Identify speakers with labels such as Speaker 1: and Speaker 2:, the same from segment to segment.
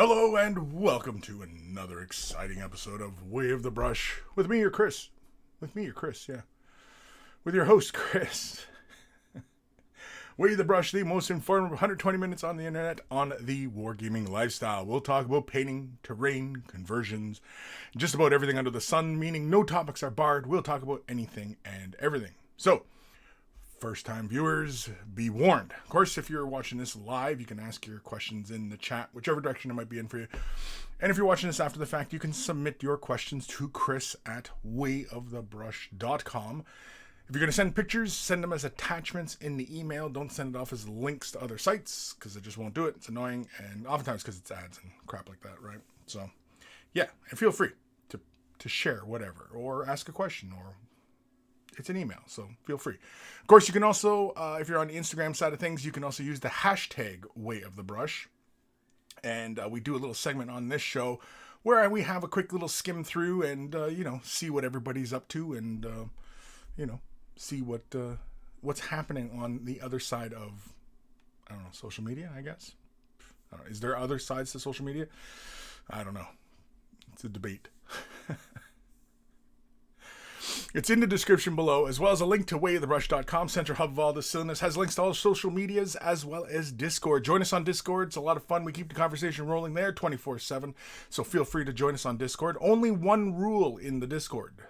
Speaker 1: Hello and welcome to another exciting episode of Way of the Brush with me, your Kris. Yeah. With your host, Kris. Way of the Brush, the most informative 120 minutes on the internet on the wargaming lifestyle. We'll talk about painting, terrain, conversions, just about everything under the sun, meaning no topics are barred. We'll talk about anything and everything. So, first-time viewers, be warned. Of course, if you're watching this live, you can ask your questions in the chat, whichever direction it might be in for you. And if you're watching this after the fact, you can submit your questions to Kris at wayofthebrush.com. If you're going to send pictures, send them as attachments in the email. Don't send it off as links to other sites, because it just won't do it. It's annoying, and oftentimes because it's ads and crap like that, right? So, yeah, and feel free to share whatever, or ask a question, or it's an email, so feel free. Of course, you can also, if you're on the Instagram side of things, you can also use the hashtag #WayOfTheBrush. And we do a little segment on this show where we have a quick little skim through and, see what everybody's up to and, see what's happening on the other side of, social media, I guess. I don't know. Is there other sides to social media? I don't know. It's a debate. It's in the description below, as well as a link to wayofthebrush.com, central hub of all this silliness. Has links to all social medias, as well as Discord. Join us on Discord. It's a lot of fun. We keep the conversation rolling there 24/7, so feel free to join us on Discord. Only one rule in the Discord.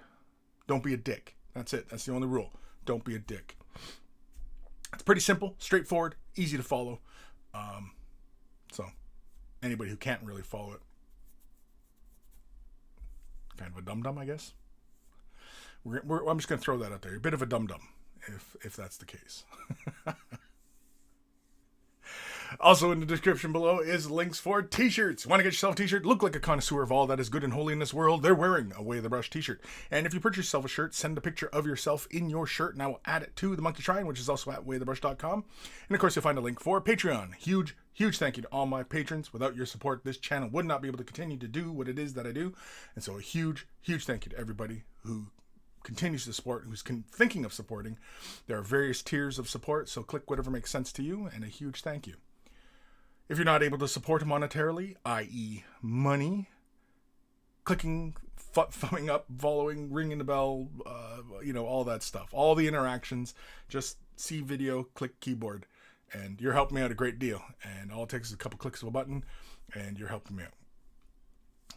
Speaker 1: Don't be a dick. That's it. That's the only rule. Don't be a dick. It's pretty simple, straightforward, easy to follow. So, anybody who can't really follow it, kind of a dum-dum, I guess. I'm just going to throw that out there. A bit of a dum-dum, if that's the case. Also in the description below is links for t-shirts. Want to get yourself a t-shirt? Look like a connoisseur of all that is good and holy in this world. They're wearing a Way of the Brush t-shirt. And if you purchase yourself a shirt, send a picture of yourself in your shirt, and I will add it to the Monkey Shrine, which is also at wayofthebrush.com. And of course, you'll find a link for Patreon. Huge thank you to all my patrons. Without your support, this channel would not be able to continue to do what it is that I do. And so a huge thank you to everybody who continues to support, who's thinking of supporting. There are various tiers of support, so click whatever makes sense to you, and a huge thank you. If you're not able to support monetarily, i.e. money, clicking, thumbing up, following, ringing the bell, all that stuff, all the interactions, just see video, click keyboard, and you're helping me out a great deal. And all it takes is a couple clicks of a button, and you're helping me out.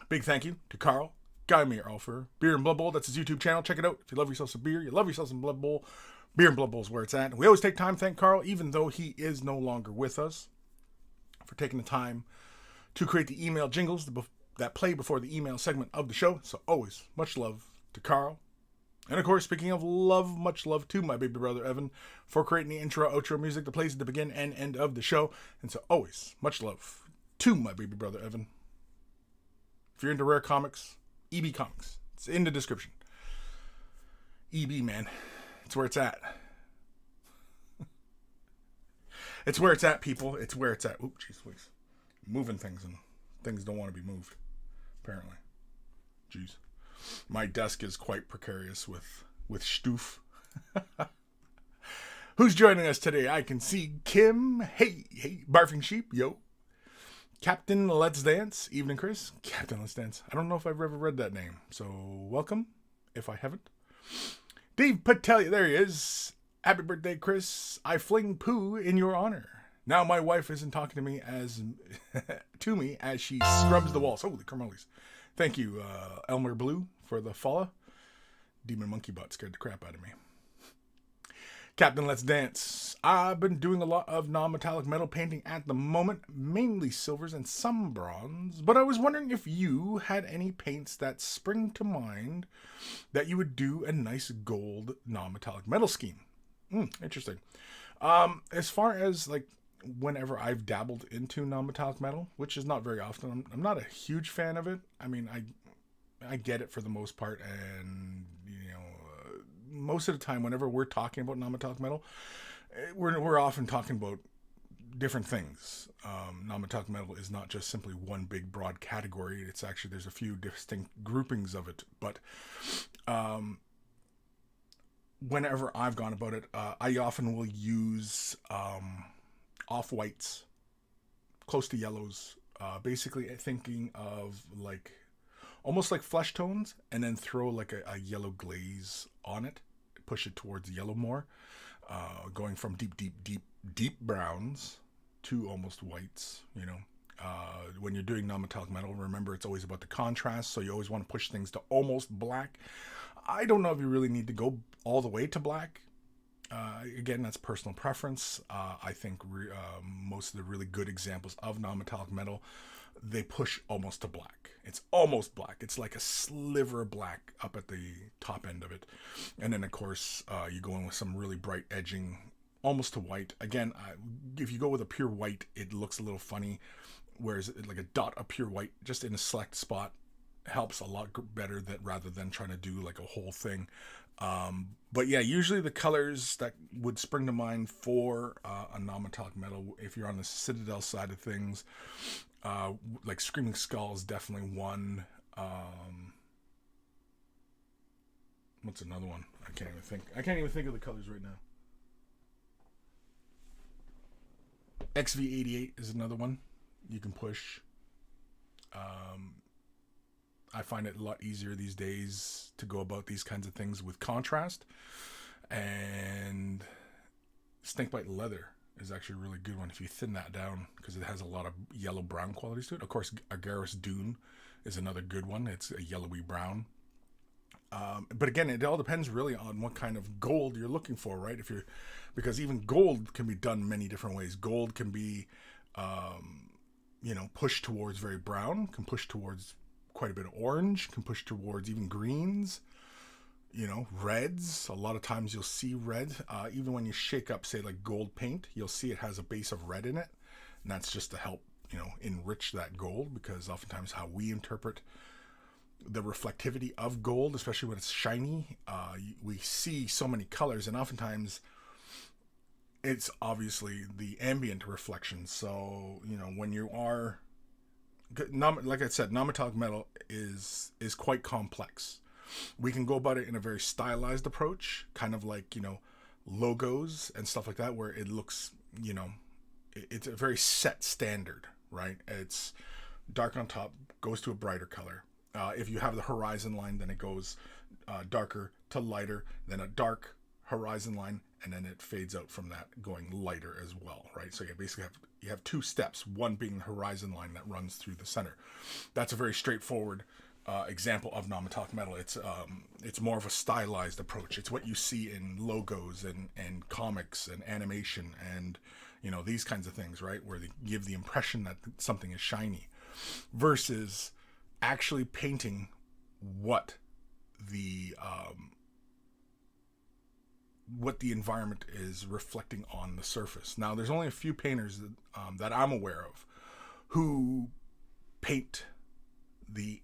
Speaker 1: Big thank you to Carl, Guy Meyer-Alfer, Beer and Blood Bowl. That's his YouTube channel. Check it out. If you love yourself some beer, you love yourself some Blood Bowl. Beer and Blood Bowl is where it's at. And we always take time to thank Carl, even though he is no longer with us, for taking the time to create the email jingles that play before the email segment of the show. So always much love to Carl. And of course, speaking of love, much love to my baby brother Evan for creating the intro, outro music that plays at the begin and end of the show. And so always much love to my baby brother Evan. If you're into rare comics, EB Comics. It's in the description. EB, man. It's where it's at. It's where it's at, people. It's where it's at. Oop, jeez, please. Moving things, and things don't want to be moved, apparently. Jeez. My desk is quite precarious with stoof. Who's joining us today? I can see Kim. Hey, Barfing Sheep. Yo. Captain Let's Dance. Evening, Kris. Captain Let's Dance. I don't know if I've ever read that name, so welcome, if I haven't. Dave Patelia, there he is. Happy birthday, Kris. I fling poo in your honor. Now my wife isn't talking to me as she scrubs the walls. Holy carmelis. Thank you, Elmer Blue, for the follow. Demon Monkey Butt scared the crap out of me. Captain Let's Dance. I've been doing a lot of non-metallic metal painting at the moment, mainly silvers and some bronze, but I was wondering if you had any paints that spring to mind that you would do a nice gold non-metallic metal scheme. Interesting. As far as whenever I've dabbled into non-metallic metal, which is not very often, I'm not a huge fan of it. I mean, I get it for the most part, and most of the time, whenever we're talking about non-metallic metal, we're often talking about different things. Non-metallic metal is not just simply one big broad category. It's actually, there's a few distinct groupings of it. But whenever I've gone about it, I often will use off-whites, close to yellows, Basically thinking of like almost like flesh tones, and then throw like a yellow glaze on it, push it towards yellow more, going from deep browns to almost whites, you know. When you're doing non-metallic metal, remember it's always about the contrast, so you always want to push things to almost black. I don't know if you really need to go all the way to black. Again, that's personal preference. I think most of the really good examples of non-metallic metal, they push almost to black. It's almost black. It's like a sliver of black up at the top end of it. And then, of course, you go in with some really bright edging, almost to white. Again, if you go with a pure white, it looks a little funny. Whereas like a dot of pure white just in a select spot helps a lot better rather than trying to do like a whole thing. But yeah, usually the colors that would spring to mind for a non-metallic metal, if you're on the Citadel side of things, like Screaming Skull is definitely one. What's another one? I can't even think of the colors right now. XV88 is another one you can push. I find it a lot easier these days to go about these kinds of things with contrast. And Snakebite Leather is actually a really good one if you thin that down, because it has a lot of yellow brown qualities to it. Of course, Agaris Dune is another good one. It's a yellowy brown. But again, it all depends really on what kind of gold you're looking for, right? Because even gold can be done many different ways. Gold can be, pushed towards very brown, can push towards quite a bit of orange, can push towards even greens, reds. A lot of times you'll see red. Even when you shake up, say, like gold paint, you'll see it has a base of red in it. And that's just to help, enrich that gold, because oftentimes how we interpret the reflectivity of gold, especially when it's shiny, we see so many colors, and oftentimes it's obviously the ambient reflection. So, when you are, like I said, non-metallic metal is quite complex. We can go about it in a very stylized approach, kind of like, logos and stuff like that, where it looks, it's a very set standard, right? It's dark on top, goes to a brighter color. If you have the horizon line, then it goes darker to lighter, then a dark horizon line, and then it fades out from that, going lighter as well, right? So you basically have two steps, one being the horizon line that runs through the center. That's a very straightforward example of non-metallic metal. It's more of a stylized approach. It's what you see in logos and comics and animation and these kinds of things, right? Where they give the impression that something is shiny, versus actually painting what the environment is reflecting on the surface. Now, there's only a few painters that I'm aware of who paint the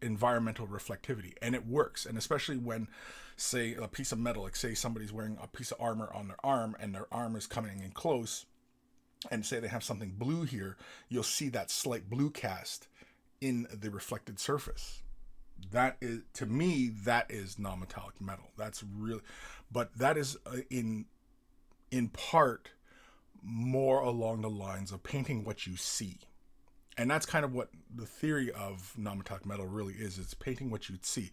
Speaker 1: environmental reflectivity, and it works. And especially when, say, a piece of metal, like say somebody's wearing a piece of armor on their arm, and their arm is coming in close, and say they have something blue here, you'll see that slight blue cast in the reflected surface. That is, to me, that is non-metallic metal. That's really, but that is in part more along the lines of painting what you see. And that's kind of what the theory of non-metallic metal really is. It's painting what you'd see.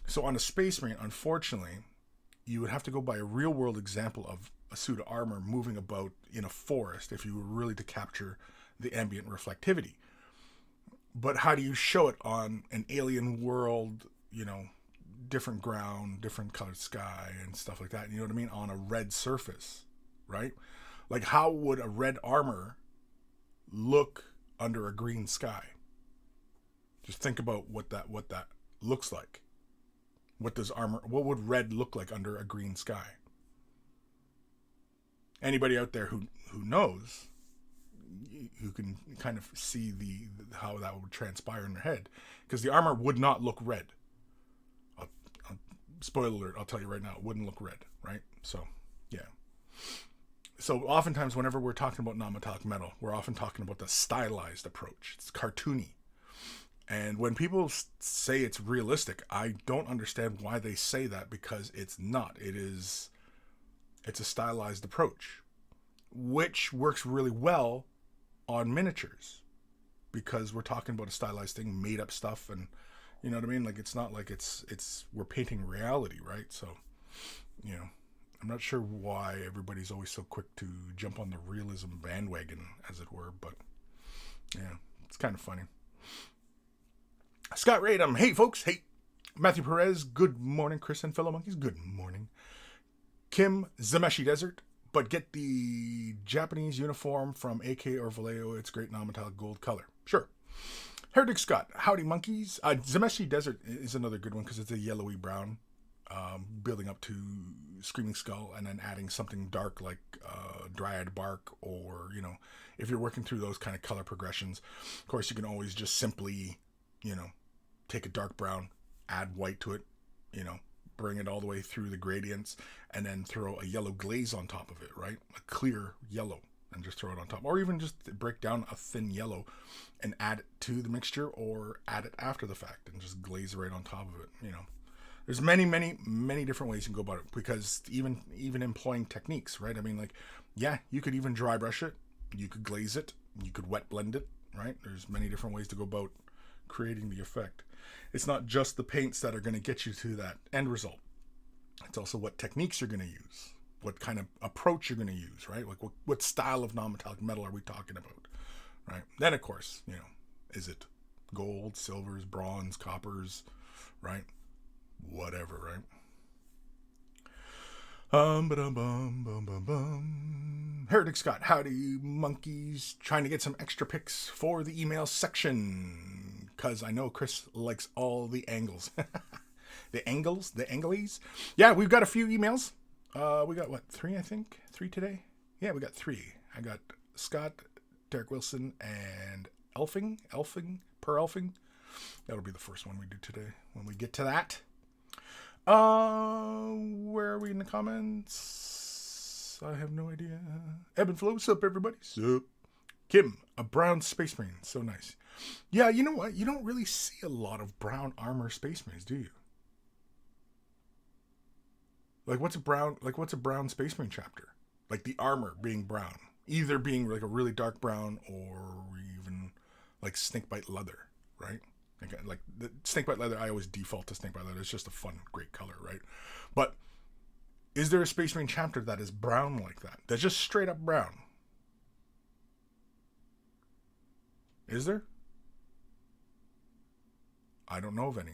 Speaker 1: So on a Space Marine, unfortunately, you would have to go by a real world example of a suit of armor moving about in a forest if you were really to capture the ambient reflectivity. But how do you show it on an alien world, different ground, different colored sky and stuff like that? You know what I mean? On a red surface, right? Like, how would a red armor look under a green sky? Just think about what that looks like. What would red look like under a green sky? Anybody out there who knows, who can kind of see how that would transpire in their head, because the armor would not look red. Spoiler alert, I'll tell you right now, it wouldn't look red, right? So, yeah. So oftentimes whenever we're talking about non-metallic metal, we're often talking about the stylized approach. It's cartoony. And when people say it's realistic, I don't understand why they say that, because it's not. It's a stylized approach, which works really well on miniatures. because we're talking about a stylized thing, made up stuff, and you know what I mean? Like, it's not like it's we're painting reality, right? So, you know, I'm not sure why everybody's always so quick to jump on the realism bandwagon, as it were, but yeah, it's kind of funny. Scott Radum, hey folks, hey. Matthew Perez, good morning. Kris and fellow monkeys, good morning. Kim, Zameshi Desert, but get the Japanese uniform from AK or Vallejo. It's great non-metallic gold color. Sure. Heretic Scott, howdy monkeys. Zameshi Desert is another good one because it's a yellowy brown, building up to Screaming Skull, and then adding something dark like Dryad Bark, or, you know, if you're working through those kind of color progressions, of course you can always just simply, you know, take a dark brown, add white to it, you know, bring it all the way through the gradients, and then throw a yellow glaze on top of it, right? A clear yellow, and just throw it on top. Or even just break down a thin yellow and add it to the mixture, or add it after the fact and just glaze it right on top of it, you know. There's many, many, many different ways you can go about it, because even employing techniques, right? I mean, like, yeah, you could even dry brush it, you could glaze it, you could wet blend it, right? There's many different ways to go about creating the effect. It's not just the paints that are going to get you to that end result. It's also what techniques you're going to use, what kind of approach you're going to use, right? Like what style of non-metallic metal are we talking about, right? Then, of course, you know, is it gold, silvers, bronze, coppers, right? Whatever, right? Heretic Scott, howdy monkeys. Trying to get some extra pics for the email section, because I know Kris likes all the angles. The anglies. Yeah, we've got a few emails. We got, what, 3, I think? 3 today? Yeah, we got 3. I got Scott, Derek Wilson, and Elfing. That'll be the first one we do today when we get to that. Where are we in the comments? I have no idea. Evan Belleau, what's up, everybody? Sup? Kim, a brown space marine, so nice. Yeah, you know what? You don't really see a lot of brown armor space marines, do you? Like, what's a brown space marine chapter? Like the armor being brown, either being like a really dark brown, or even like snakebite leather, right? Like the snakebite leather, I always default to snakebite leather. It's just a fun, great color, right? But is there a Space Marine chapter that is brown like that? That's just straight up brown. Is there? I don't know of any.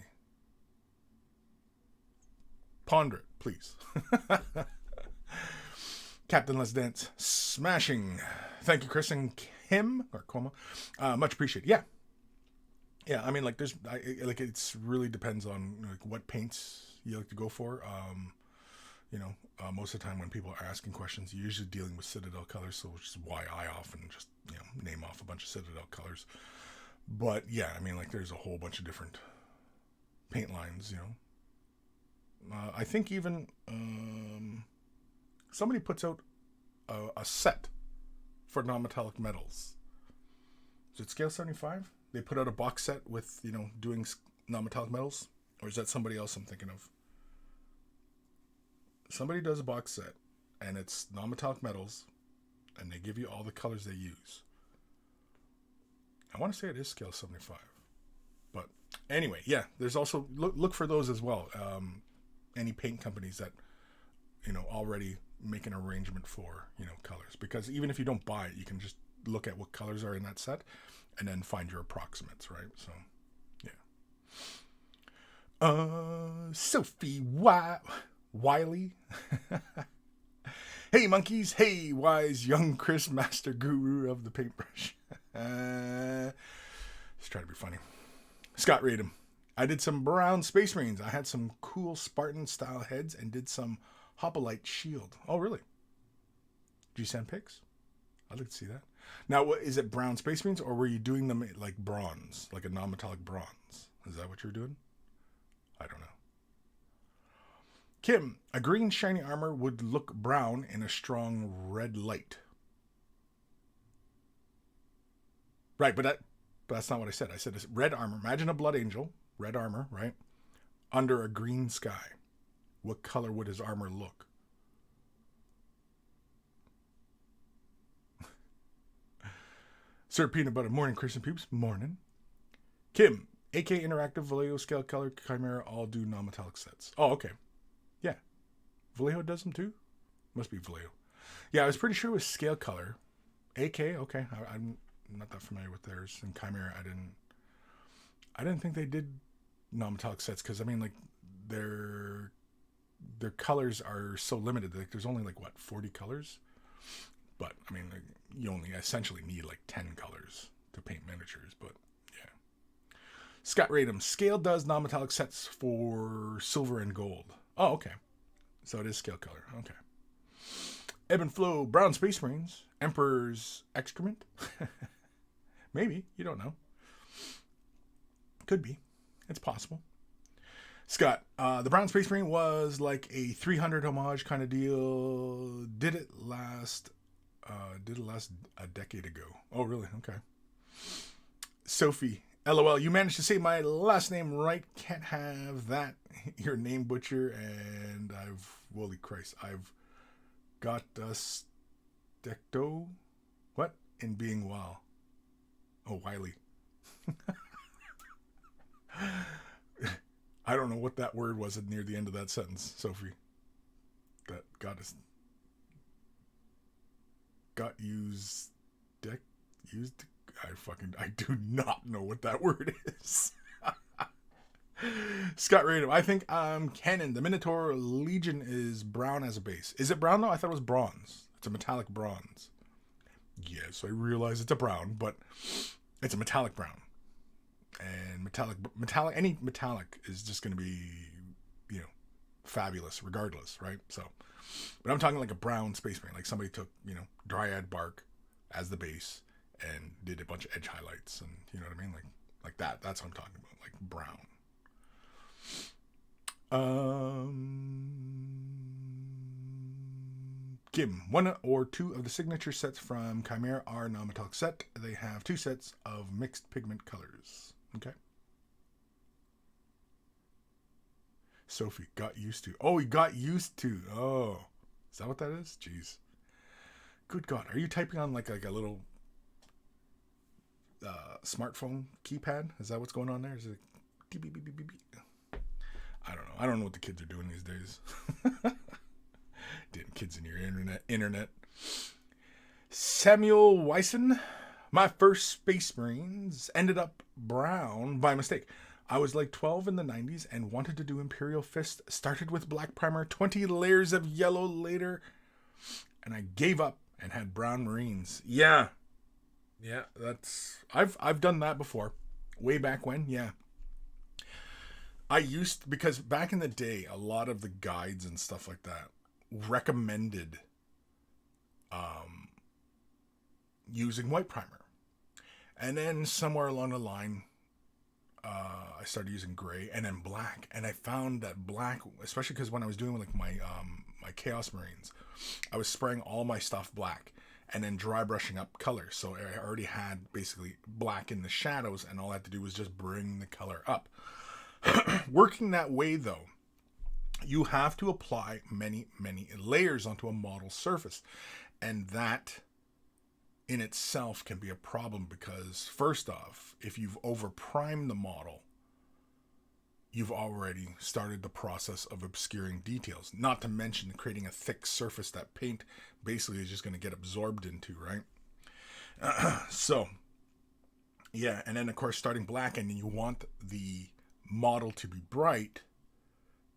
Speaker 1: Ponder it, please. Captain Let's Dance, smashing. Thank you, Kris and Kim, or Coma. Much appreciated. Yeah. Yeah, I mean, like, it's really depends on like what paints you like to go for. You know, most of the time when people are asking questions, you're usually dealing with Citadel colors, so which is why I often just, you know, name off a bunch of Citadel colors. But yeah, I mean, like, there's a whole bunch of different paint lines, you know. I think even somebody puts out a set for non-metallic metals. Is it scale 75? They put out a box set with, you know, doing non-metallic metals? Or is that somebody else I'm thinking of? Somebody does a box set, and it's non-metallic metals, and they give you all the colors they use. I want to say it is scale 75. But anyway, yeah, there's also, look for those as well. Any paint companies that, you know, already make an arrangement for, you know, colors. Because even if you don't buy it, you can just look at what colors are in that set and then find your approximates, right? So, yeah. Sophie Wiley. Hey, monkeys. Hey, wise young Kris, master guru of the paintbrush. Just try to be funny. Scott Radum. I did some brown Space Marines. I had some cool Spartan style heads and did some Hoplite shield. Oh, really? Did you send pics? I'd like to see that. Now, what is it, brown Space Marines, or were you doing them like bronze, like a non-metallic bronze? Is that what you're doing? I don't know. Kim, a green shiny armor would look brown in a strong red light. Right, but that's not what I said. I said it's red armor. Imagine a Blood Angel, red armor, right? Under a green sky. What color would his armor look? Sir Peanut Butter, morning, Kris and Peeps, morning. Kim, AK Interactive, Vallejo, Scale Color, Chimera, all do non-metallic sets. Oh, okay. Yeah. Vallejo does them too? Must be Vallejo. Yeah, I was pretty sure it was Scale Color. AK, okay. I'm not that familiar with theirs. And Chimera, I didn't think they did non-metallic sets because, I mean, like, their colors are so limited. Like, there's only, like, what, 40 colors? But, I mean, like, you only essentially need, like, 10 colors to paint miniatures, but yeah. Scott Radum, Scale does non-metallic sets for silver and gold. Oh, okay. So it is Scale Color. Okay. Evan Belleau, Brown Space Marines, Emperor's Excrement. Maybe. You don't know. Could be. It's possible. Scott, the Brown Space Marine was like a 300 homage kind of deal. Did it last a decade ago? Oh, really? Okay. Sophie, LOL, you managed to say my last name right. Can't have that. Your name butcher, and holy Christ, I've got stecto. What? In being well. Oh, Wiley. I don't know what that word was near the end of that sentence, Sophie. That got used. I do not know what that word is. Scott Radom, I think I'm canon. The Minotaur Legion is brown as a base. Is it brown though? I thought it was bronze. It's a metallic bronze. Yes, I realize it's a brown, but it's a metallic brown. And metallic, any metallic is just going to be, fabulous regardless, right? So, but I'm talking like a brown Space Marine. Like somebody took, dryad bark as the base and did a bunch of edge highlights, and you know what I mean? Like that. That's what I'm talking about. Like brown. Kim, one or two of the signature sets from Chimera are non-metallic set. They have 2 sets of mixed pigment colors. Okay. Sophie, got used to. Oh, he got used to. Oh, is that what that is? Jeez. Good God. Are you typing on like a little smartphone keypad? Is that what's going on there? Is it beep, beep, beep, beep, beep? I don't know. I don't know what the kids are doing these days. Damn kids in your internet. Samuel Wyson. My first Space Marines ended up brown by mistake. I was like 12 in the 90s and wanted to do Imperial Fist. Started with black primer, 20 layers of yellow later, and I gave up and had brown Marines. Yeah, that's I've done that before, way back when. Yeah, because back in the day, a lot of the guides and stuff like that recommended using white primer. And then somewhere along the line, I started using gray and then black. And I found that black, especially because when I was doing like my Chaos Marines, I was spraying all my stuff black and then dry brushing up color. So I already had basically black in the shadows, and all I had to do was just bring the color up. Working that way, though, you have to apply many, many layers onto a model surface. And that in itself can be a problem because, first off, if you've over-primed the model, you've already started the process of obscuring details. Not to mention creating a thick surface that paint basically is just going to get absorbed into, right? So, yeah, and then, of course, starting black, and you want the model to be bright.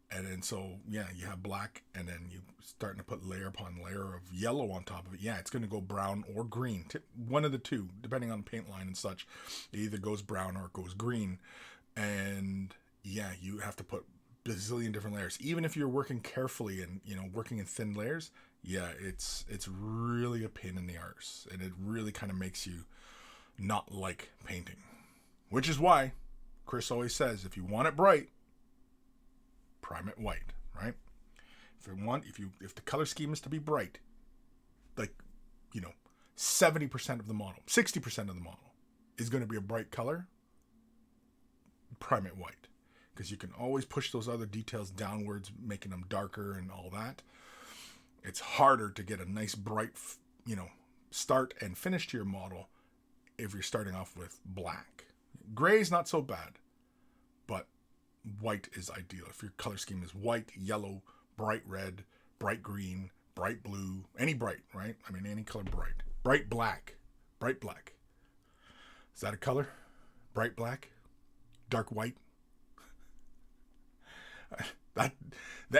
Speaker 1: And then so, yeah, you have black, and then you starting to put layer upon layer of yellow on top of it. Yeah, it's going to go brown or green. One of the two, depending on the paint line and such. It either goes brown or it goes green. And yeah, you have to put bazillion different layers. Even if you're working carefully and, working in thin layers, yeah, it's really a pain in the arse. And it really kind of makes you not like painting. Which is why Kris always says, if you want it bright, prime it white, right? If the color scheme is to be bright, like, 70% of the model, 60% of the model is going to be a bright color, prime it white. Because you can always push those other details downwards, making them darker and all that. It's harder to get a nice bright, start and finish to your model if you're starting off with black. Gray is not so bad, but white is ideal. If your color scheme is white, yellow, bright red, bright green, bright blue, any bright, right? I mean, any color bright. Bright black. Bright black. Is that a color? Bright black? Dark white? That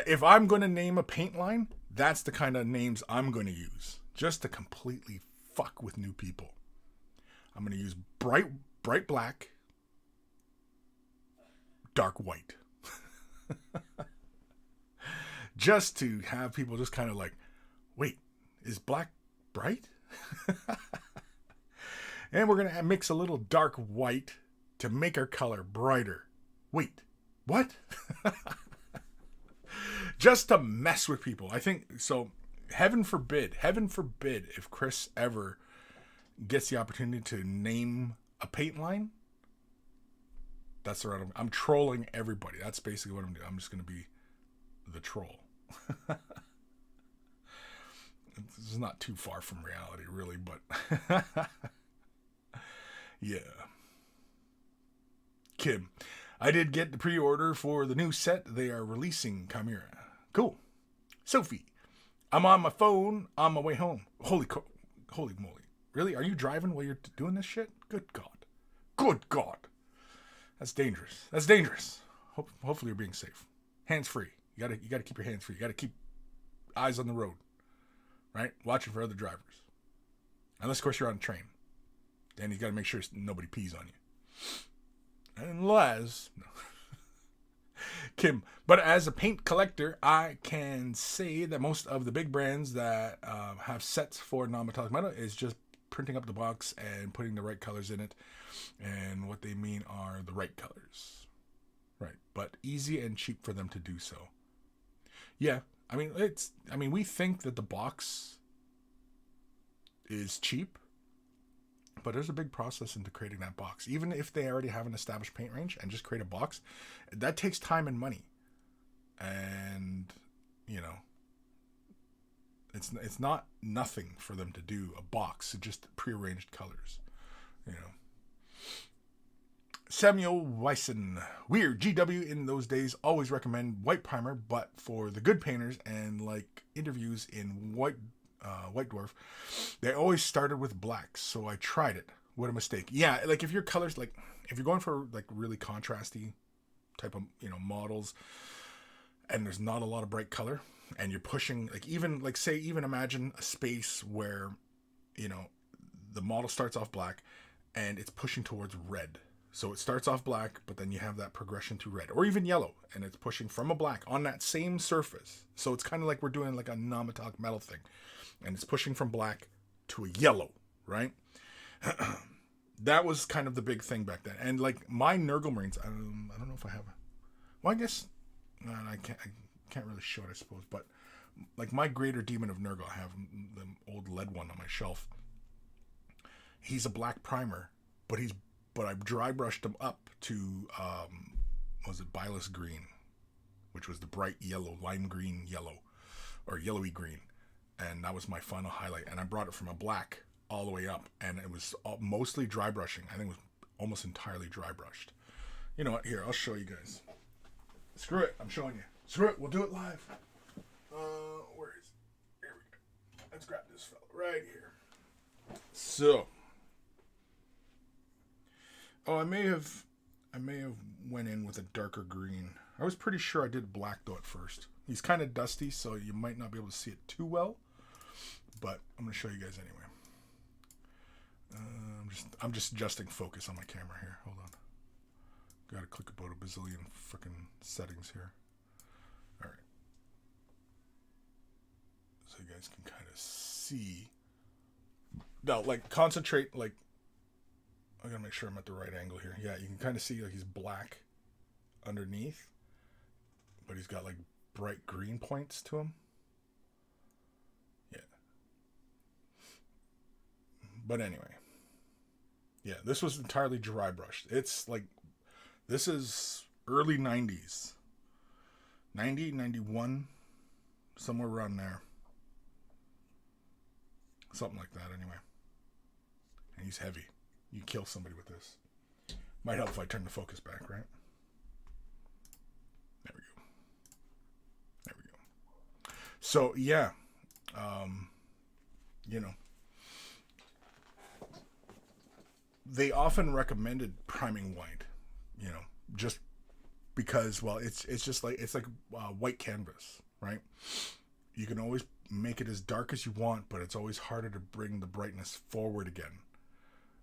Speaker 1: if I'm going to name a paint line, that's the kind of names I'm going to use. Just to completely fuck with new people. I'm going to use bright black, dark white. Just to have people just kind of like, wait, is black bright? And we're going to mix a little dark white to make our color brighter. Wait, what? Just to mess with people. I think, so heaven forbid if Kris ever gets the opportunity to name a paint line, that's the right. I'm trolling everybody. That's basically what I'm doing. I'm just going to be the troll. This is not too far from reality, really, but yeah. Kim, I did get the pre-order for the new set they are releasing, Chimera. Cool. Sophie, I'm on my phone on my way home. Holy moly. Really? Are you driving while you're doing this shit? Good God. Good God. That's dangerous. Hopefully you're being safe. Hands free. You gotta keep your hands free. You gotta keep eyes on the road. Right? Watching for other drivers. Unless, of course, you're on a train. Then you gotta make sure nobody pees on you. Unless... No. Kim, but as a paint collector, I can say that most of the big brands that have sets for non-metallic metal is just printing up the box and putting the right colors in it. And what they mean are the right colors. Right. But easy and cheap for them to do so. Yeah. I mean, we think that the box is cheap, but there's a big process into creating that box. Even if they already have an established paint range and just create a box, that takes time and money. And, you know, it's not nothing for them to do a box, just prearranged colors, you know. Samuel Wyson. Weird. GW in those days always recommend white primer, but for the good painters and like interviews in White Dwarf, they always started with black. So I tried it. What a mistake. Yeah, like if your colors, like if you're going for like really contrasty type of, you know, models, and there's not a lot of bright color, and you're pushing, like even like say even imagine a space where, you know, the model starts off black and it's pushing towards red. So it starts off black, but then you have that progression to red, or even yellow, and it's pushing from a black on that same surface. So it's kind of like we're doing like a non-metallic metal thing, and it's pushing from black to a yellow, right? That was kind of the big thing back then. And like my Nurgle Marines, I don't know if I have. Well, I guess I can't really show it, I suppose. But like my Greater Demon of Nurgle, I have the old lead one on my shelf. He's a black primer, but I've dry brushed him up to, was it Bylus green, which was the bright yellow, lime green yellow, or yellowy green. And that was my final highlight. And I brought it from a black all the way up. And it was mostly dry brushing. I think it was almost entirely dry brushed. You know what? Here, I'll show you guys. Screw it. I'm showing you. Screw it. We'll do it live. Where is it? Here we go. Let's grab this fella right here. So. Oh, I may have went in with a darker green. I was pretty sure I did black though at first. He's kind of dusty, so you might not be able to see it too well. But I'm going to show you guys anyway. I'm just adjusting focus on my camera here. Hold on. Got to click about a bazillion freaking settings here. All right. So you guys can kind of see. Now, like, concentrate, like, I gotta make sure I'm at the right angle here. Yeah, you can kind of see like he's black underneath, but he's got like bright green points to him. Yeah. But anyway. Yeah, this was entirely dry brushed. It's like, this is early 90s. 90, 91, somewhere around there. Something like that anyway. And he's heavy. You kill somebody with this. Might help if I turn the focus back, right? There we go. There we go. So, yeah. You know. They often recommended priming white, you know, just because, well, it's just like, it's like white canvas, right? You can always make it as dark as you want, but it's always harder to bring the brightness forward again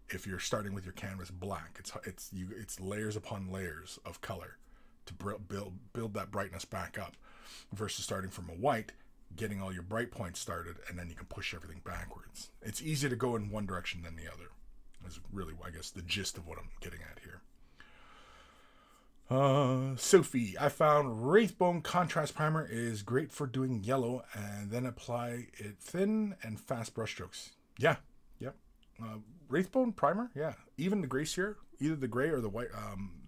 Speaker 1: if you're starting with your canvas black. It's layers upon layers of color to build that brightness back up, versus starting from a white, getting all your bright points started, and then you can push everything backwards. It's easier to go in one direction than the other. Is really, I guess, the gist of what I'm getting at here. Sophie, I found Wraithbone Contrast Primer is great for doing yellow and then apply it thin and fast brush strokes. Yeah, yep. Wraithbone Primer, yeah. Even the gray sear, either the gray or the white,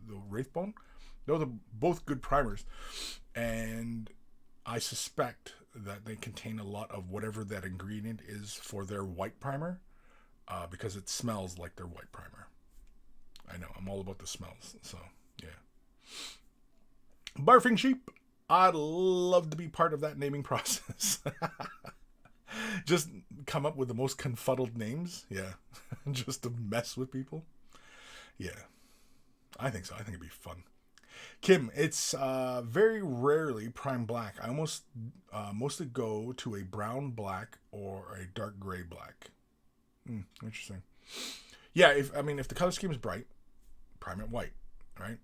Speaker 1: the Wraithbone, those are both good primers. And I suspect that they contain a lot of whatever that ingredient is for their white primer. Because it smells like their white primer. I know, I'm all about the smells, so, yeah. Barfing Sheep, I'd love to be part of that naming process. Just come up with the most confuddled names, yeah. Just to mess with people. Yeah, I think so. I think it'd be fun. Kim, it's very rarely prime black. I mostly go to a brown black or a dark gray black. Interesting. Yeah, if the color scheme is bright, prime it white, right?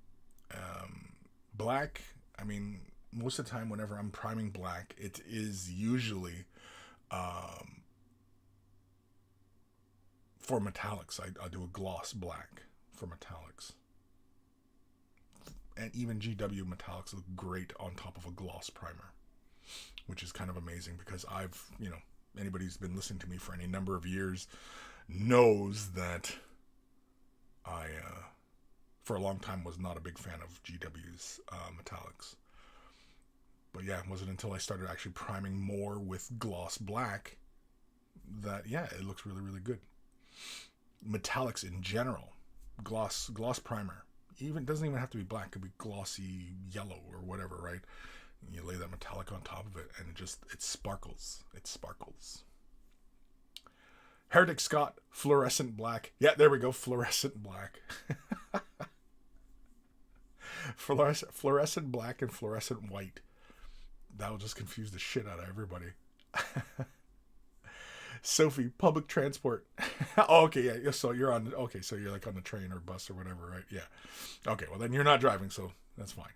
Speaker 1: Black, most of the time whenever I'm priming black, it is usually for metallics. I'll do a gloss black for metallics. And even GW metallics look great on top of a gloss primer, which is kind of amazing because anybody who's been listening to me for any number of years knows that I, for a long time, was not a big fan of GW's metallics. But yeah, it wasn't until I started actually priming more with gloss black that, yeah, it looks really, really good. Metallics in general, gloss primer, doesn't even have to be black. It could be glossy yellow or whatever, right? You lay that metallic on top of it, and it sparkles. It sparkles. Heretic Scott, fluorescent black. Yeah, there we go, fluorescent black. Fluorescent black and fluorescent white. That'll just confuse the shit out of everybody. Sophie, public transport. Oh, okay, yeah. So you're on. Okay, so you're like on the train or bus or whatever, right? Yeah. Okay, well then you're not driving, so that's fine.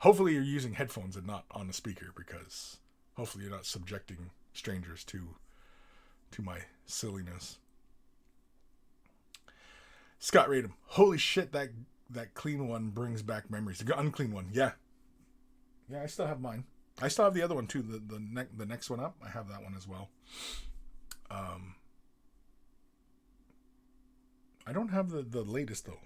Speaker 1: Hopefully you're using headphones and not on the speaker, because hopefully you're not subjecting strangers to my silliness. Scott Radom, holy shit, that clean one brings back memories. The unclean one, yeah. Yeah, I still have mine. I still have the other one too. The next one up, I have that one as well. I don't have the latest though.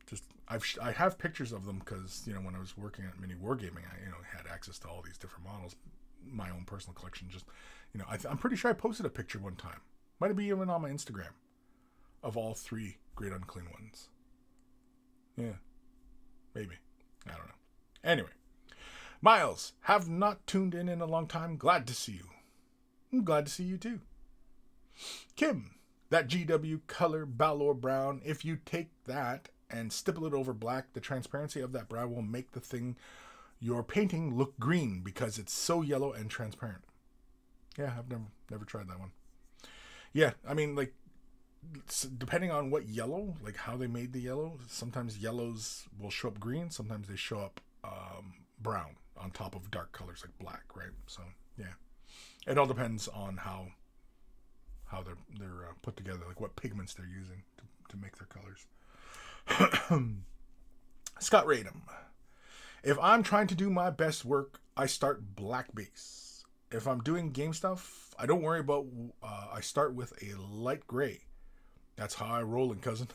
Speaker 1: Just I have pictures of them because when I was working at Mini Wargaming, I had access to all these different models. My own personal collection. Just I'm pretty sure I posted a picture one time. Might have been even on my Instagram of all 3 great unclean ones. Yeah, maybe, I don't know. Anyway, Miles, have not tuned in a long time. Glad to see you. I'm glad to see you too. Kim, that GW color Balor brown, if you take that and stipple it over black, the transparency of that brown will make the thing you're painting look green because it's so yellow and transparent. Yeah, I've never tried that one. Yeah, depending on what yellow, like how they made the yellow, sometimes yellows will show up green, sometimes they show up brown on top of dark colors like black, right? So yeah, it all depends on how they're put together, like what pigments they're using to make their colors. Scott Radom, if I'm trying to do my best work, I start black base. If I'm doing game stuff, I don't worry about. I start with a light gray. That's how I roll, cousin.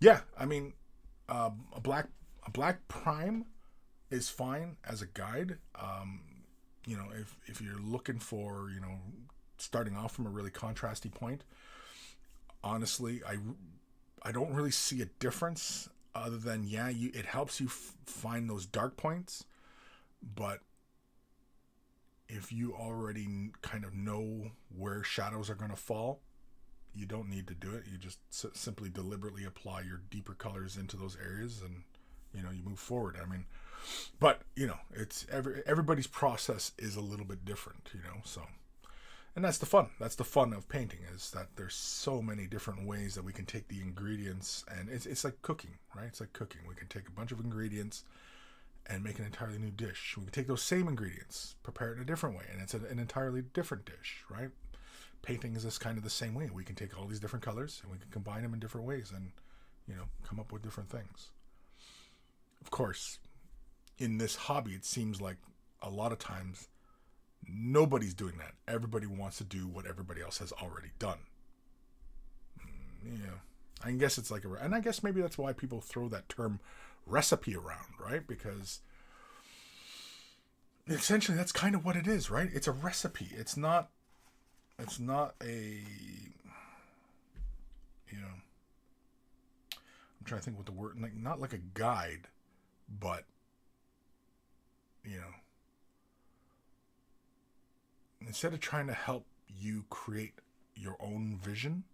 Speaker 1: Yeah, a black prime is fine as a guide. If you're looking for starting off from a really contrasty point, honestly, I don't really see a difference other than, yeah, it helps you find those dark points, but if you already kind of know where shadows are going to fall, you don't need to do it. You just simply deliberately apply your deeper colors into those areas, and you move forward. I mean, but it's everybody's process is a little bit different, so, and that's the fun. That's the fun of painting, is that there's so many different ways that we can take the ingredients, and it's like cooking, right? It's like cooking. We can take a bunch of ingredients and make an entirely new dish. We can take those same ingredients, prepare it in a different way, and it's an entirely different dish, right? Painting is this kind of the same way. We can take all these different colors and we can combine them in different ways and, come up with different things. Of course, in this hobby, it seems like a lot of times nobody's doing that. Everybody wants to do what everybody else has already done. Yeah. I guess it's like and I guess maybe that's why people throw that term recipe around, right? Because essentially that's kind of what it is, right? It's a recipe. It's not a, I'm trying to think what the word, like, not like a guide, but, instead of trying to help you create your own vision,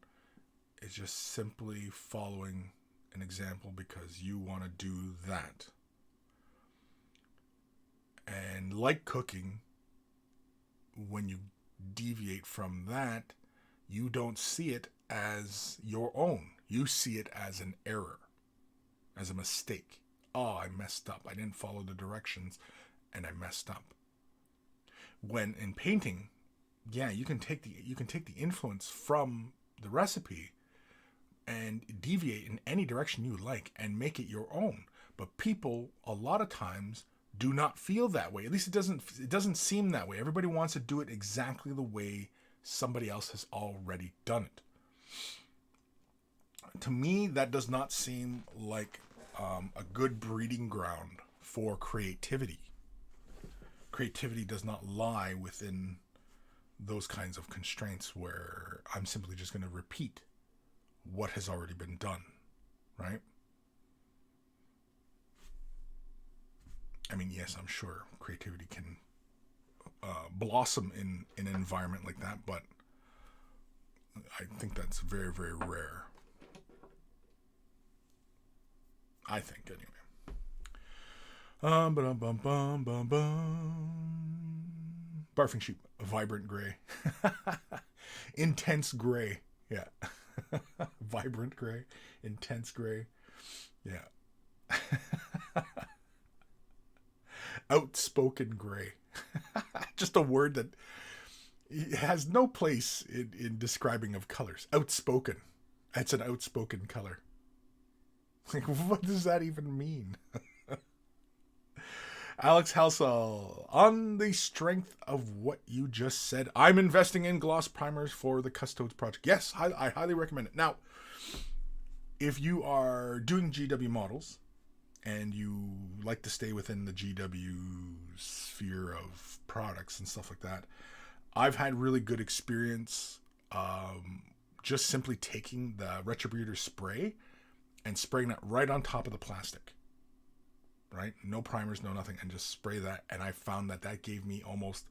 Speaker 1: it's just simply following an example because you want to do that. And like cooking, when you deviate from that, you don't see it as your own. You see it as an error, as a mistake. Oh, I messed up. I didn't follow the directions and I messed up. When in painting, yeah, you can take the influence from the recipe and deviate in any direction you like and make it your own. But people a lot of times do not feel that way. At least it doesn't seem that way. Everybody wants to do it exactly the way somebody else has already done it. To me, that does not seem like a good breeding ground for creativity. Creativity does not lie within those kinds of constraints where I'm simply just going to repeat what has already been done, right? I mean, yes, I'm sure creativity can blossom in an environment like that, but I think that's very, very rare. I think, anyway. Barfing sheep, vibrant gray. Intense gray, yeah. Vibrant gray, intense gray, yeah. Outspoken gray. Just a word that has no place in describing of colors. Outspoken. That's an outspoken color. Like, what does that even mean? Alex Halsall, on the strength of what you just said, I'm investing in gloss primers for the Custodes project. Yes, I highly recommend it. Now, if you are doing GW models and you like to stay within the GW sphere of products and stuff like that, I've had really good experience just simply taking the Retributor spray and spraying that right on top of the plastic. Right? No primers, no nothing, and just spray that. And I found that gave me almost,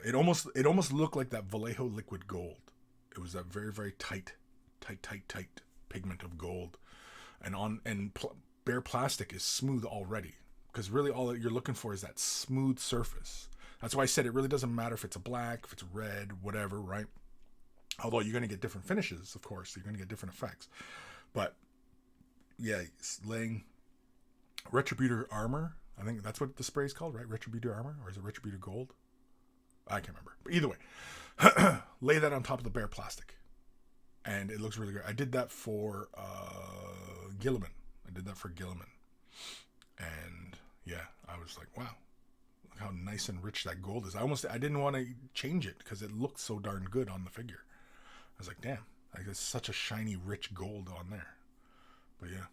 Speaker 1: it almost looked like that Vallejo liquid gold. It was that very, very tight pigment of gold. And bare plastic is smooth already, because really all that you're looking for is that smooth surface. That's why I said it really doesn't matter if it's a black, if it's red, whatever, right? Although you're going to get different finishes, of course. You're going to get different effects. But, yeah, laying Retributor Armor, I think that's what the spray is called, right? Retributor Armor, or is it Retributor Gold? I can't remember. But either way, lay that on top of the bare plastic. And it looks really good. I did that for Gilliman. And, yeah, I was like, wow. Look how nice and rich that gold is. I didn't want to change it because it looked so darn good on the figure. I was like, damn, like, it's such a shiny, rich gold on there. But yeah.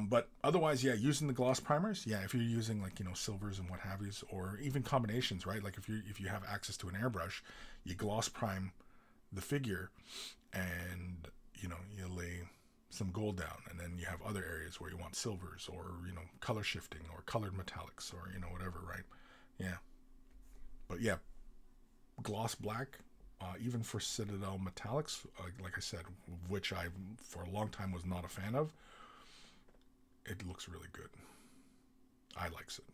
Speaker 1: But otherwise, yeah, using the gloss primers, yeah, if you're using like, silvers and what have yous, or even combinations, right? Like if you have access to an airbrush, you gloss prime the figure, and you lay some gold down, and then you have other areas where you want silvers, or color shifting, or colored metallics, or whatever, right? Yeah. But yeah, gloss black, even for Citadel metallics, like I said, which I for a long time was not a fan of, it looks really good. I likes it.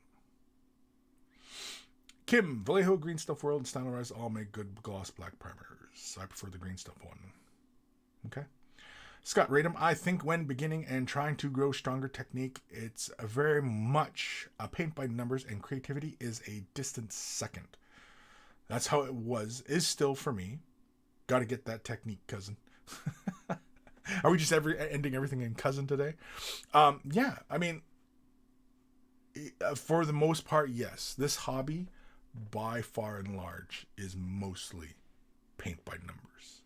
Speaker 1: Kim, Vallejo, Green Stuff World, and Stylized all make good gloss black primers. I prefer the Green Stuff one. Okay. Scott Radum, I think when beginning and trying to grow stronger technique, it's very much a paint by numbers, and creativity is a distant second. That's how it is still for me. Got to get that technique, cousin. Are we just ending everything in cousin today? Yeah, I mean, for the most part, yes. This hobby, by far and large, is mostly paint by numbers.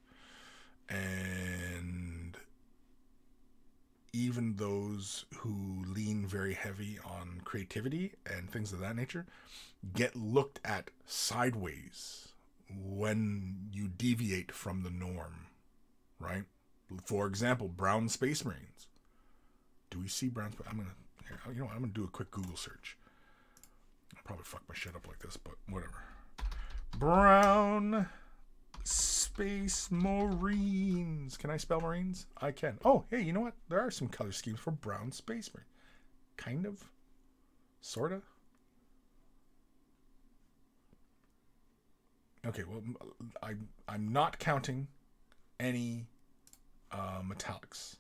Speaker 1: And even those who lean very heavy on creativity and things of that nature get looked at sideways when you deviate from the norm, right? For example, brown space marines. Do we see brown? I'm gonna do a quick Google search. I'll probably fuck my shit up like this, but whatever. Brown space marines. Can I spell marines? I can. Oh, hey, you know what? There are some color schemes for brown space marine. Kind of. Sorta. Okay, well, I'm not counting any metallics.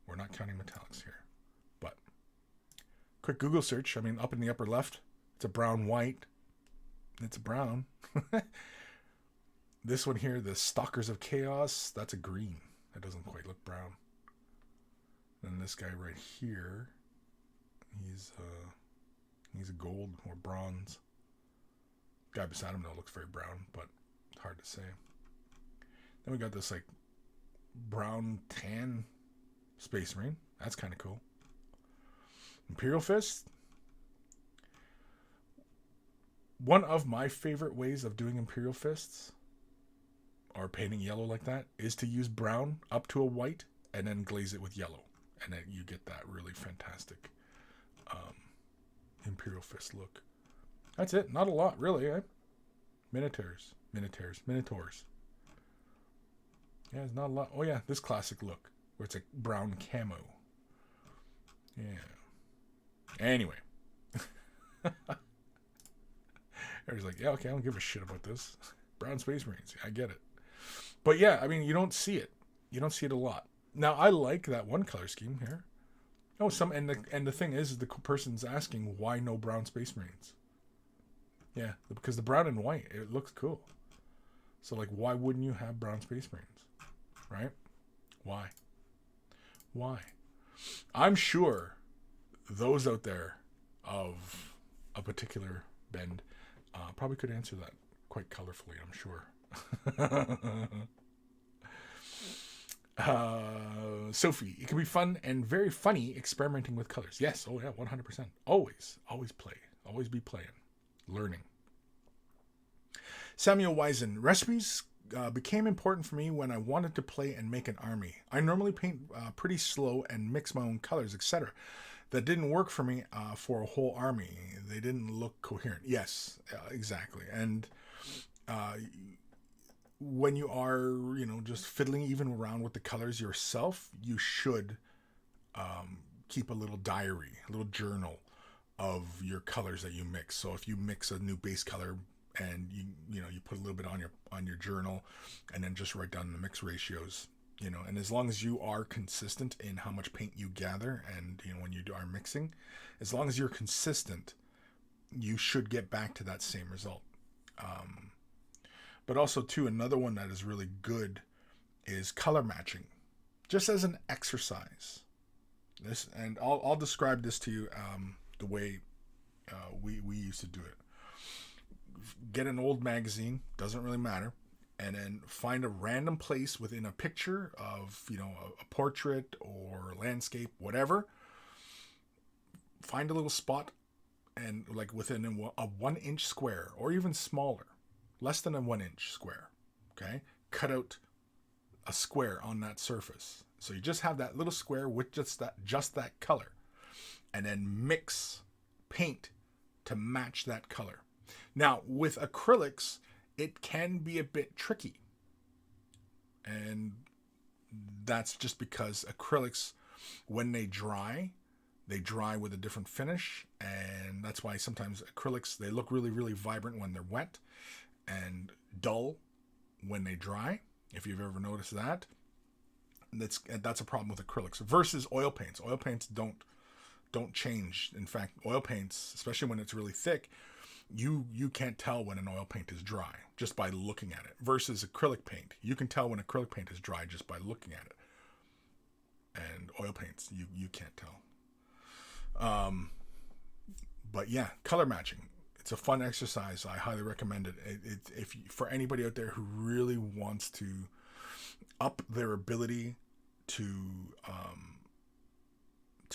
Speaker 1: We're not counting metallics here. But quick Google search. I mean, up in the upper left, it's a brown white. It's a brown. This one here, the Stalkers of Chaos, that's a green. That doesn't quite look brown. And this guy right here, he's a gold or bronze. Guy beside him though looks very brown, but it's hard to say. Then we got this like brown tan space marine. That's kind of cool. Imperial Fist. One of my favorite ways of doing Imperial Fists, or painting yellow like that, is to use brown up to a white and then glaze it with yellow, and then you get that really fantastic Imperial Fist look. That's it. Not a lot, really, eh? Minotaurs. Yeah, it's not a lot. Oh yeah, this classic look where it's a brown camo. Yeah. Anyway. Everybody's like, yeah, okay, I don't give a shit about this. Brown Space Marines. I get it. But yeah, I mean, you don't see it. You don't see it a lot. Now, I like that one color scheme here. Oh, and the thing is the person's asking why no brown Space Marines. Yeah, because the brown and white, it looks cool. So, like, why wouldn't you have brown Space Marines? Right? Why? I'm sure those out there of a particular bend probably could answer that quite colorfully, I'm sure. Sophie, it can be fun and very funny experimenting with colors. Yes, oh yeah, 100%. Always play. Always be playing. Learning. Samuel Wiesen, recipes became important for me when I wanted to play and make an army. I normally paint pretty slow and mix my own colors, etc. That didn't work for me for a whole army. They didn't look coherent. Yes, exactly. And when you are, just fiddling even around with the colors yourself, you should keep a little diary, a little journal of your colors that you mix. So if you mix a new base color and you put a little bit on your journal, and then just write down the mix ratios, and as long as you are consistent in how much paint you gather, and when you are mixing, as long as you're consistent, you should get back to that same result. But also too, another one that is really good is color matching, just as an exercise. And I'll describe this to you the way we used to do it. Get an old magazine, doesn't really matter, and then find a random place within a picture of a portrait or landscape, whatever, find a little spot and like within a 1 inch square or even smaller, less than a 1 inch square. Okay. Cut out a square on that surface. So you just have that little square with just that color, and then mix paint to match that color. Now with acrylics, it can be a bit tricky. And that's just because acrylics, when they dry with a different finish. And that's why sometimes acrylics, they look really, really vibrant when they're wet and dull when they dry. If you've ever noticed that, that's a problem with acrylics versus oil paints. Oil paints don't change. In fact, oil paints, especially when it's really thick, you can't tell when an oil paint is dry just by looking at it. Versus acrylic paint, you can tell when acrylic paint is dry just by looking at it. And oil paints, you can't tell. But yeah, color matching. It's a fun exercise. I highly recommend it. If for anybody out there who really wants to up their ability to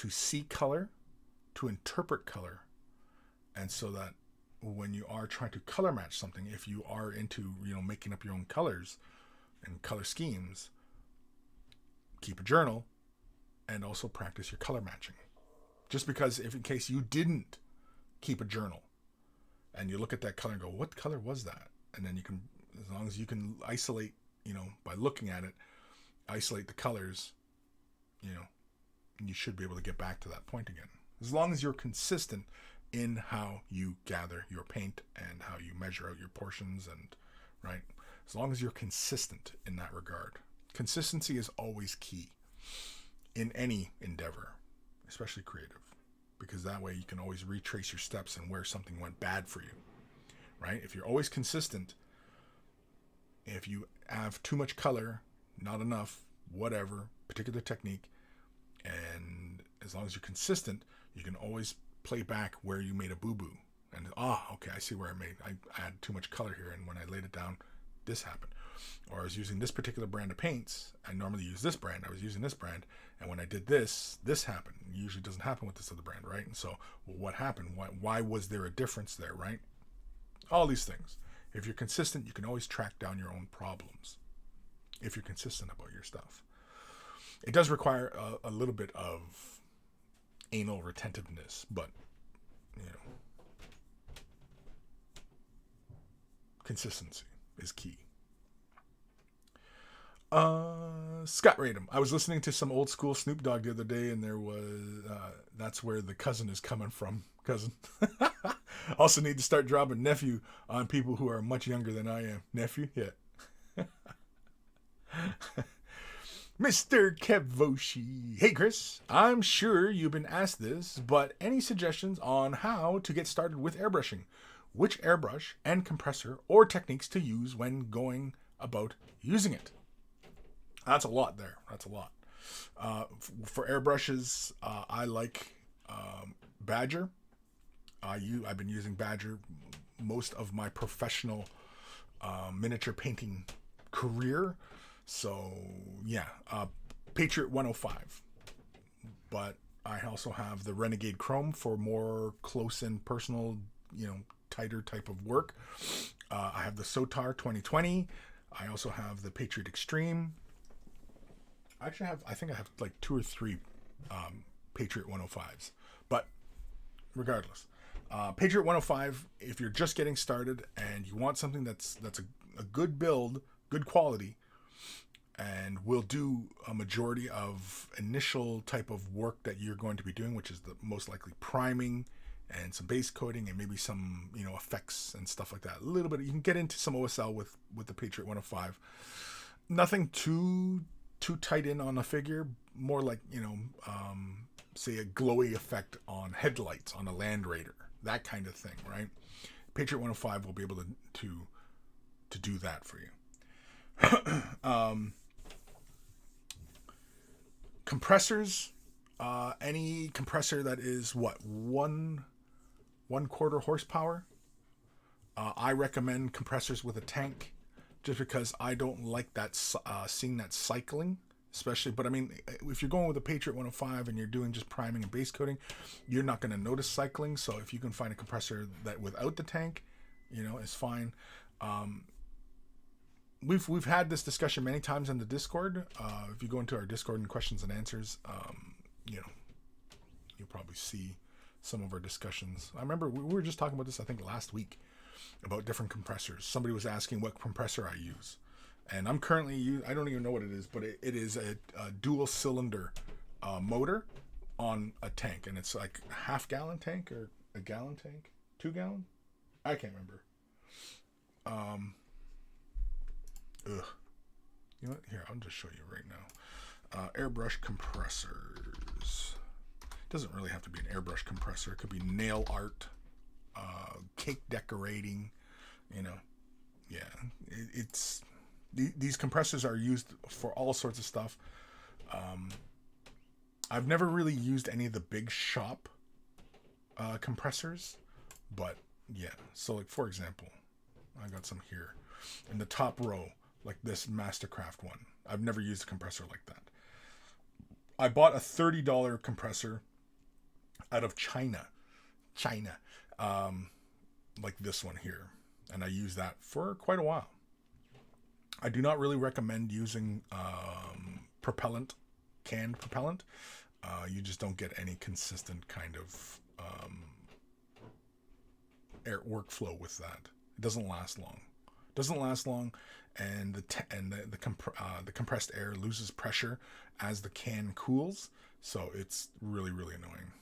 Speaker 1: see color, to interpret color, and so that when you are trying to color match something, if you are into making up your own colors and color schemes, keep a journal and also practice your color matching. Just because if in case you didn't keep a journal and you look at that color and go, what color was that? And then you can, as long as you can isolate, by looking at it, isolate the colors, you should be able to get back to that point again. As long as you're consistent in how you gather your paint and how you measure out your portions, and right, as long as you're consistent in that regard. Consistency is always key in any endeavor, especially creative, because that way you can always retrace your steps and where something went bad for you, right? If you're always consistent, if you have too much color, not enough, whatever, particular technique, and as long as you're consistent, you can always play back where you made a boo-boo. And, okay, I see where I had too much color here, and when I laid it down, this happened. Or I was using this particular brand of paints. I normally use this brand. I was using this brand, and when I did this happened. It usually doesn't happen with this other brand, right? And so, what happened? Why was there a difference there, right? All these things. If you're consistent, you can always track down your own problems. If you're consistent about your stuff. It does require a little bit of anal retentiveness, but, consistency is key. Scott Radom. I was listening to some old school Snoop Dogg the other day, and there was that's where the cousin is coming from. Cousin. Also need to start dropping nephew on people who are much younger than I am. Nephew? Yeah. Mr. Kevoshi. Hey, Kris. I'm sure you've been asked this, but any suggestions on how to get started with airbrushing? Which airbrush and compressor or techniques to use when going about using it? That's a lot there. That's a lot. For airbrushes, I like Badger. I've been using Badger most of my professional miniature painting career. So, yeah, Patriot 105. But I also have the Renegade Chrome for more close-in personal, tighter type of work. I have the Sotar 2020. I also have the Patriot Extreme. I think I have like 2 or 3 Patriot 105s. But regardless, Patriot 105, if you're just getting started and you want something that's a good build, good quality, and will do a majority of initial type of work that you're going to be doing, which is the most likely priming and some base coating and maybe some, effects and stuff like that. A little bit, you can get into some OSL with the Patriot 105. Nothing too tight in on a figure, more like, say a glowy effect on headlights on a Land Raider, that kind of thing, right? Patriot 105 will be able to do that for you. Compressors, any compressor that is 1/4 horsepower. I recommend compressors with a tank, just because I don't like that seeing that cycling especially. But I mean, if you're going with a Patriot 105 and you're doing just priming and base coating, you're not going to notice cycling. So if you can find a compressor that without the tank, is fine. We've had this discussion many times on the Discord. If you go into our Discord and questions and answers, you'll probably see some of our discussions. I remember we were just talking about this, I think, last week about different compressors. Somebody was asking what compressor I use. And I'm currently I don't even know what it is, but it is a dual cylinder motor on a tank. And it's like a half-gallon tank or a gallon tank? 2 gallon? I can't remember. You know what? Here, I'll just show you right now. Airbrush compressors. Doesn't really have to be an airbrush compressor. It could be nail art, cake decorating, Yeah, it's these compressors are used for all sorts of stuff. I've never really used any of the big shop compressors, but yeah. So like, for example, I got some here in the top row, like this Mastercraft one. I've never used a compressor like that. I bought a $30 compressor out of China, like this one here, and I used that for quite a while. I do not really recommend using propellant, canned propellant. You just don't get any consistent kind of air workflow with that. It doesn't last long. And the compressed air loses pressure as the can cools, so it's really, really annoying.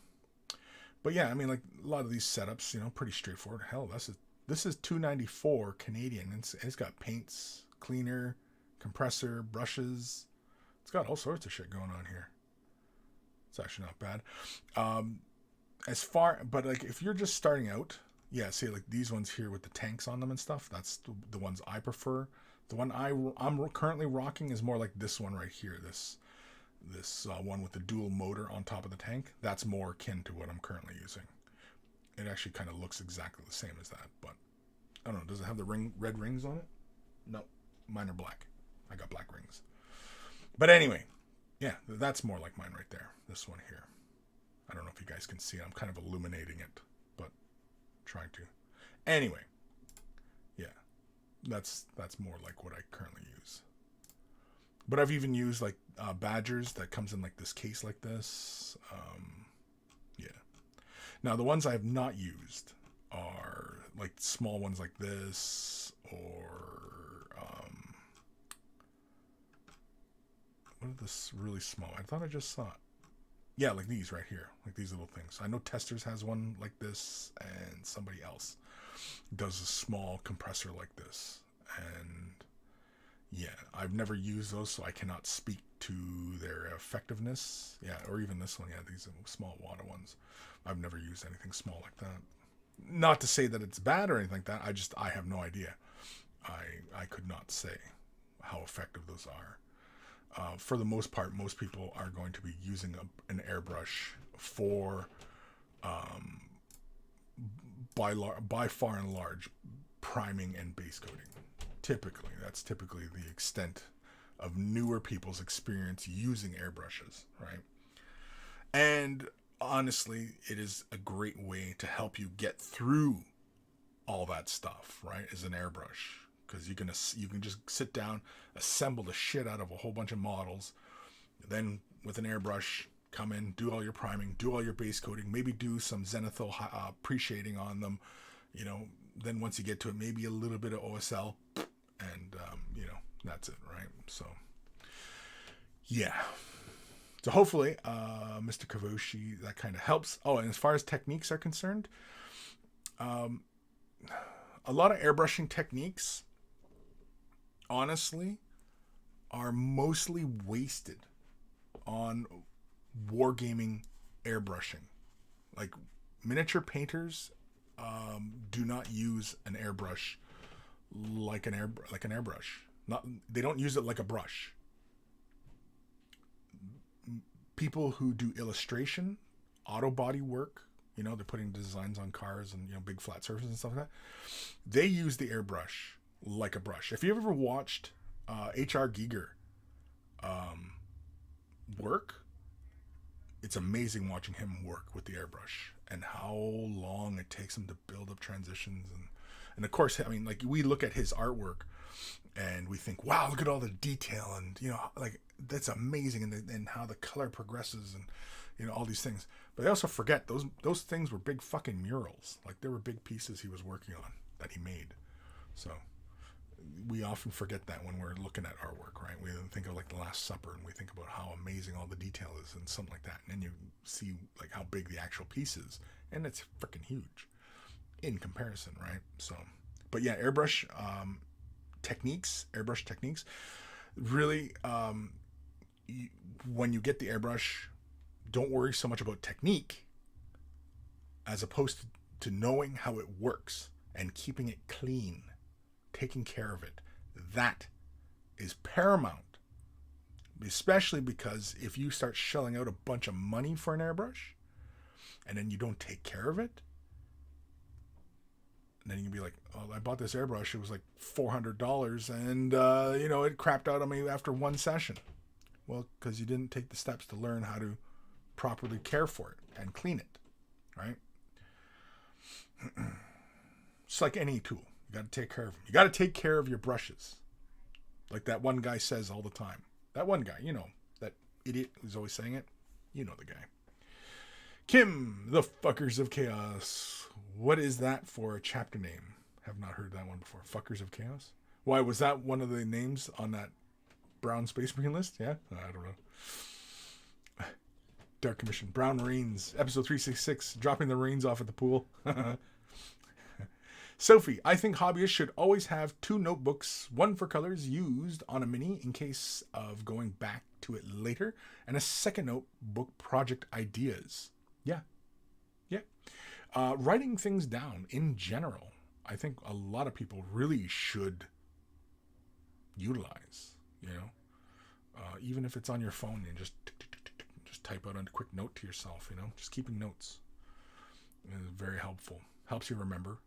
Speaker 1: But yeah, I mean, like a lot of these setups, pretty straightforward. Hell, this is $294 Canadian. It's got paints, cleaner, compressor, brushes. It's got all sorts of shit going on here. It's actually not bad. But like if you're just starting out, yeah, see like these ones here with the tanks on them and stuff. That's the ones I prefer. The one I'm currently rocking is more like this one right here. This one with the dual motor on top of the tank. That's more akin to what I'm currently using. It actually kind of looks exactly the same as that, but I don't know. Does it have the red rings on it? No, mine are black. I got black rings. But anyway, yeah, that's more like mine right there. This one here. I don't know if you guys can see it. I'm kind of illuminating it, but trying to. Anyway, yeah, that's more like what I currently use. But I've even used like Badgers that comes in like this case like this. Yeah. Now the ones I have not used are like small ones like this, or what are this really small? I thought I just saw it. Yeah, like these right here, like these little things. I know Testers has one like this, and somebody else does a small compressor like this. And yeah, I've never used those, so I cannot speak to their effectiveness. Yeah, or even this one. Yeah, these are small water ones. I've never used anything small like that. Not to say that it's bad or anything like that. I have no idea. I could not say how effective those are. For the most part, most people are going to be using an airbrush for by far and large priming and base coating. That's typically the extent of newer people's experience using airbrushes, right? And honestly, it is a great way to help you get through all that stuff, right? Is an airbrush, because you can just sit down, assemble the shit out of a whole bunch of models, then with an airbrush come in, do all your priming, do all your base coating, maybe do some zenithal pre-shading on them, then once you get to it, maybe a little bit of OSL, and that's it, right? So yeah, so hopefully Mr. Kavoshi, that kind of helps. Oh, and as far as techniques are concerned, a lot of airbrushing techniques honestly are mostly wasted on wargaming airbrushing. Like miniature painters do not use an airbrush like an airbrush. They don't use it like a brush. People who do illustration, auto body work, they're putting designs on cars and big flat surfaces and stuff like that. They use the airbrush like a brush. If you ever watched H.R. Giger work, it's amazing watching him work with the airbrush and how long it takes him to build up transitions. And of course, I mean, like, we look at his artwork and we think, wow, look at all the detail, and, you know, like, that's amazing, and how the color progresses, and, you know, all these things. But I also forget those things were big fucking murals. Like, there were big pieces he was working on that he made. So we often forget that when we're looking at artwork, right? We think of, like, The Last Supper, and we think about how amazing all the detail is and something like that. And then you see, like, how big the actual piece is, and it's freaking huge in comparison, right? So, but yeah, airbrush techniques, really, when you get the airbrush, don't worry so much about technique as opposed to knowing how it works and keeping it clean, taking care of it. That is paramount, especially because if you start shelling out a bunch of money for an airbrush and then you don't take care of it, and then you can be like, oh, I bought this airbrush, it was like $400, and you know, it crapped out on me after one session. Well, because you didn't take the steps to learn how to properly care for it and clean it, right? It's like any tool. You got to take care of them. You got to take care of your brushes. Like that one guy says all the time. That one guy, you know, that idiot who's always saying it. You know the guy. Kim, the Fuckers of Chaos. What is that for a chapter name? Have not heard that one before. Fuckers of Chaos? Why, was that one of the names on that Brown Space Marine list? Yeah? I don't know. Dark Commission. Brown Marines. Episode 366. Dropping the Marines off at the pool. Sophie, I think hobbyists should always have 2 notebooks, one for colors used on a mini in case of going back to it later, and a second notebook project ideas. Yeah. Yeah. Writing things down in general, I think a lot of people really should utilize, you know, even if it's on your phone and just type out a quick note to yourself, you know, just keeping notes is very helpful. Helps you remember.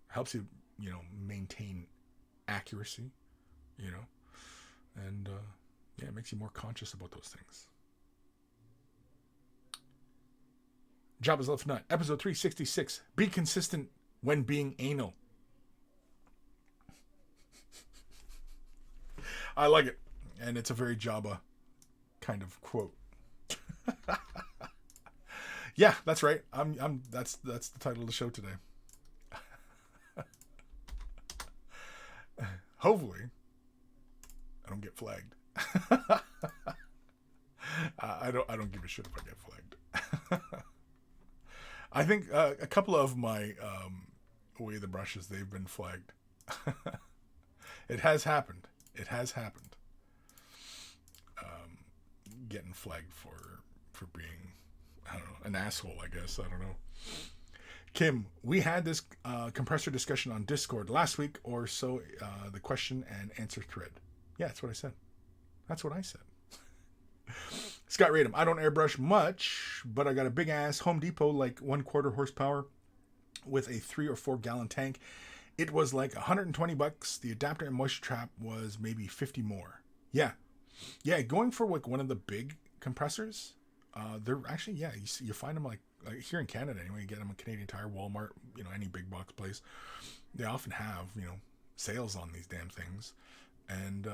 Speaker 1: Helps you, you know, maintain accuracy, you know, and yeah, it makes you more conscious about those things. Jabba's Left Nut, episode 366. Be consistent when being anal. I like it, and it's a very Jabba kind of quote. Yeah, that's right. That's the title of the show today. Hopefully, I don't get flagged. I don't give a shit if I get flagged. I think a couple of my Way the Brushes, they've been flagged. It has happened. Getting flagged for being, I don't know, an asshole, I guess. I don't know. Kim, we had this compressor discussion on Discord last week or so, the question and answer thread. Yeah, that's what I said. That's what I said. Scott Radom, I don't airbrush much, but I got a big ass Home Depot, like 1/4 horsepower with a 3 or 4 gallon tank. It was like $120. The adapter and moisture trap was maybe 50 more. Yeah. Yeah, going for like one of the big compressors, they're actually, yeah, you find them like here in Canada anyway. You get them at Canadian Tire, Walmart, you know, any big box place. They often have, you know, sales on these damn things, and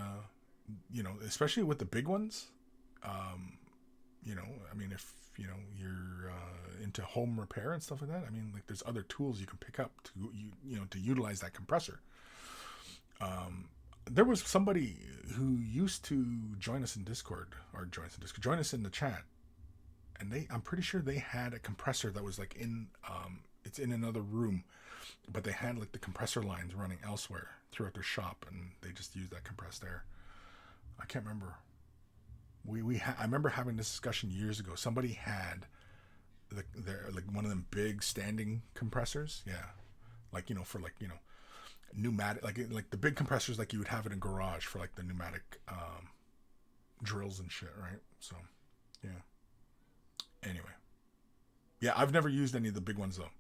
Speaker 1: you know, especially with the big ones. You know, I mean, if you know you're into home repair and stuff like that, I mean, like there's other tools you can pick up to you know to utilize that compressor. There was somebody who used to join us in Discord, join us in the chat. And I'm pretty sure they had a compressor that was like it's in another room, but they had like the compressor lines running elsewhere throughout their shop, and they just used that compressed air. I can't remember. I remember having this discussion years ago. Somebody had their like one of them big standing compressors, yeah, like you know for like you know pneumatic like the big compressors like you would have it in a garage for like the pneumatic drills and shit, right? So yeah. Anyway, yeah, I've never used any of the big ones though.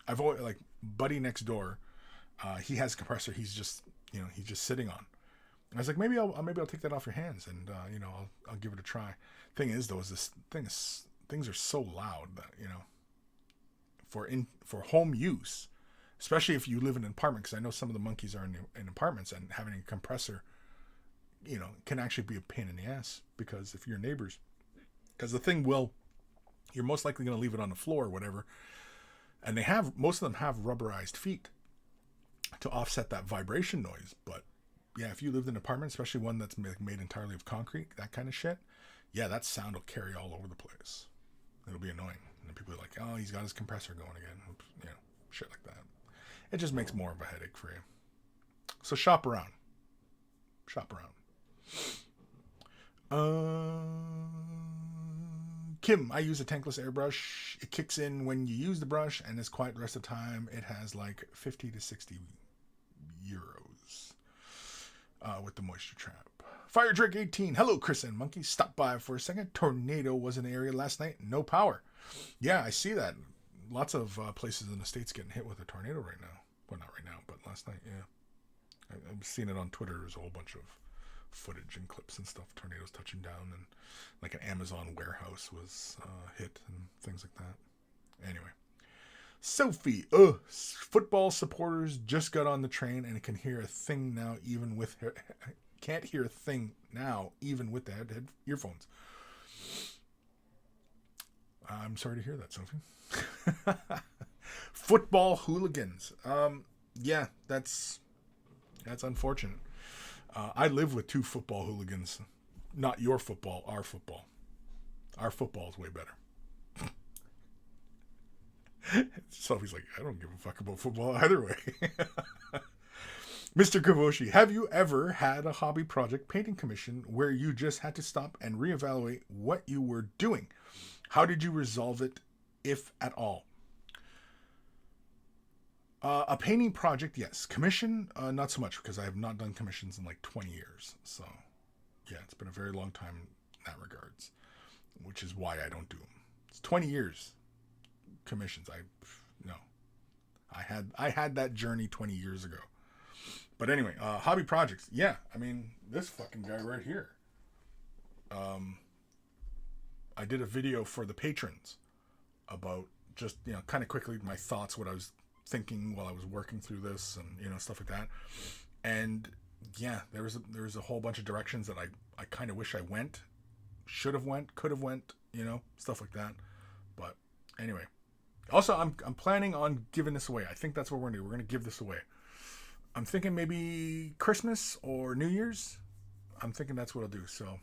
Speaker 1: I've always like buddy next door. He has a compressor. He's just sitting on, I was like, maybe I'll take that off your hands, and I'll give it a try. Thing is, though, things are so loud that for home use, especially if you live in an apartment, because I know some of the monkeys are in apartments, and having a compressor, can actually be a pain in the ass, because if you're neighbors, because you're most likely going to leave it on the floor or whatever, and most of them have rubberized feet to offset that vibration noise. But yeah, if you lived in an apartment, especially one that's made entirely of concrete, that kind of shit, yeah, that sound will carry all over the place. It'll be annoying. And people are like, oh, he's got his compressor going again. Oops, shit like that. It just makes more of a headache for you. So shop around. Kim, I use a tankless airbrush. It kicks in when you use the brush and is quiet the rest of the time. It has like 50 to 60 euros with the moisture trap. Fire Drake 18. Hello, Kris and Monkey. Stop by for a second. Tornado was in the area last night. No power. Yeah, I see that. Lots of places in the States getting hit with a tornado right now. Well, not right now, but last night, yeah. I've seen it on Twitter. There's a whole bunch of footage and clips and stuff. Tornadoes touching down, and like an Amazon warehouse was hit and things like that. Anyway. Sophie, football supporters just got on the train and can hear a thing now, even with her. Can't hear a thing now, even with the head earphones. I'm sorry to hear that, Sophie. Football hooligans. Yeah, that's unfortunate. I live with 2 football hooligans. Not your football, our football. Our football is way better. Sophie's like, I don't give a fuck about football either way. Mr. Kavoshi, have you ever had a hobby project painting commission where you just had to stop and reevaluate what you were doing? How did you resolve it, if at all? A painting project, yes. Commission, not so much, because I have not done commissions in like 20 years. So, yeah, it's been a very long time in that regards, which is why I don't do them. It's 20 years commissions. I had that journey 20 years ago. But anyway, hobby projects. Yeah, I mean, this fucking guy right here. I did a video for the patrons about just, kind of quickly my thoughts, what I was thinking while I was working through this, and, stuff like that. And yeah, there was a whole bunch of directions that I kind of wish I went, should have went, could have went, stuff like that. But anyway, also I'm planning on giving this away. I think that's what we're gonna do. We're gonna give this away. I'm thinking maybe Christmas or New Year's. I'm thinking that's what I'll do. So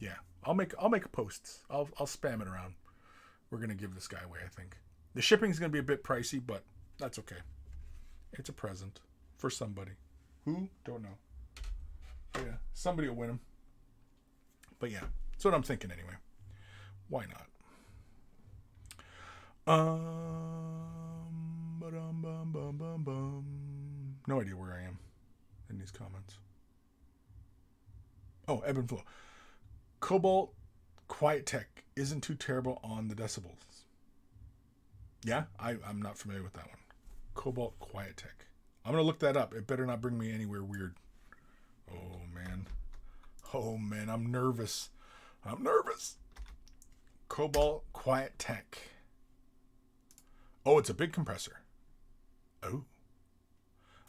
Speaker 1: yeah, I'll make posts. I'll spam it around. We're gonna give this guy away. I think the shipping's gonna be a bit pricey, but that's okay. It's a present for somebody. Who? Don't know. But yeah, somebody will win them. But yeah, that's what I'm thinking anyway. Why not? No idea where I am in these comments. Oh, Evan Belleau. Cobalt Quiet Tech isn't too terrible on the decibels. Yeah, I'm not familiar with that one. Cobalt Quiet Tech. I'm going to look that up. It better not bring me anywhere weird. Oh, man. I'm nervous. Cobalt Quiet Tech. Oh, it's a big compressor. Oh.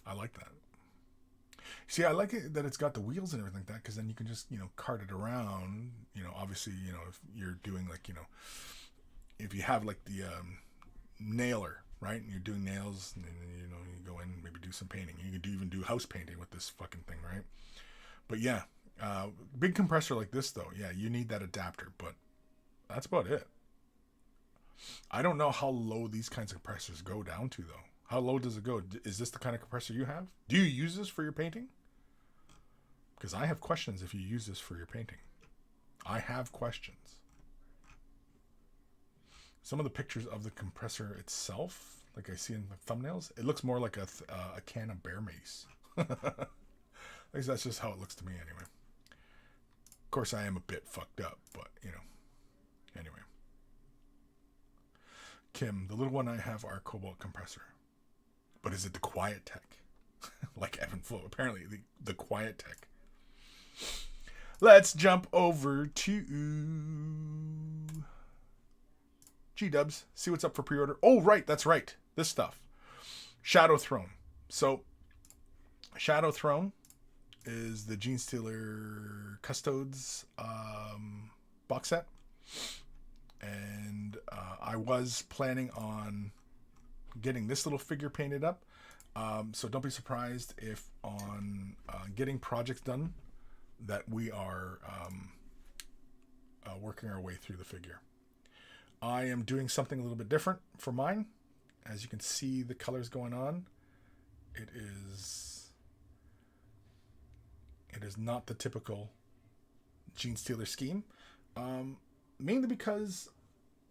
Speaker 1: I like that. See, I like it that it's got the wheels and everything like that, because then you can just, cart it around. Obviously, if you're doing like, if you have like the nailer, right? And you're doing nails, and then, you go in and maybe do some painting. You can even do house painting with this fucking thing, right? But yeah, big compressor like this, though, yeah, you need that adapter, but that's about it. I don't know how low these kinds of compressors go down to, though. How low does it go? Is this the kind of compressor you have? Do you use this for your painting? Because I have questions if you use this for your painting. I have questions. Some of the pictures of the compressor itself, like I see in the thumbnails, it looks more like a can of bear mace. At least that's just how it looks to me anyway. Of course, I am a bit fucked up, but, anyway. Kim, the little one I have are Cobalt compressor. But is it the Quiet Tech? Like Evan Belleau. Apparently, the Quiet Tech. Let's jump over to G-Dubs. See what's up for pre-order. Oh, right. That's right. This stuff. Shadow Throne. So, Shadow Throne is the Gene Stealer Custodes box set. And I was planning on getting this little figure painted up. So don't be surprised if on getting projects done that we are working our way through the figure. I am doing something a little bit different for mine. As you can see the colors going on. It is not the typical Gene Stealer scheme. Mainly because,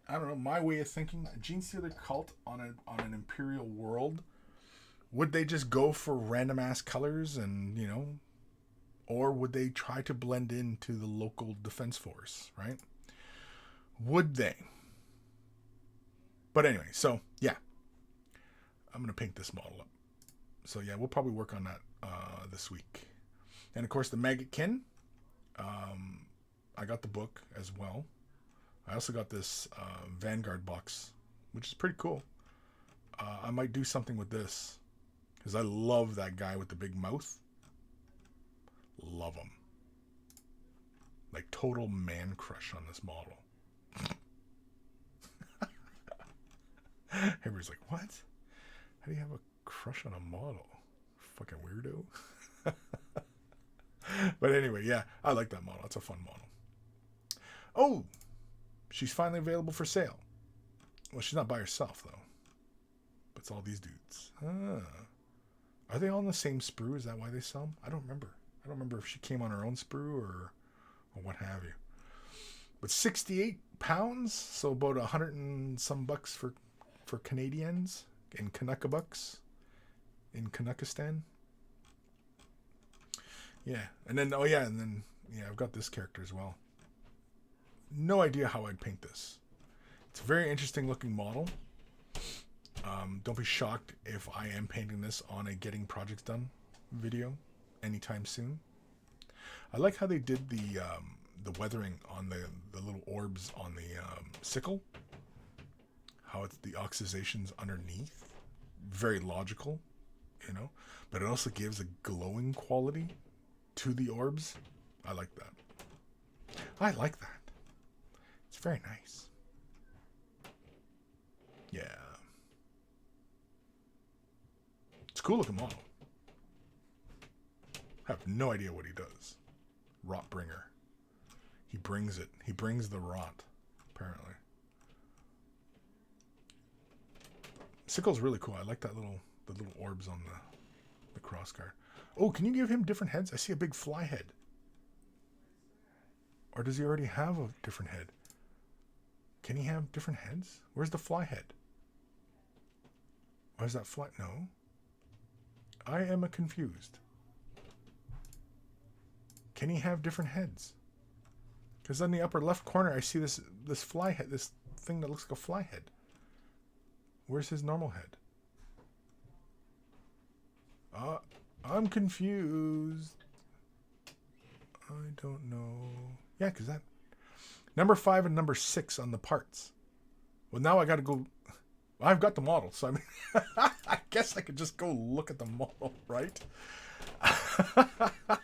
Speaker 1: I don't know, my way of thinking, a Gene Stealer cult on an Imperial world, would they just go for random ass colors and, you know, or would they try to blend into the local defense force, right? Would they? But anyway, so yeah, I'm going to paint this model up. So yeah, we'll probably work on that this week. And of course the Maggot Kin, I got the book as well. I also got this Vanguard box, which is pretty cool. I might do something with this because I love that guy with the big mouth. Love him. Like total man crush on this model. Everybody's like, what? How do you have a crush on a model? Fucking weirdo. But anyway, yeah, I like that model. It's a fun model. Oh, she's finally available for sale. Well, she's not by herself, though. But it's all these dudes. Are they all on the same sprue? Is that why they sell them? I don't remember. I don't remember if she came on her own sprue or what have you. But 68 pounds, so about 100 and some bucks for Canadians in Canucka bucks in Canuckistan. Yeah, and then I've got this character as well. No idea how I'd paint this. It's a very interesting looking model. Don't be shocked if I am painting this on a Getting Projects Done video anytime soon. I like how they did the weathering on the little orbs on the sickle. How it's the oxidations underneath. Very logical, you know. But it also gives a glowing quality to the orbs. I like that. I like that. It's very nice. Yeah. It's a cool looking model. I have no idea what he does. Rot bringer. He brings it. He brings the rot, apparently. Sickle's really cool. I like the little orbs on the crossguard. Oh, can you give him different heads? I see a big fly head. Or does he already have a different head? Can he have different heads? Where's the fly head? Where's that fly? No. I am confused. Can he have different heads? Because in the upper left corner, I see this fly head, this thing that looks like a fly head. Where's his normal head? I'm confused. I don't know. Yeah, because that... Number 5 and number 6 on the parts. Well, now I got to go... I've got the model, so I mean... I guess I could just go look at the model, right?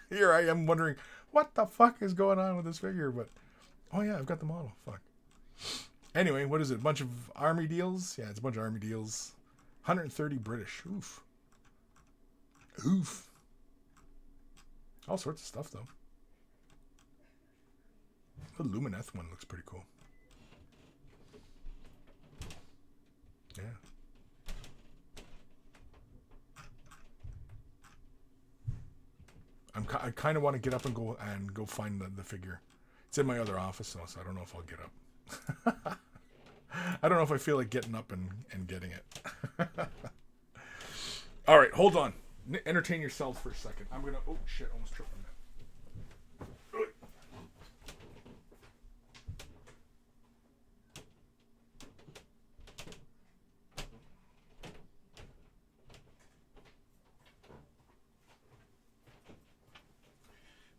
Speaker 1: Here I am wondering, what the fuck is going on with this figure? But, oh yeah, I've got the model. Fuck. Anyway, what is it? A bunch of army deals? Yeah, it's a bunch of army deals. 130 British. Oof. Oof. All sorts of stuff, though. The Lumineth one looks pretty cool. Yeah. I kind of want to get up and go find the figure. It's in my other office, though, so I don't know if I'll get up. I don't know if I feel like getting up and getting it. All right, hold on. Entertain yourselves for a second. I'm going to... Oh, shit. Almost tripped on that.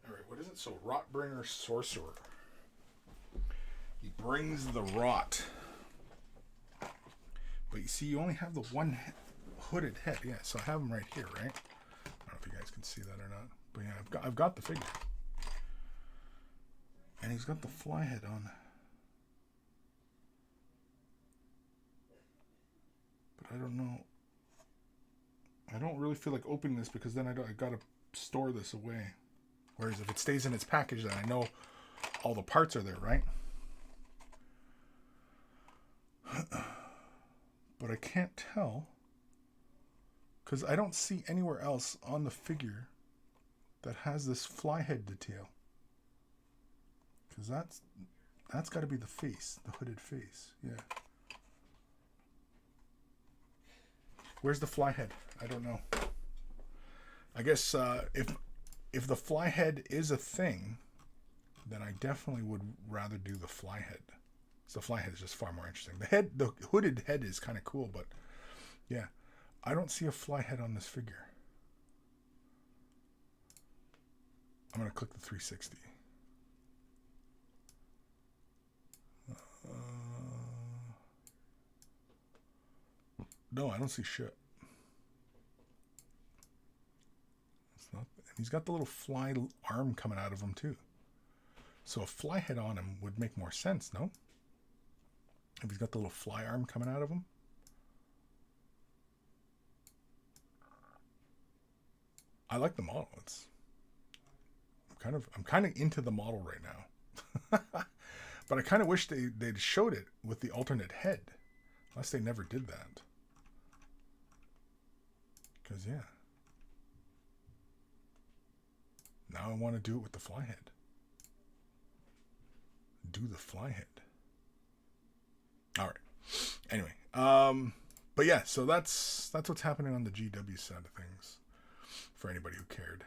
Speaker 1: All right, what is it? So Rotbringer Sorcerer. He brings the rot. But you see, you only have the one hooded head. Yeah, so I have him right here, right? I don't know if you guys can see that or not. But yeah, I've got the figure. And he's got the fly head on. But I don't know. I don't really feel like opening this because then I gotta store this away. Whereas if it stays in its package, then I know all the parts are there, right? But I can't tell because I don't see anywhere else on the figure that has this fly head detail. Because that's got to be the face, the hooded face. Yeah. Where's the fly head? I don't know. I guess if the fly head is a thing, then I definitely would rather do the fly head. So the fly head is just far more interesting. The hooded head is kind of cool, but yeah, I don't see a fly head on this figure. I'm gonna click the 360. No, I don't see shit. It's not, and he's got the little fly arm coming out of him too. So a fly head on him would make more sense, no? If he's got the little fly arm coming out of him. I like the model. I'm kind of into the model right now. But I kind of wish they'd showed it with the alternate head. Unless they never did that. Because, yeah. Now I want to do it with the fly head. Do the fly head. All right. Anyway, but yeah, so that's what's happening on the GW side of things for anybody who cared.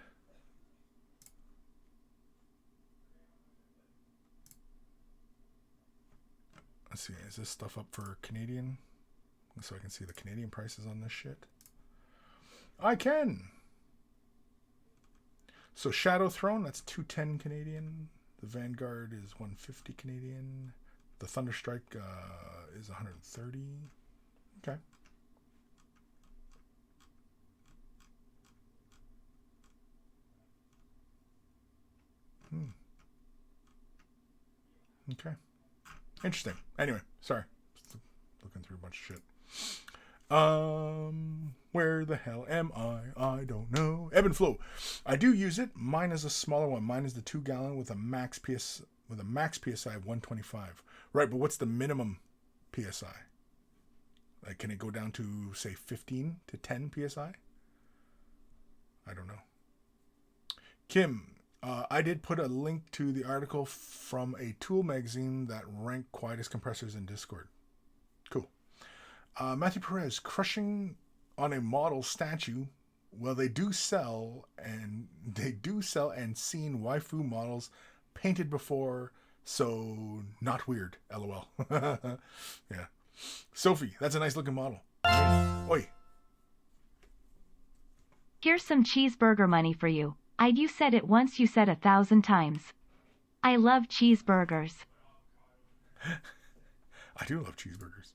Speaker 1: Let's see, is this stuff up for Canadian? So I can see the Canadian prices on this shit. I can. So Shadow Throne, that's 210 Canadian. The Vanguard is 150 Canadian. The Thunderstrike is 130. Okay. Okay. Interesting. Anyway, sorry. Just looking through a bunch of shit. Where the hell am I? I don't know. Evan Belleau. I do use it. Mine is a smaller one. Mine is the 2 gallon with a max PSI of 125. Right, but what's the minimum PSI? Like, can it go down to, say, 15 to 10 PSI? I don't know. Kim, I did put a link to the article from a tool magazine that ranked quietest compressors in Discord. Cool. Matthew Perez, crushing on a model statue. Well, they do sell and seen waifu models painted before, so not weird. LOL. Yeah. Sophie, that's a nice looking model. Oi.
Speaker 2: Here's some cheeseburger money for you. You said it once, you said 1,000 times. I love cheeseburgers.
Speaker 1: I do love cheeseburgers.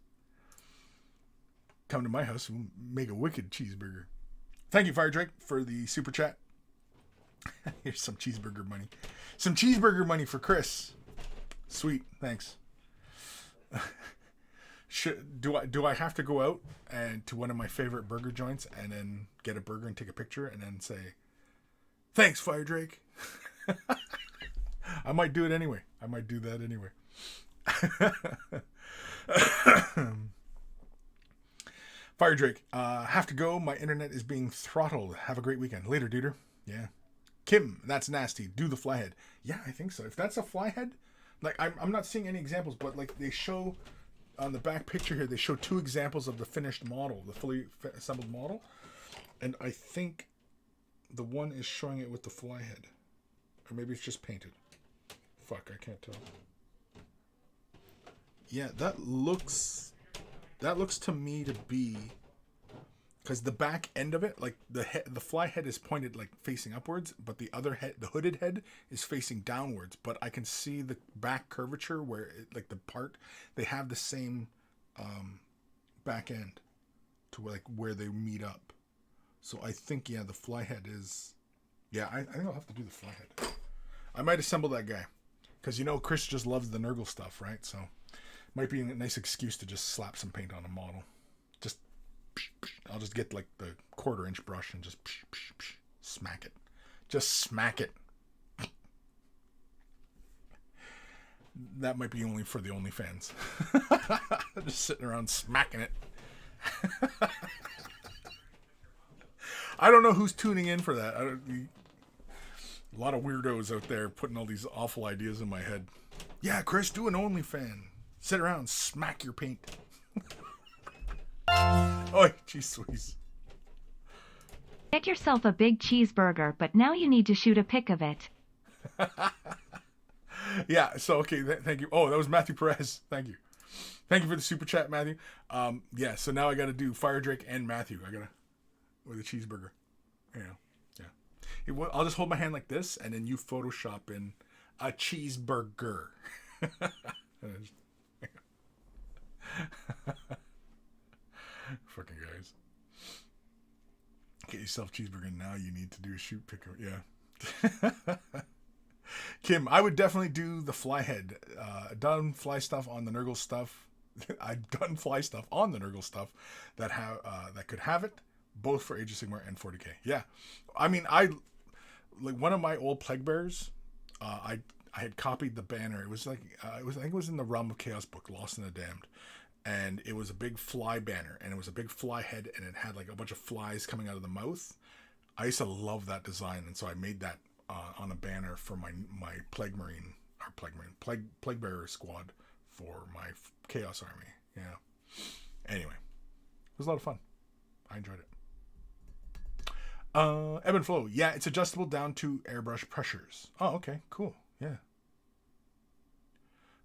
Speaker 1: Come to my house and make a wicked cheeseburger. Thank you, Fire Drake, for the super chat. Here's some cheeseburger money. Some cheeseburger money for Kris. Sweet, thanks. Do I have to go out and to one of my favorite burger joints and then get a burger and take a picture and then say, thanks, Fire Drake? I might do it anyway. I might do that anyway. Fire Drake, have to go. My internet is being throttled. Have a great weekend. Later, duder. Yeah. Kim, that's nasty. Do the fly head. Yeah, I think so. If that's a fly head, like I'm not seeing any examples, but like they show on the back picture here, they show 2 examples of the finished model, the fully assembled model, and I think the one is showing it with the fly head, or maybe it's just painted. Fuck, I can't tell. Yeah, that looks to me to be, because the back end of it, like the fly head is pointed like facing upwards, but the other head, the hooded head, is facing downwards. But I can see the back curvature where, like the part, they have the same back end to like where they meet up. So I think the fly head is, I think I'll have to do the fly head. I might assemble that guy, because Kris just loves the Nurgle stuff, right? So might be a nice excuse to just slap some paint on a model. I'll just get like the 1/4-inch brush and just smack it. Just smack it. That might be only for the OnlyFans. Just sitting around smacking it. I don't know who's tuning in for that. A lot of weirdos out there putting all these awful ideas in my head. Yeah, Kris, do an OnlyFans. Sit around, smack your paint. Oh, geez, squeeze.
Speaker 2: Get yourself a big cheeseburger, but now you need to shoot a pic of it.
Speaker 1: Yeah, so, okay, thank you. Oh, that was Matthew Perez. Thank you. Thank you for the super chat, Matthew. Yeah, so now I got to do Fire Drake and Matthew. With a cheeseburger. Yeah. I'll just hold my hand like this, and then you Photoshop in a cheeseburger. Fucking guys. Get yourself a cheeseburger. Now you need to do a shoot pickup. Yeah. Kim, I would definitely do the fly head. Done fly stuff on the Nurgle stuff. I've done fly stuff on the Nurgle stuff that could have it, both for Age of Sigmar and 40k. Yeah. I mean, like one of my old Plague Bears, I had copied the banner. It was like I think it was in the Realm of Chaos book, Lost in the Damned. And it was a big fly banner, and it was a big fly head, and it had like a bunch of flies coming out of the mouth. I used to love that design, and so I made that on a banner for my Plague Bearer squad for my Chaos Army. Yeah. Anyway, it was a lot of fun. I enjoyed it. Evan Belleau, yeah, it's adjustable down to airbrush pressures. Oh, okay, cool. Yeah.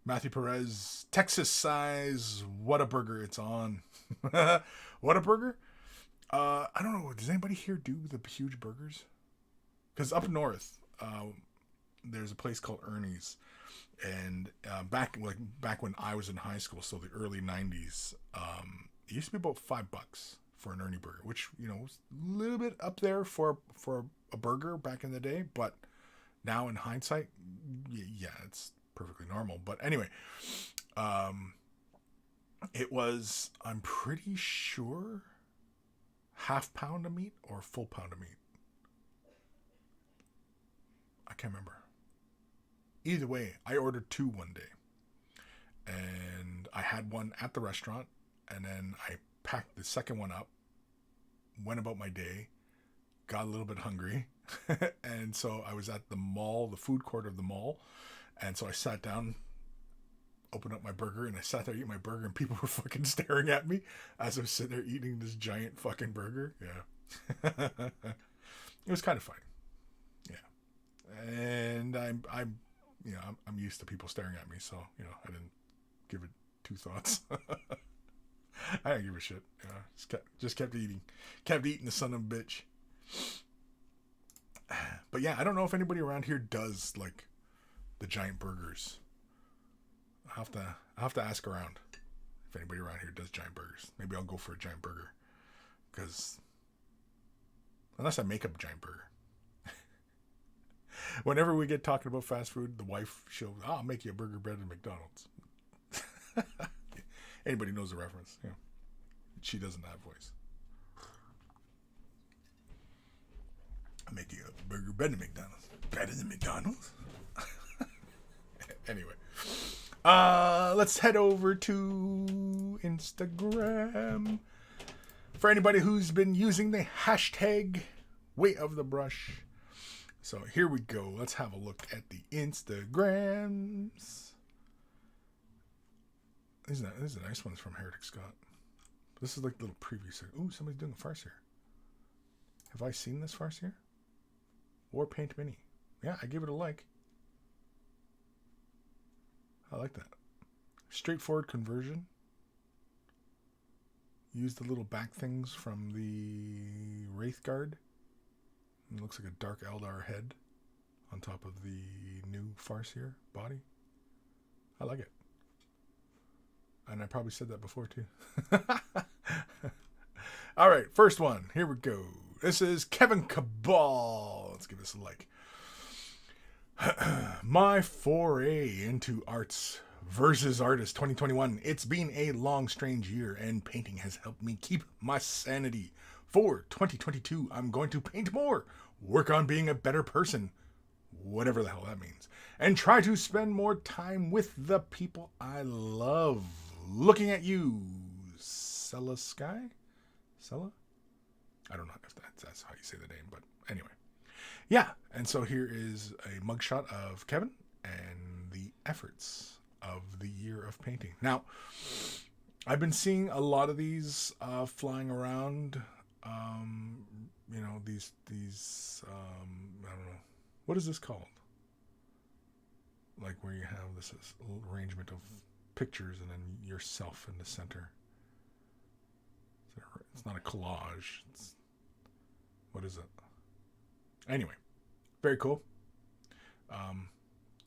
Speaker 1: Matthew Perez, Texas size, what a burger it's on. What a burger? I don't know. Does anybody here do the huge burgers? Because up north, there's a place called Ernie's, and back when I was in high school, so the early '90s, it used to be about $5 for an Ernie burger, which was a little bit up there for a burger back in the day, but now in hindsight, yeah, it's perfectly normal. But anyway, it was, I'm pretty sure, half pound of meat or full pound of meat. I can't remember. Either way, I ordered 2 one day, and I had one at the restaurant, and then I packed the second one up, went about my day, got a little bit hungry, and so I was at the mall, the food court of the mall. And so I sat down, opened up my burger, and I sat there eating my burger, and people were fucking staring at me as I was sitting there eating this giant fucking burger. Yeah. It was kind of fun. Yeah. And I'm used to people staring at me, so, I didn't give it 2 thoughts. I didn't give a shit. Just kept eating. Kept eating the son of a bitch. But yeah, I don't know if anybody around here does, like, the giant burgers. I'll have to ask around if anybody around here does giant burgers. Maybe I'll go for a giant burger, because unless I make up a giant burger. Whenever we get talking about fast food, the wife, I'll make you a burger better than McDonald's. Anybody knows the reference? Yeah. She doesn't have voice. I'll make you a burger better than McDonald's. Better than McDonald's? Anyway, let's head over to Instagram. For anybody who's been using the hashtag Way of the Brush. So here we go. Let's have a look at the Instagrams. These are nice ones from Heretic Scott. This is like a little preview. Ooh, somebody's doing a farce here. Have I seen this farce here? War Paint Mini. Yeah, I give it a like. I like that. Straightforward conversion. Use the little back things from the Wraith Guard. It looks like a Dark Eldar head on top of the new Farseer body. I like it. And I probably said that before too. All right, first one. Here we go. This is Kevin Cabal. Let's give this a like. My foray into arts versus artist 2021. It's been a long, strange year, and painting has helped me keep my sanity. For 2022, I'm going to paint more, work on being a better person, whatever the hell that means, and try to spend more time with the people I love. Looking at you, Sella Sky? Sella? I don't know if that's how you say the name, but anyway. Yeah, and so here is a mugshot of Kevin and the efforts of the year of painting. Now, I've been seeing a lot of these flying around. You know, these I don't know. What is this called? Like where you have this arrangement of pictures and then yourself in the center. It's not a collage. What is it? Anyway, very cool.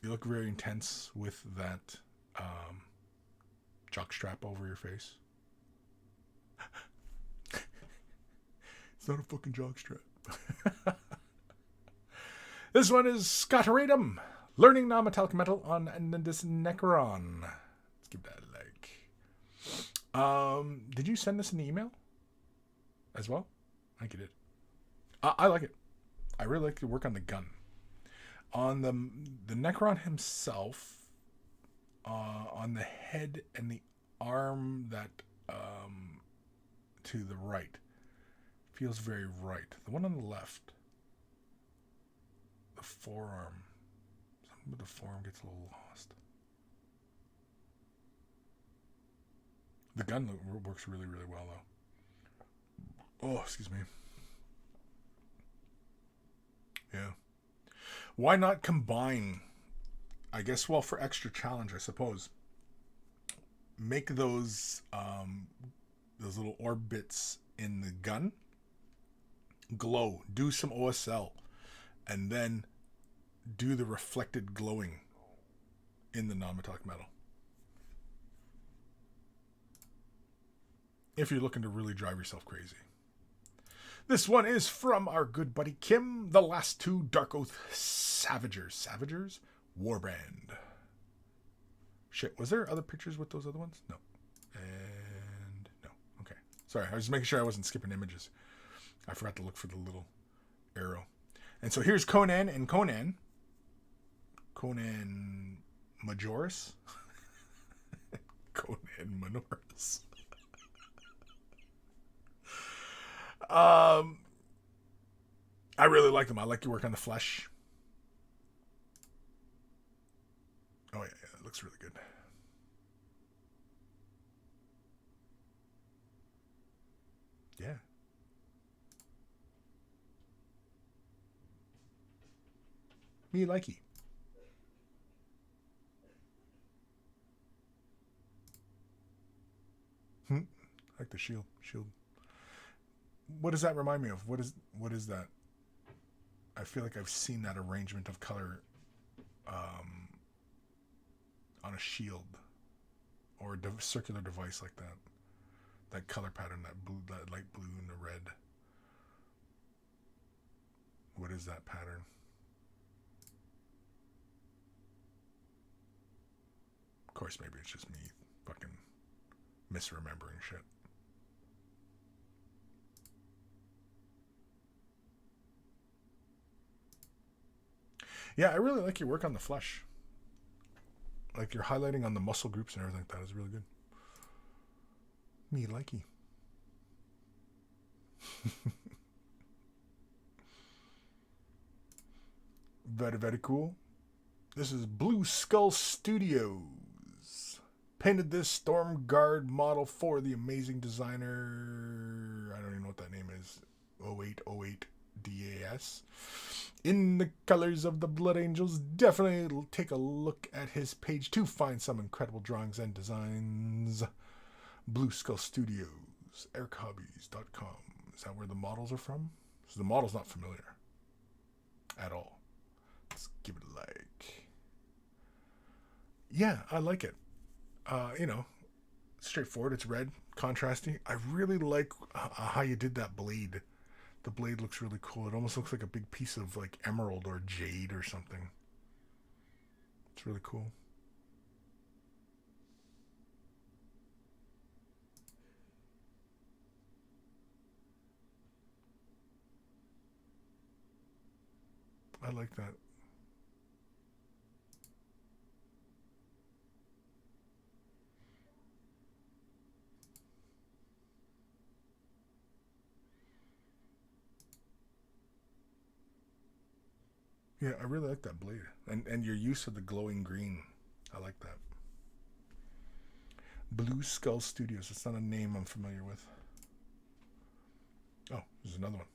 Speaker 1: You look very intense with that jockstrap over your face. It's not a fucking jockstrap. This one is Scott Radum, learning non-metallic metal on this Necron. Let's give that a like. Did you send this in the email as well? I think you did. I like it. I really like to work on the gun. On the Necron himself, on the head and the arm that to the right, feels very right. The one on the left, the forearm, something with the forearm gets a little lost. The gun works really, really well though. Oh, excuse me. Yeah. Why not combine, I guess, well, for extra challenge, I suppose, make those little orb bits in the gun glow, do some OSL, and then do the reflected glowing in the non-metallic metal. If you're looking to really drive yourself crazy. This one is from our good buddy Kim, the last two Dark Oath Savagers. Savagers? Warband. Shit, was there other pictures with those other ones? No. And no. Okay. Sorry, I was just making sure I wasn't skipping images. I forgot to look for the little arrow. And so here's Conan and Conan. Conan Majoris. Conan Minoris. I really like them. I like your work on the flesh. Oh yeah, it looks really good. Yeah. Me likey. I like the shield. What does that remind me of? What is that? I feel like I've seen that arrangement of color on a shield or a circular device like that. That color pattern, that blue, that light blue and the red. What is that pattern? Of course, maybe it's just me fucking misremembering shit. Yeah, I really like your work on the flesh. Like you're highlighting on the muscle groups and everything like that is really good. Me likey. Very, very cool. This is Blue Skull Studios. Painted this Storm Guard model for the amazing designer. I don't even know what that name is. 0808 DAS. In the colors of the Blood Angels. Definitely take a look at his page to find some incredible drawings and designs. Blue Skull Studios. It's aircobies.com. Is that where the models are from? So the model's not familiar at all. Let's give it a like. Yeah, I like it. You know, straightforward. It's red, contrasty. I really like how you did that blade. The blade looks really cool. It almost looks like a big piece of like emerald or jade or something. It's really cool. I like that. Yeah, I really like that blade. And your use of the glowing green. I like that. Blue Skull Studios. It's not a name I'm familiar with. Oh, there's another one.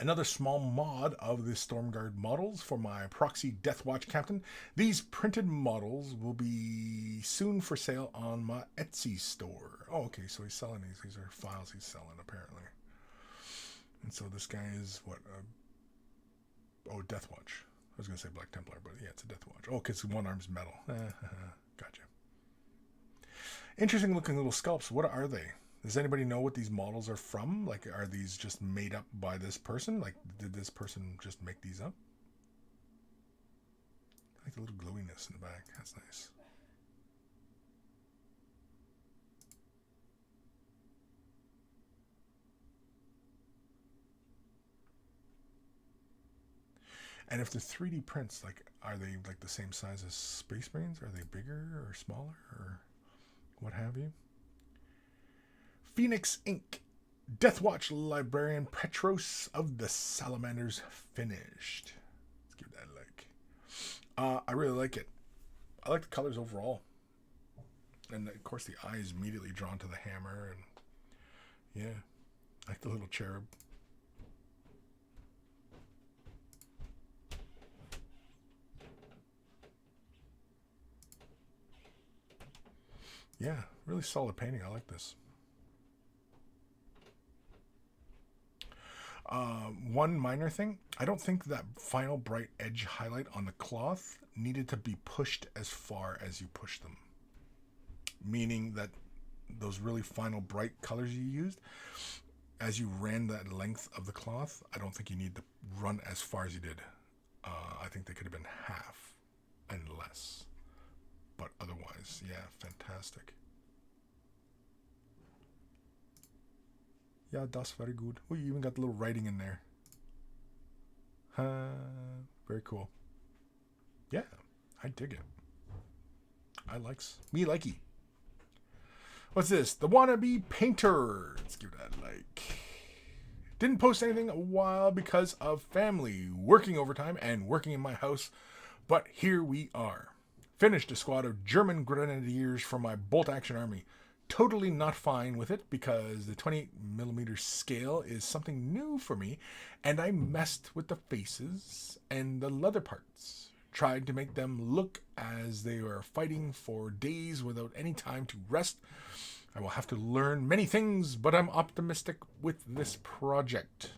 Speaker 1: Another small mod of the Stormguard models for my proxy Deathwatch Captain. These printed models will be soon for sale on my Etsy store. Oh, okay, so he's selling these. These are files he's selling, apparently. And so this guy is what? Oh, Deathwatch. I was going to say Black Templar, but yeah, it's a Deathwatch. Oh, because one arm's metal. Gotcha. Interesting looking little sculpts. What are they? Does anybody know what these models are from? Like, are these just made up by this person? Like, did this person just make these up? I like the little glowiness in the back. That's nice. And if the 3D prints, like, are they like the same size as Space Marines? Are they bigger or smaller or what have you? Phoenix Inc. Deathwatch Librarian Petros of the Salamanders finished. Let's give that a like. I really like it. I like the colors overall. And of course the eye is immediately drawn to the hammer. And yeah, I like the little cherub. Yeah, really solid painting. I like this. One minor thing, I don't think that final bright edge highlight on the cloth needed to be pushed as far as you push them. Meaning that those really final bright colors you used, as you ran that length of the cloth, I don't think you need to run as far as you did. I think they could have been half and less. But otherwise, yeah, fantastic. Yeah, that's very good. Oh, you even got the little writing in there. Very cool. Yeah, I dig it. I likes. Me likey. What's this? The Wannabe Painter. Let's give that a like. Didn't post anything a while because of family, working overtime, and working in my house. But here we are. Finished a squad of German grenadiers from my bolt action army. Totally not fine with it because the 28mm scale is something new for me, and I messed with the faces and the leather parts. Tried to make them look as they were fighting for days without any time to rest. I will have to learn many things, but I'm optimistic with this project.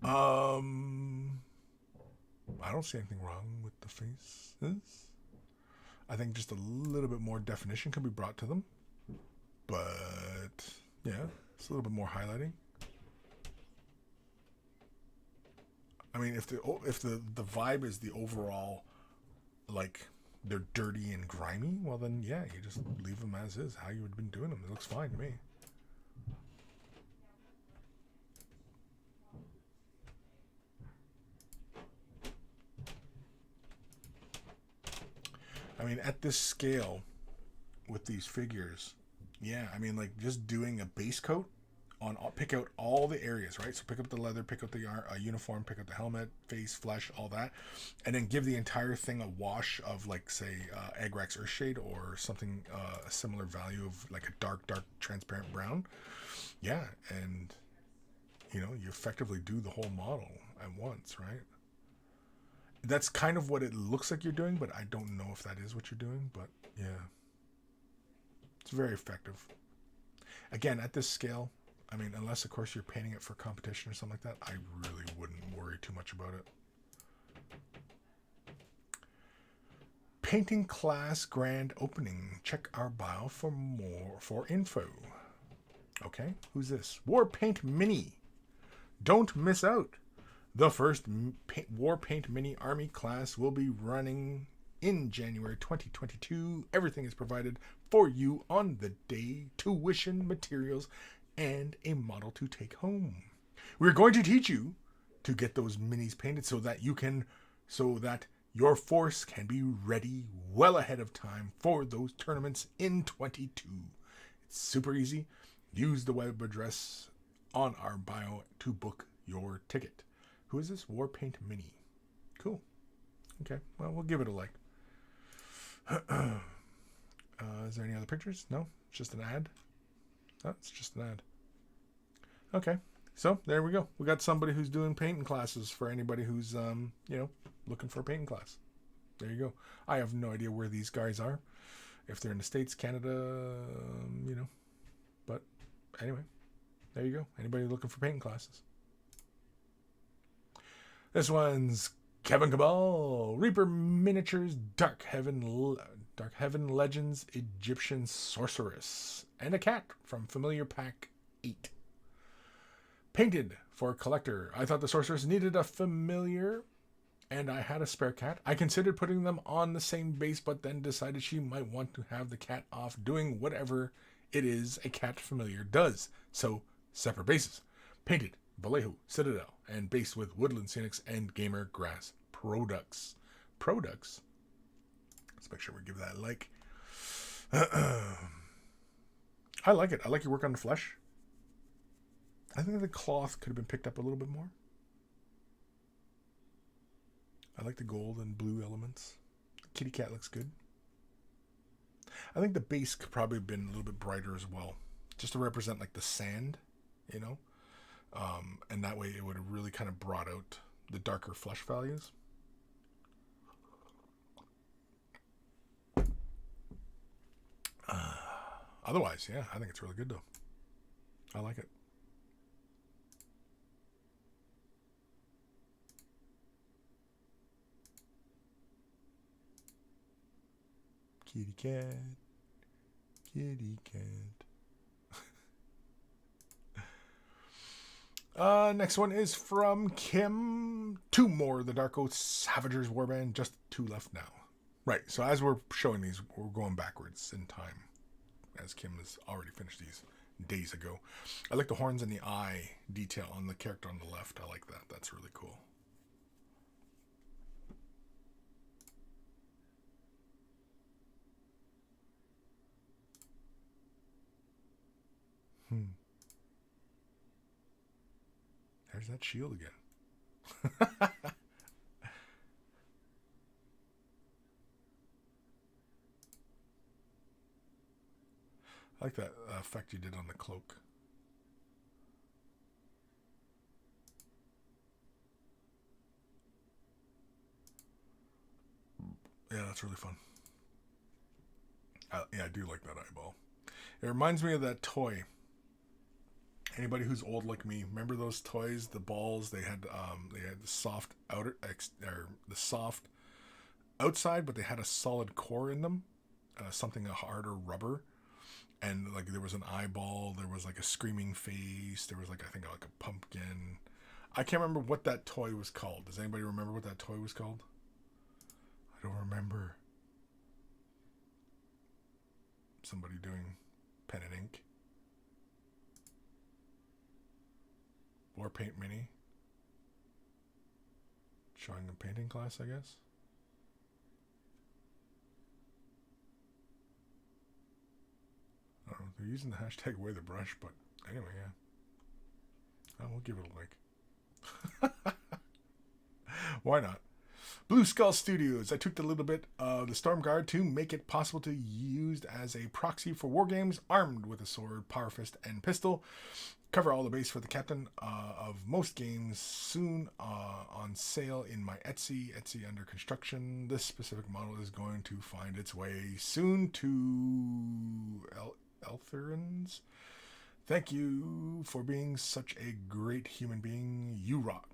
Speaker 1: I don't see anything wrong with the faces. I think just a little bit more definition could be brought to them. But, yeah, it's a little bit more highlighting. I mean, if the vibe is the overall, like, they're dirty and grimy, well then, yeah, you just leave them as is, how you would have been doing them. It looks fine to me. I mean, at this scale, with these figures, yeah, I mean, like, just doing a base coat on, pick out all the areas, right? So pick up the leather, pick out the uniform, pick out the helmet, face, flesh, all that, and then give the entire thing a wash of, like, say, Agrax Earthshade or something, a similar value of, like, a dark, transparent brown. Yeah, and, you know, you effectively do the whole model at once, right? That's kind of what it looks like you're doing, but I don't know if that is what you're doing, but yeah. It's very effective. Again, at this scale, I mean, unless of course you're painting it for competition or something like that, I really wouldn't worry too much about it. Painting class grand opening. Check our bio for info. Okay, who's this? War Paint Mini. Don't miss out. The first War Paint Mini Army class will be running in January 2022. Everything is provided for you on the day. Tuition, materials, and a model to take home. We're going to teach you to get those minis painted so that your force can be ready well ahead of time for those tournaments in 22. It's super easy. Use the web address on our bio to book your ticket. Who is this? Warpaint Mini. Cool. Okay, well, we'll give it a like. Is there any other pictures? No? It's just an ad? Oh, it's just an ad. Okay, so there we go. We got somebody who's doing painting classes for anybody who's, looking for a painting class. There you go. I have no idea where these guys are. If they're in the States, Canada, But anyway, there you go. Anybody looking for painting classes. This one's Kevin Cabal, Reaper Miniatures, Dark Heaven Legends, Egyptian Sorceress, and a cat from Familiar Pack 8. Painted for a collector. I thought the Sorceress needed a familiar, and I had a spare cat. I considered putting them on the same base, but then decided she might want to have the cat off doing whatever it is a cat familiar does. So, separate bases. Painted Vallejo, Citadel, and based with Woodland Scenics and Gamer Grass products. Let's make sure we give that a like. I like it. I like your work on the flesh. I think the cloth could have been picked up a little bit more. I like the gold and blue elements. The kitty cat looks good. I think the base could probably have been a little bit brighter as well. Just to represent like the sand, and that way it would have really kind of brought out the darker flesh values. Otherwise, yeah, I think it's really good though. I like it. Kitty cat. Kitty cat. Next one is from Kim. 2 more. The Dark Oath Savagers Warband. Just 2 left now. Right, so as we're showing these, we're going backwards in time. As Kim has already finished these days ago. I like the horns and the eye detail on the character on the left. I like that. That's really cool. There's that shield again. I like that effect you did on the cloak. Yeah, that's really fun. I do like that eyeball. It reminds me of that toy. Anybody who's old like me, remember those toys? The balls they had the soft the soft outside, but they had a solid core in them, something a harder rubber, and like there was an eyeball, there was like a screaming face, there was like I think like a pumpkin. I can't remember what that toy was called. Does anybody remember what that toy was called? I don't remember. Somebody doing pen and ink. War Paint Mini. Showing a painting class, I guess. I don't know. They're using the hashtag wear the brush, but anyway, yeah. We'll give it a like. Why not? Blue Skull Studios. I took a little bit of the Storm Guard to make it possible to use as a proxy for war games, armed with a sword, power fist, and pistol. Cover all the base for the captain of most games soon on sale in my Etsy under construction. This specific model is going to find its way soon to Eltherans. Thank you for being such a great human being. You rock.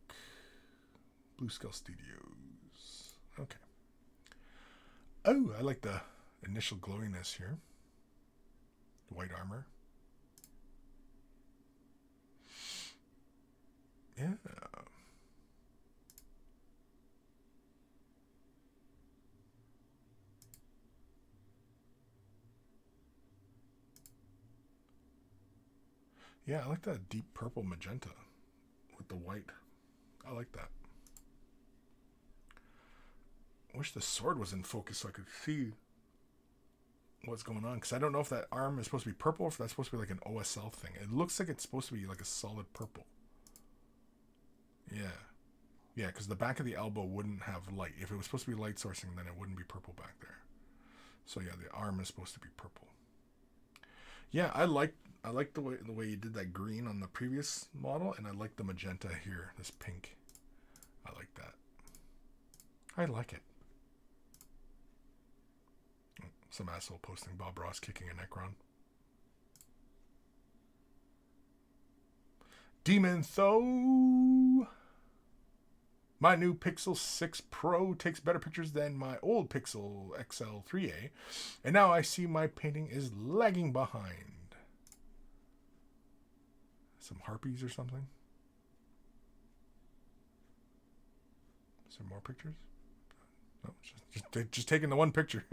Speaker 1: Blue Skull Studios. Okay. Oh, I like the initial glowiness here. White armor. Yeah. Yeah, I like that deep purple magenta with the white. I like that. I wish the sword was in focus so I could see what's going on. Because I don't know if that arm is supposed to be purple or if that's supposed to be like an OSL thing. It looks like it's supposed to be like a solid purple. Yeah. Yeah, because the back of the elbow wouldn't have light. If it was supposed to be light sourcing, then it wouldn't be purple back there. So yeah, the arm is supposed to be purple. Yeah, I like the way you did that green on the previous model, and I like the magenta here, this pink. I like that. I like it. Some asshole posting Bob Ross kicking a Necron. Demon Tho. My new Pixel 6 Pro takes better pictures than my old Pixel XL 3A, and now I see my painting is lagging behind. Some harpies or something? Is there more pictures? No, just taking the one picture.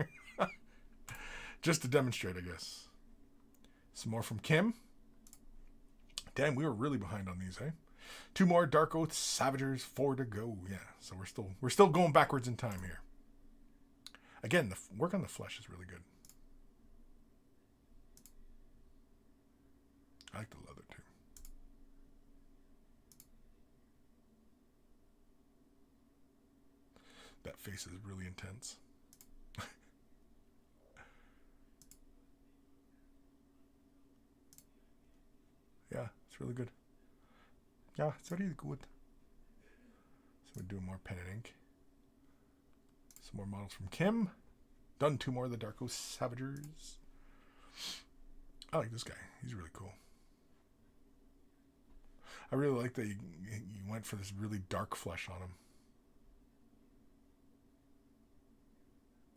Speaker 1: Just to demonstrate, I guess. Some more from Kim. Damn, we were really behind on these, eh? 2 more Dark Oath Savagers, 4 to go. Yeah, so we're still going backwards in time here. Again, the work on the flesh is really good. I like the leather too. That face is really intense. Yeah, it's really good. Yeah, it's really good. So we're doing more pen and ink. Some more models from Kim. Done 2 more of the Darko Savagers. I like this guy. He's really cool. I really like that you went for this really dark flesh on him.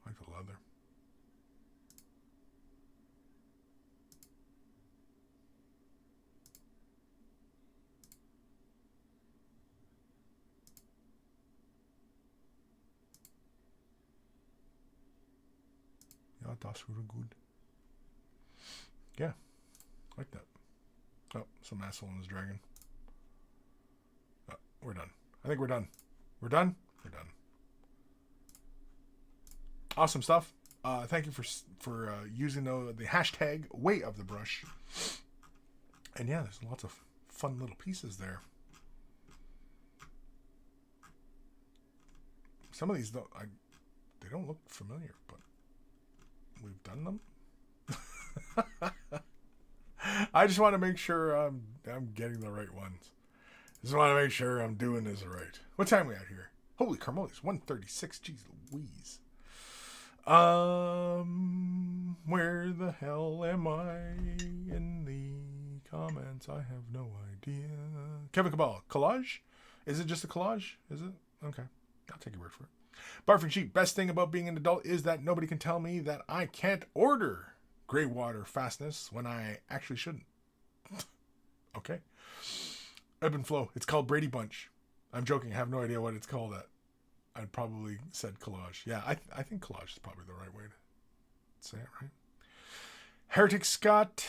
Speaker 1: I like the leather. Yeah, that's really good. Yeah, I like that. Oh, some asshole in his dragon. Oh, we're done. I think we're done. We're done? We're done. Awesome stuff. Thank you for using the hashtag way of the brush. And yeah, there's lots of fun little pieces there. Some of these they don't look familiar, but we've done them. I just want to make sure I'm getting the right ones. Just want to make sure I'm doing this right. What time are we at here? Holy carmoles, 1:36. Jeez Louise. Where the hell am I in the comments? I have no idea. Kevin Cabal, collage? Is it just a collage? Is it? Okay. I'll take your word for it. Barfing Sheep, best thing about being an adult is that nobody can tell me that I can't order gray water fastness when I actually shouldn't. Okay. Evan Belleau, it's called Brady Bunch. I'm joking. I have no idea what it's called. I'd probably said collage. Yeah, I think collage is probably the right way to say it, right? Heretic Scott,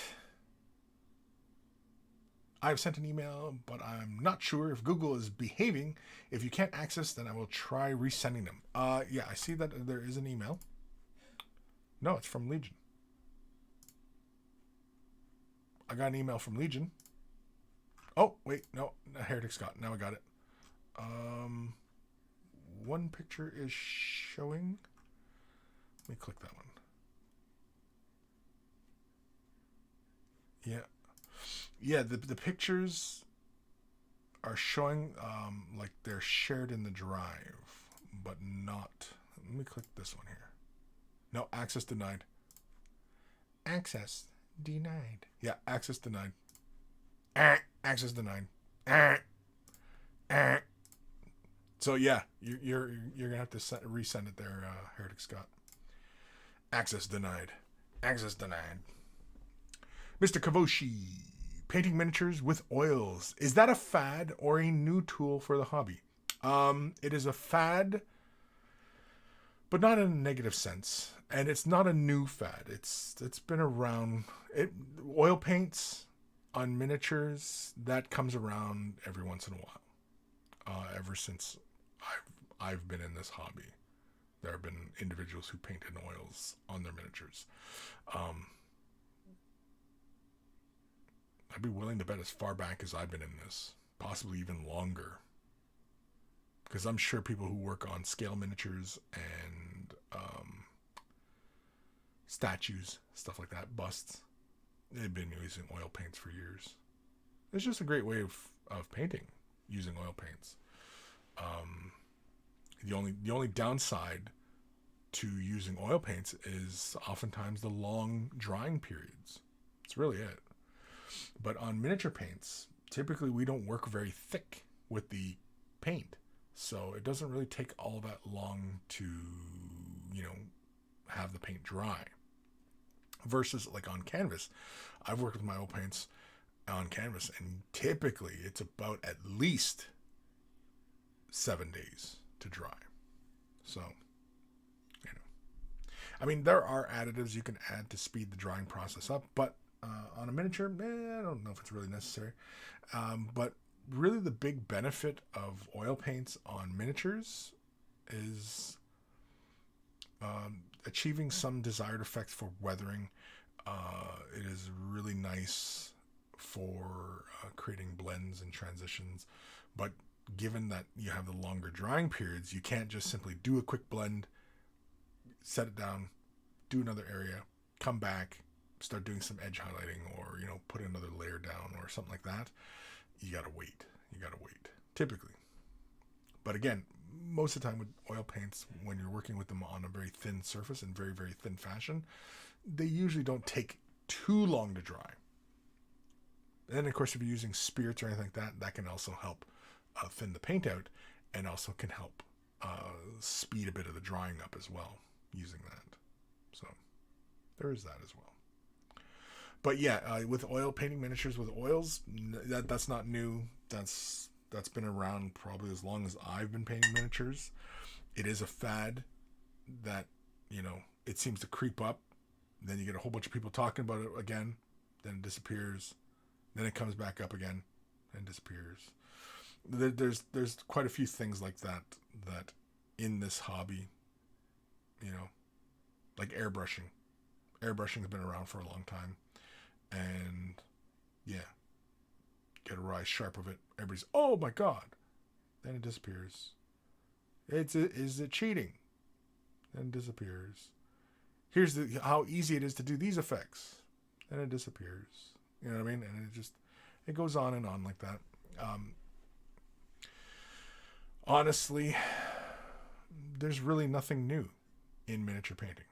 Speaker 1: I've sent an email, but I'm not sure if Google is behaving. If you can't access, then I will try resending them. Yeah, I see that there is an email. No, it's from Legion. I got an email from Legion. Oh, wait, no, Heretic Scott. Now I got it. One picture is showing. Let me click that one. Yeah. Yeah, the pictures are showing like they're shared in the drive, but not. Let me click this one here. No, access denied. Access denied. Yeah, access denied. Access denied. Eh, eh. So yeah, you're gonna have to resend it there, Heretic Scott. Access denied. Access denied. Mr. Kavoshi, painting miniatures with oils. Is that a fad or a new tool for the hobby? It is a fad, but not in a negative sense. And it's not a new fad. It's been around. Oil paints on miniatures, that comes around every once in a while. Ever since I've been in this hobby, there have been individuals who paint in oils on their miniatures. I'd be willing to bet as far back as I've been in this, possibly even longer. Because I'm sure people who work on scale miniatures and statues, stuff like that, busts, they've been using oil paints for years. It's just a great way of painting, using oil paints. The only downside to using oil paints is oftentimes the long drying periods. That's really it. But on miniature paints, typically we don't work very thick with the paint. So it doesn't really take all that long to, have the paint dry. Versus like on canvas, I've worked with my oil paints on canvas, and typically it's about at least 7 days to dry. So, there are additives you can add to speed the drying process up, but on a miniature, I don't know if it's really necessary. But really the big benefit of oil paints on miniatures is achieving some desired effects for weathering. It is really nice for creating blends and transitions, but given that you have the longer drying periods, you can't just simply do a quick blend, set it down, do another area, come back, start doing some edge highlighting, or put another layer down or something like that. You gotta wait, typically. But again, most of the time with oil paints, when you're working with them on a very thin surface in very, very thin fashion, they usually don't take too long to dry. And then of course, if you're using spirits or anything like that, that can also help thin the paint out, and also can help speed a bit of the drying up as well using that. So there is that as well. But yeah, with oil painting miniatures with oils, that's not new. That's been around probably as long as I've been painting miniatures. It is a fad that, it seems to creep up. Then you get a whole bunch of people talking about it again. Then it disappears. Then it comes back up again and disappears. There's quite a few things like that in this hobby, like airbrushing. Airbrushing has been around for a long time. And yeah, get a rise sharp of it. Everybody's, oh my god. Then it disappears. Is it cheating? Then it disappears. Here's how easy it is to do these effects. Then it disappears. You know what I mean? And it goes on and on like that. Honestly, there's really nothing new in miniature painting.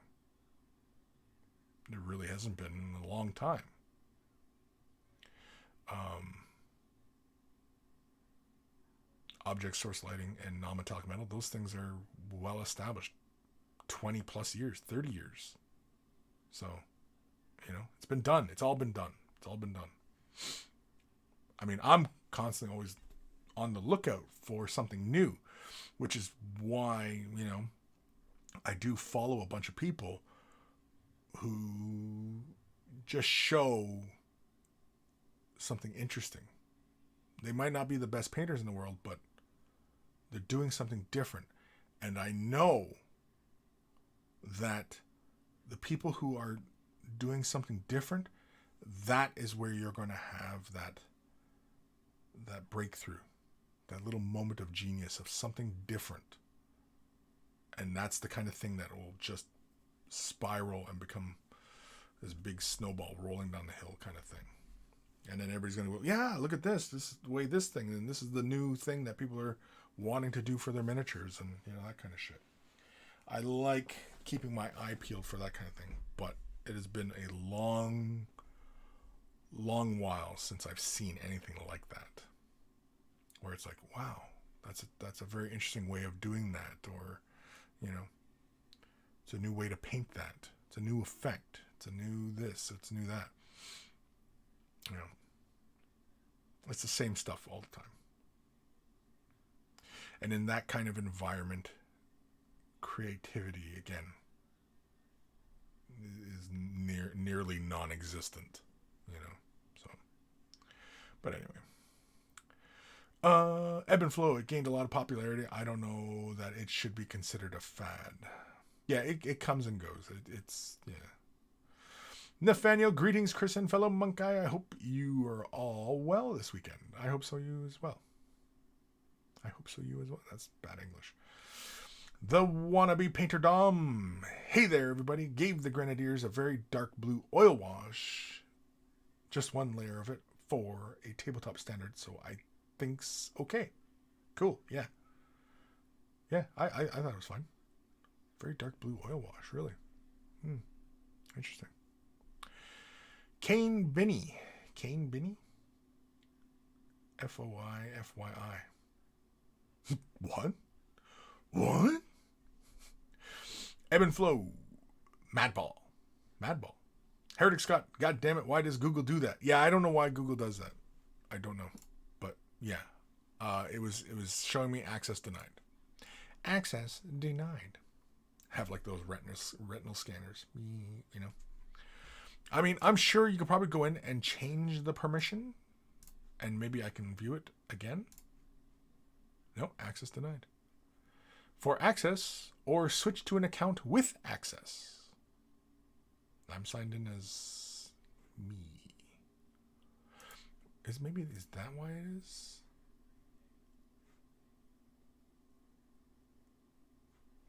Speaker 1: There really hasn't been in a long time. Object source lighting and non-metallic metal, those things are well established. 20 plus years, 30 years. So, it's been done. It's all been done. I'm constantly always on the lookout for something new, which is why, I do follow a bunch of people who just show something interesting. They might not be the best painters in the world, but they're doing something different. And I know that the people who are doing something different, that is where you're going to have that breakthrough, that little moment of genius of something different. And that's the kind of thing that will just spiral and become this big snowball rolling down the hill kind of thing. And then everybody's going to go, yeah, look at this. This is the way this thing, and this is the new thing that people are wanting to do for their miniatures, and that kind of shit. I like keeping my eye peeled for that kind of thing, but it has been a long long while since I've seen anything like that, where it's like, wow, that's a very interesting way of doing that, or, you know, it's a new way to paint that. It's a new effect. It's a new this. It's new that. You know, it's the same stuff all the time. And in that kind of environment, creativity, again, is nearly non-existent, you know. So, but anyway, Ebb and Flow. It gained a lot of popularity. I don't know that it should be considered a fad. Yeah, it comes and goes. It's yeah. Nathaniel, greetings, Kris and fellow monk guy. I hope you are all well this weekend. I hope so, you as well. I hope so, you as well. That's bad English. The wannabe painter Dom. Hey there, everybody. Gave the Grenadiers a very dark blue oil wash. Just one layer of it for a tabletop standard, so I think's okay. Cool, yeah. Yeah, I thought it was fine. Very dark blue oil wash, really. Interesting. Kane Binney. Kane Binney? Foyfyi. What? What? Ebb and Flow. Madball. Heretic Scott. God damn it. Why does Google do that? Yeah, I don't know why Google does that. I don't know. But yeah. It was showing me access denied. Access denied. Have like those retinal scanners. You know. I mean, I'm sure you could probably go in and change the permission. And maybe I can view it again. No, access denied. For access, or switch to an account with access. I'm signed in as me. Is that why it is?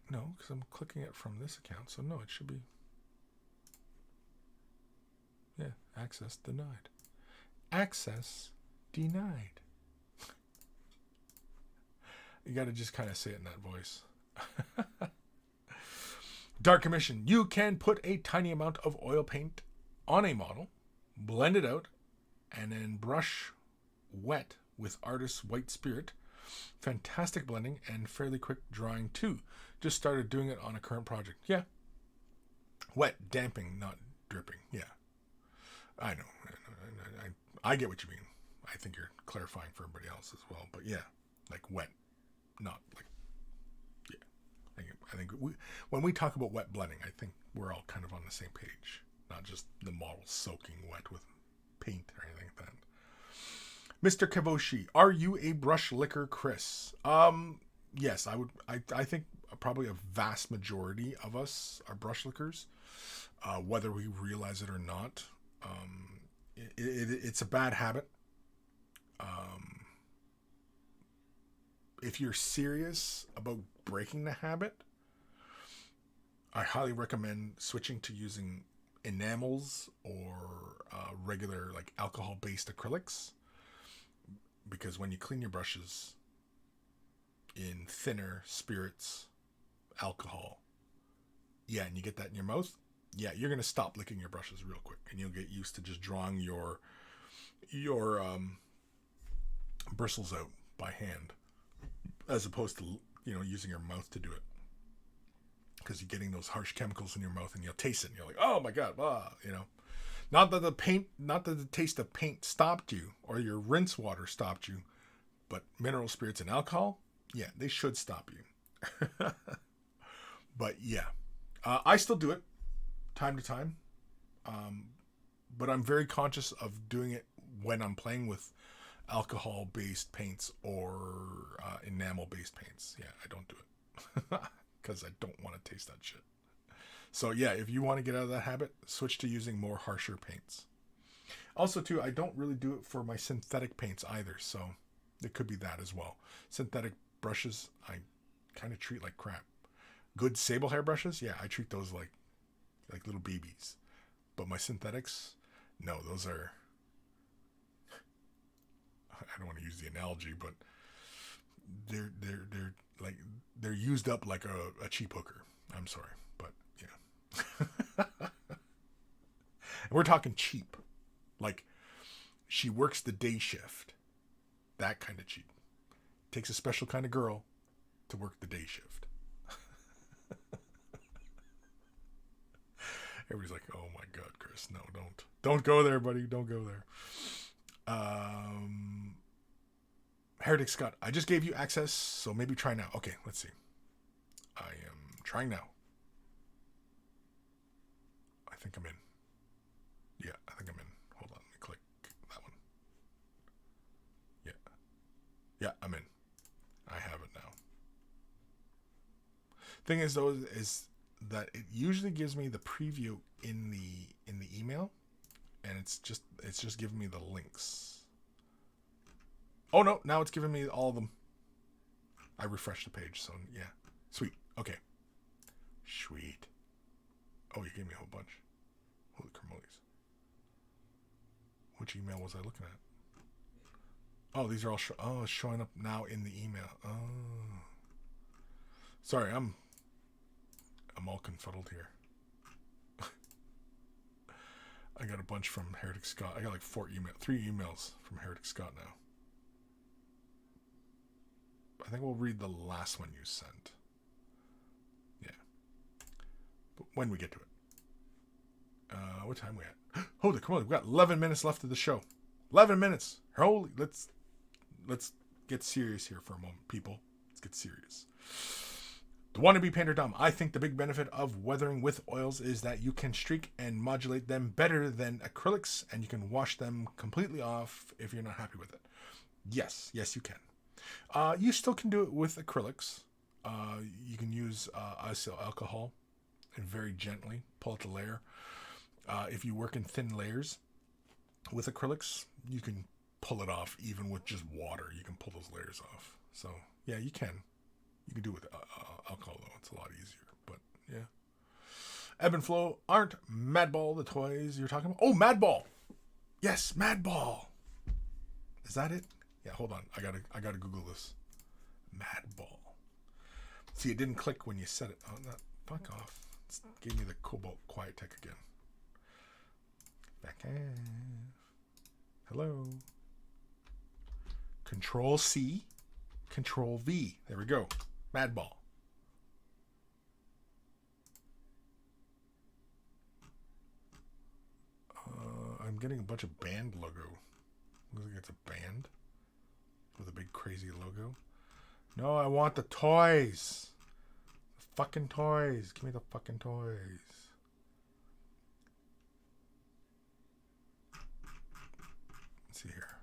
Speaker 1: No, because I'm clicking it from this account, so no, it should be. Yeah, access denied. Access denied. You got to just kind of say it in that voice. Dark Commission. You can put a tiny amount of oil paint on a model, blend it out, and then brush wet with Artist's White Spirit. Fantastic blending and fairly quick drying too. Just started doing it on a current project. Yeah. Wet, damping, not dripping. Yeah. I know. I get what you mean. I think you're clarifying for everybody else as well. But yeah, like wet, not like, yeah. I think when we talk about wet blending, I think we're all kind of on the same page. Not just the model soaking wet with paint or anything like that. Mr. Kavoshi, are you a brush licker, Kris? Yes, I would. I think probably a vast majority of us are brush lickers, whether we realize it or not. It's a bad habit. If you're serious about breaking the habit, I highly recommend switching to using enamels or regular like alcohol-based acrylics, because when you clean your brushes in thinner spirits, alcohol, yeah, and you get that in your mouth, yeah, you're gonna stop licking your brushes real quick, and you'll get used to just drawing your bristles out by hand, as opposed to using your mouth to do it, because you're getting those harsh chemicals in your mouth, and you'll taste it, and you're like, oh my god, Not that the taste of paint stopped you or your rinse water stopped you, but mineral spirits and alcohol, yeah, they should stop you. But yeah, I still do it time to time, but I'm very conscious of doing it when I'm playing with alcohol-based paints or enamel-based paints. Yeah, I don't do it because I don't want to taste that shit. So yeah, if you want to get out of that habit, switch to using more harsher paints. Also too, I don't really do it for my synthetic paints either, so it could be that as well. Synthetic brushes, I kind of treat like crap. Good sable hair brushes, yeah, I treat those like little babies. But my synthetics, no, those are, I don't want to use the analogy, but they're used up like a cheap hooker. I'm sorry, but yeah. And we're talking cheap. Like She works the day shift. That kind of cheat. Takes a special kind of girl to work the day shift. Everybody's like, oh my God, Kris, no, don't go there, buddy. Don't go there. Heretic Scott, I just gave you access, so maybe try now. Okay, let's see. I am trying now. I think I'm in. Yeah, I think I'm in. Hold on, let me click that one. Yeah. Yeah, I'm in. I have it now. Thing is, though, is that it usually gives me the preview in the email, and it's just giving me the links. Oh no, now it's giving me all of them. I refreshed the page, so yeah. Sweet. Okay. Sweet. Oh, you gave me a whole bunch. Holy cramolies. Which email was I looking at? Oh, these are all it's showing up now in the email. Oh. Sorry, I'm all confuddled here. I got a bunch from Heretic Scott. I got like 3 emails from Heretic Scott now. I think we'll read the last one you sent. Yeah. But when we get to it. What time are we at? Holy, come on. We've got 11 minutes left of the show. 11 minutes. Holy, let's get serious here for a moment, people. Let's get serious. The wannabe painter Dom. I think the big benefit of weathering with oils is that you can streak and modulate them better than acrylics, and you can wash them completely off if you're not happy with it. Yes, you can. You still can do it with acrylics. You can use iso alcohol and very gently pull out the layer. If you work in thin layers with acrylics, you can pull it off even with just water. You can pull those layers off. So yeah, you can. You can do it with alcohol though. It's a lot easier. But yeah. Evan Belleau, aren't Madball the toys you're talking about? Oh, Madball. Yes, Madball. Is that it? Yeah, hold on. I gotta Google this. Madball. See, it didn't click when you said it. Oh, no, fuck off. It gave me the Cobalt Quiet Tech again. Back in. Hello. Control C. Control V. There we go. Madball. I'm getting a bunch of band logo. Looks like it's a band with a big crazy logo. No, I want the toys. The fucking toys. Give me the fucking toys. Let's see here.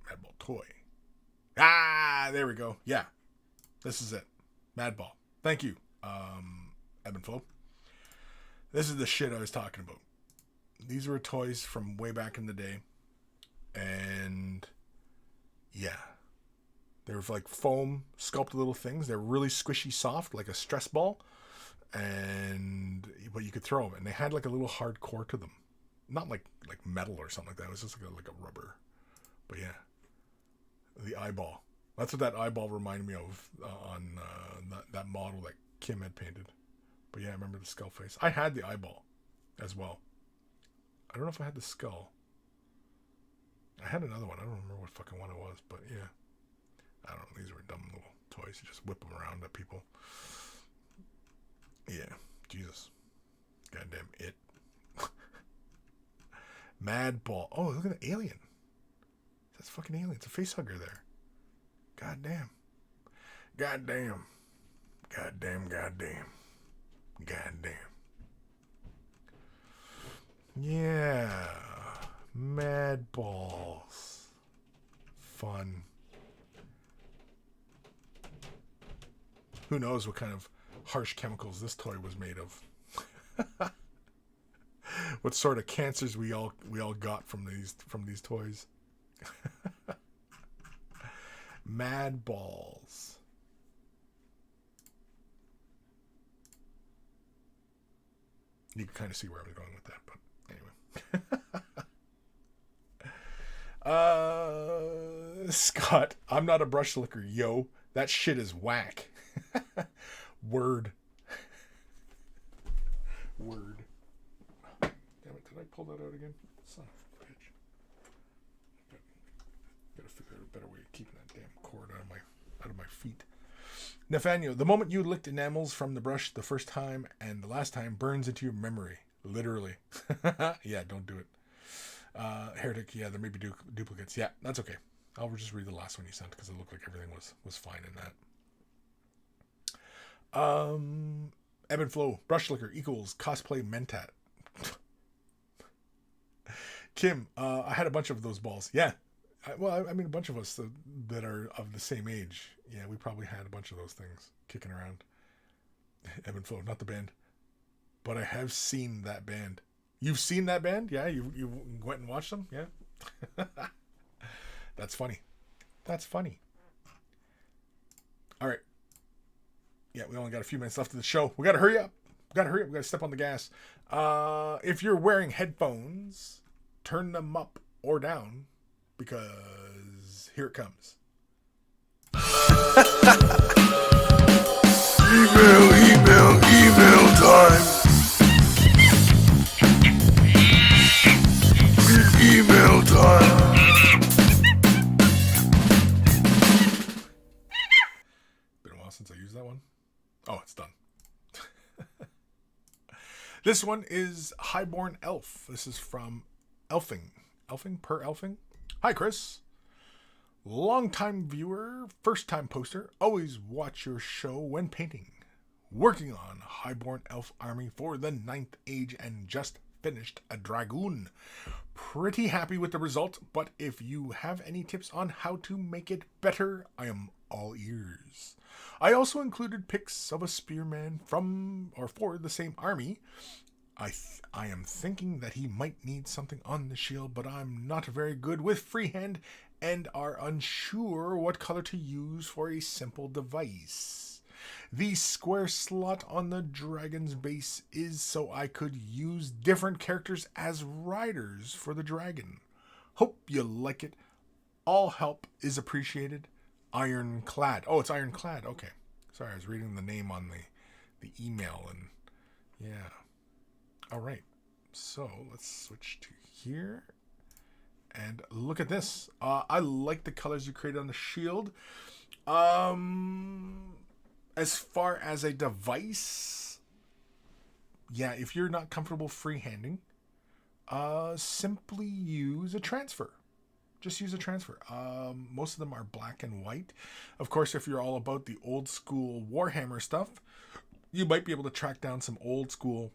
Speaker 1: Madball toy. Ah, there we go. Yeah. This is it. Madball. Thank you, Evan Belleau. This is the shit I was talking about. These were toys from way back in the day. And yeah. They were like foam sculpted little things. They're really squishy soft, like a stress ball. But you could throw them. And they had like a little hard core to them. Not like metal or something like that. It was just like a rubber. But yeah. The eyeball. That's what that eyeball reminded me of on that model that Kim had painted. But yeah, I remember the skull face. I had the eyeball as well. I don't know if I had the skull. I had another one. I don't remember what fucking one it was. But yeah. I don't know. These were dumb little toys. You just whip them around at people. Yeah. Jesus. Goddamn it. Madball. Oh, look at the alien. That's fucking alien. It's a face hugger there. Goddamn. Goddamn. Goddamn. Goddamn. Goddamn. Yeah. Madballs. Fun. Who knows what kind of harsh chemicals this toy was made of. What sort of cancers we all got from these toys. Madballs. You can kind of see where I was going with that, but anyway. Scott, I'm not a brush licker, yo. That shit is whack. Word. Word. Damn it, did I pull that out again? Son of a bitch. gotta figure out a better way of keeping that damn cord out of my feet. Nathaniel, the moment you licked enamels from the brush the first time and the last time burns into your memory. Literally. Yeah, don't do it. Heretic, yeah, there may be duplicates. Yeah, that's okay. I'll just read the last one you sent because it looked like everything was fine in that. Evan Belleau, brush liquor equals cosplay mentat. Kim, I had a bunch of those balls. Yeah. I mean, a bunch of us that are of the same age. Yeah, we probably had a bunch of those things kicking around. Evan Belleau, not the band. But I have seen that band. You've seen that band? Yeah, you went and watched them? Yeah. That's funny. That's funny. All right. Yeah, we only got a few minutes left of the show. We got to hurry up. We got to step on the gas. If you're wearing headphones, turn them up or down because here it comes. Email time. Email time. Been a while since I used that one. Oh, it's done. This one is Highborn Elf. This is from Elfing. Elfing? Hi, Kris. Long-time viewer, first-time poster. Always watch your show when painting. Working on Highborn Elf Army for the 9th Age and just finished a Dragoon. Pretty happy with the result, but if you have any tips on how to make it better, I am all ears. I also included pics of a spearman for the same army. I am thinking that he might need something on the shield, but I'm not very good with freehand and are unsure what color to use for a simple device. The square slot on the dragon's base is so I could use different characters as riders for the dragon. Hope you like it. All help is appreciated. Ironclad. Oh, it's Ironclad. Okay. Sorry, I was reading the name on the email and yeah. All right. So let's switch to here. And look at this. I like the colors you created on the shield. As far as a device, yeah, if you're not comfortable freehanding, simply use a transfer. Just use a transfer. Most of them are black and white. Of course, if you're all about the old school Warhammer stuff, you might be able to track down some old school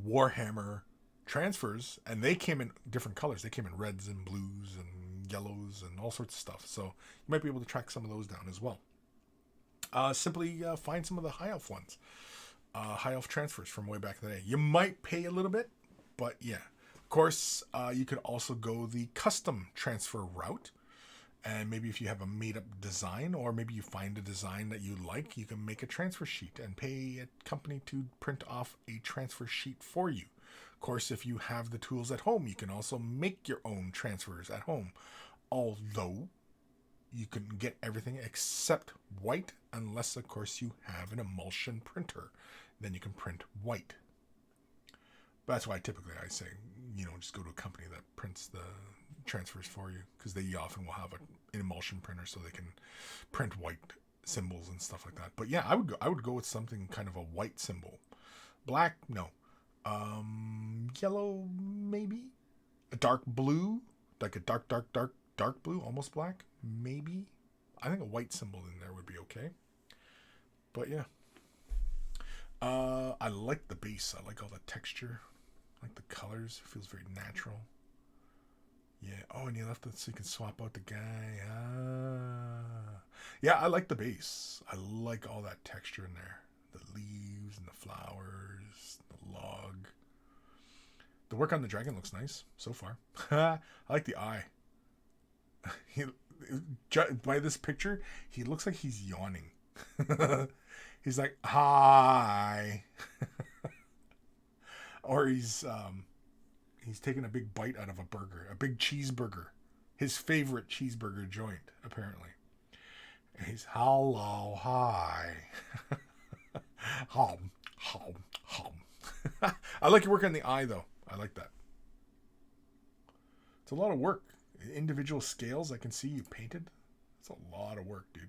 Speaker 1: Warhammer transfers, and they came in different colors. They came in reds and blues and yellows and all sorts of stuff. So you might be able to track some of those down as well. Simply find some of the High Elf ones. High Elf transfers from way back in the day. You might pay a little bit, but yeah. Of course, you could also go the custom transfer route. And maybe if you have a made-up design, or maybe you find a design that you like, you can make a transfer sheet and pay a company to print off a transfer sheet for you. Of course, if you have the tools at home, you can also make your own transfers at home. Although, you can get everything except white, unless, of course, you have an emulsion printer. Then you can print white. But that's why typically I say, just go to a company that prints the transfers for you, because they often will have an emulsion printer so they can print white symbols and stuff like that. But yeah, I would go with something kind of a white symbol. Black, no. Yellow, maybe. A dark blue, like a dark blue, almost black, maybe. I think a white symbol in there would be okay. But yeah. I like the base. I like all the texture. I like the colors. It feels very natural. Yeah. Oh, and you left it so you can swap out the guy. Yeah, I like the base. I like all that texture in there. The leaves and the flowers, the log. The work on the dragon looks nice so far. I like the eye. By this picture, he looks like he's yawning. He's like, hi. Or he's taking a big bite out of a burger, a big cheeseburger, his favorite cheeseburger joint, apparently. And he's, hello, hi. Hum. I like your work on the eye, though. I like that. It's a lot of work. individual scales I can see you painted. That's a lot of work, dude.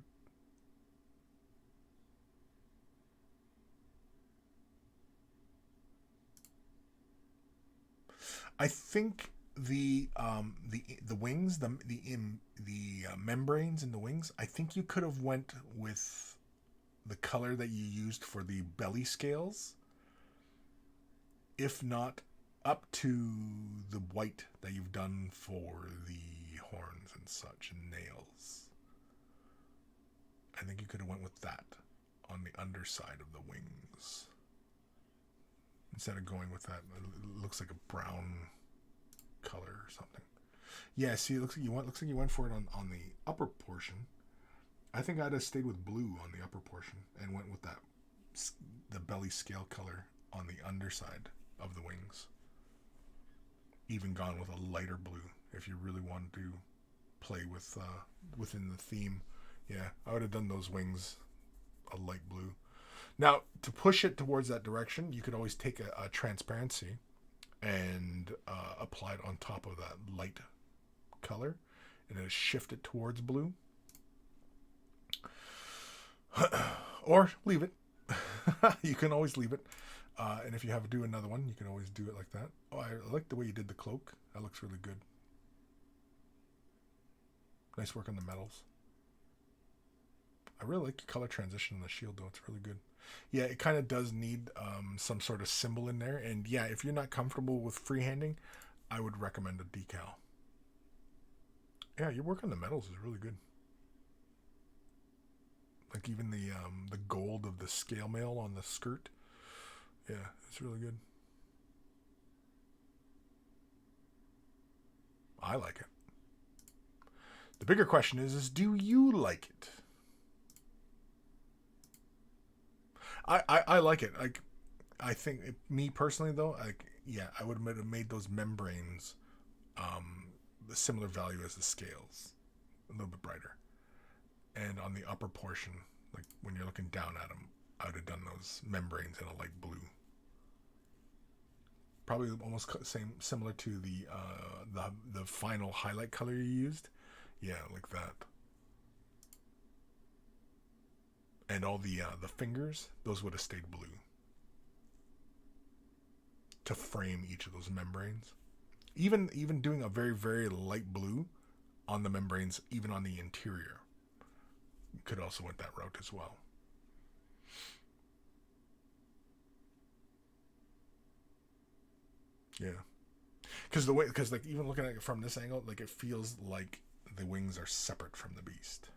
Speaker 1: I think the wings, the membranes in the wings, I think you could have went with the color that you used for the belly scales, if not up to the white that you've done for the horns and such and nails. I think you could have went with that on the underside of the wings instead of going with that. It looks like a brown color or something. Yeah, see, it looks like you went for it on the upper portion. I think I'd have stayed with blue on the upper portion and went with that the belly scale color on the underside of the wings. Even gone with a lighter blue if you really wanted to play with within the theme. Yeah, I would have done those wings a light blue. Now, to push it towards that direction, you could always take a transparency and apply it on top of that light color and then shift it towards blue. Or leave it. You can always leave it. And if you have to do another one, you can always do it like that. Oh, I like the way you did the cloak. That looks really good. Nice work on the metals. I really like your color transition on the shield, though. It's really good. Yeah, it kind of does need some sort of symbol in there. And yeah, if you're not comfortable with freehanding, I would recommend a decal. Yeah, your work on the metals is really good. Like even the gold of the scale mail on the skirt. Yeah, it's really good. I like it. The bigger question is do you like it? I like it. Like, I think me personally though, like, yeah, I would have made those membranes the similar value as the scales, a little bit brighter, and on the upper portion, like when you're looking down at them, I would have done those membranes in a light blue. Probably almost similar to the final highlight color you used. Yeah, like that. And all the fingers, those would have stayed blue to frame each of those membranes. Even doing a very, very light blue on the membranes, even on the interior, could also went that route as well. Yeah, because like even looking at it from this angle, like it feels like the wings are separate from the beast.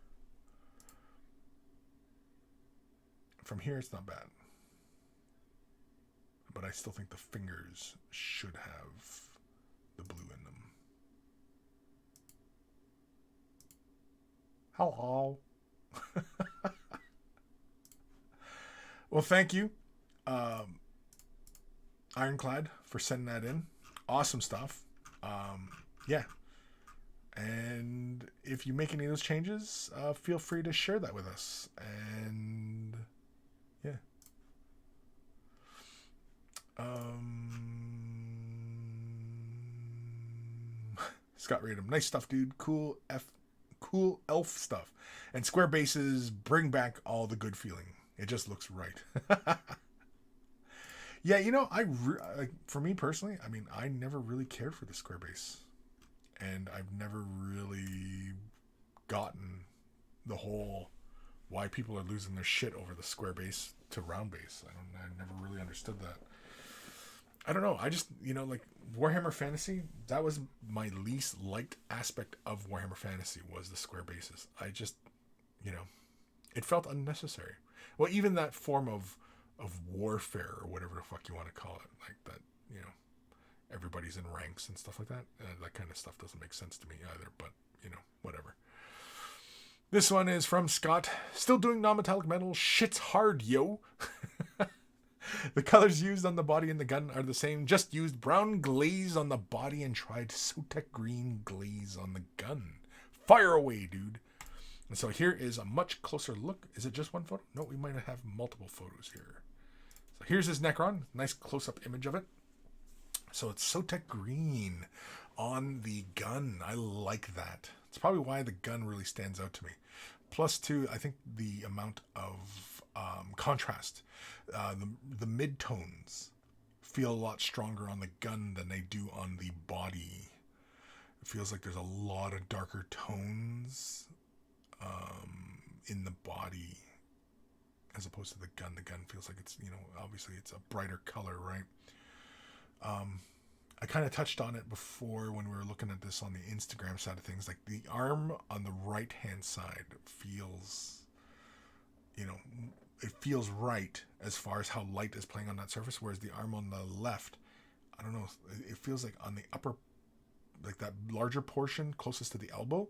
Speaker 1: From here, it's not bad, but I still think the fingers should have the blue in them. Hello. Well, thank you, Ironclad, for sending that in. Awesome stuff. Yeah. And if you make any of those changes, feel free to share that with us. And yeah. Scott Radom, nice stuff, dude. Cool elf stuff. And square bases bring back all the good feeling. It just looks right. Yeah, you know, for me personally, I mean, I never really cared for the square base. And I've never really gotten the whole why people are losing their shit over the square base to round base. I never really understood that. I don't know. I just, you know, like Warhammer Fantasy, that was my least liked aspect of Warhammer Fantasy was the square bases. I just, you know, it felt unnecessary. Well, even that form of warfare or whatever the fuck you want to call it, like that, you know, everybody's in ranks and stuff like that. That kind of stuff doesn't make sense to me either, but, you know, whatever. This one is from Scott. Still doing non-metallic metal. Shit's hard, yo. The colors used on the body and the gun are the same. Just used brown glaze on the body and tried Sotek green glaze on the gun. Fire away, dude. And so here is a much closer look. Is it just one photo? No, we might have multiple photos here. So here's his Necron. Nice close-up image of it. So it's Sotek green on the gun. I like that. It's probably why the gun really stands out to me. Plus, too, I think the amount of contrast, the mid tones feel a lot stronger on the gun than they do on the body. It feels like there's a lot of darker tones in the body as opposed to the gun. The gun feels like it's, obviously it's a brighter color, right? I kind of touched on it before when we were looking at this on the Instagram side of things. Like the arm on the right hand side feels, it feels right as far as how light is playing on that surface, whereas the arm on the left, I don't know, it feels like on the upper, like that larger portion closest to the elbow,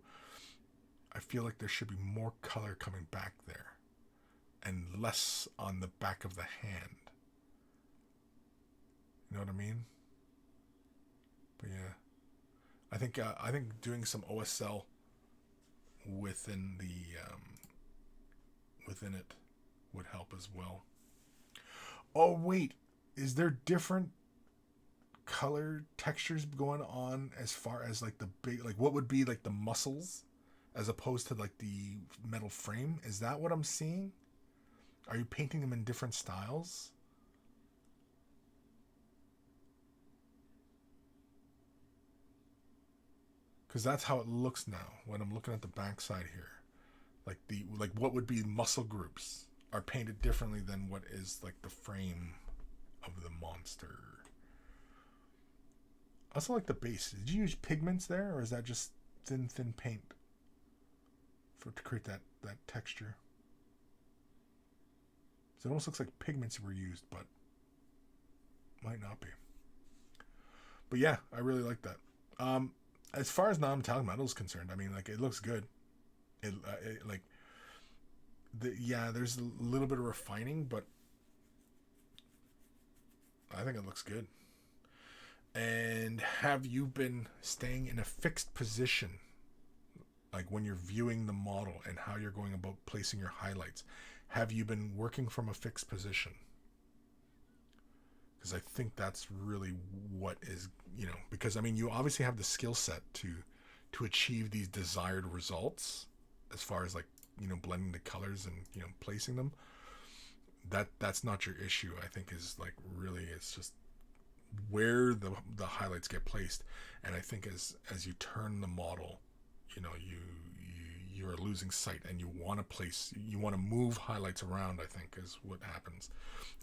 Speaker 1: I feel like there should be more color coming back there and less on the back of the hand. You know what I mean? But yeah, I think doing some OSL within it would help as well. Oh wait, is there different color textures going on as far as like the big, like what would be like the muscles as opposed to like the metal frame? Is that what I'm seeing? Are you painting them in different styles? Because that's how it looks now when I'm looking at the backside here. Like what would be muscle groups are painted differently than what is like the frame of the monster. I also like the base. Did you use pigments there, or is that just thin paint to create that texture? So it almost looks like pigments were used, but might not be. But yeah, I really like that. As far as non-metallic metal is concerned, I mean, like, it looks good. There's a little bit of refining, but I think it looks good. And have you been staying in a fixed position, like when you're viewing the model and how you're going about placing your highlights? Have you been working from a fixed position? Because I think that's really what is, because I mean, you obviously have the skill set to achieve these desired results as far as like, blending the colors and, placing them. That's not your issue. I think is like really, it's just where the highlights get placed. And I think as you turn the model, you are losing sight, and you want to move highlights around, I think is what happens.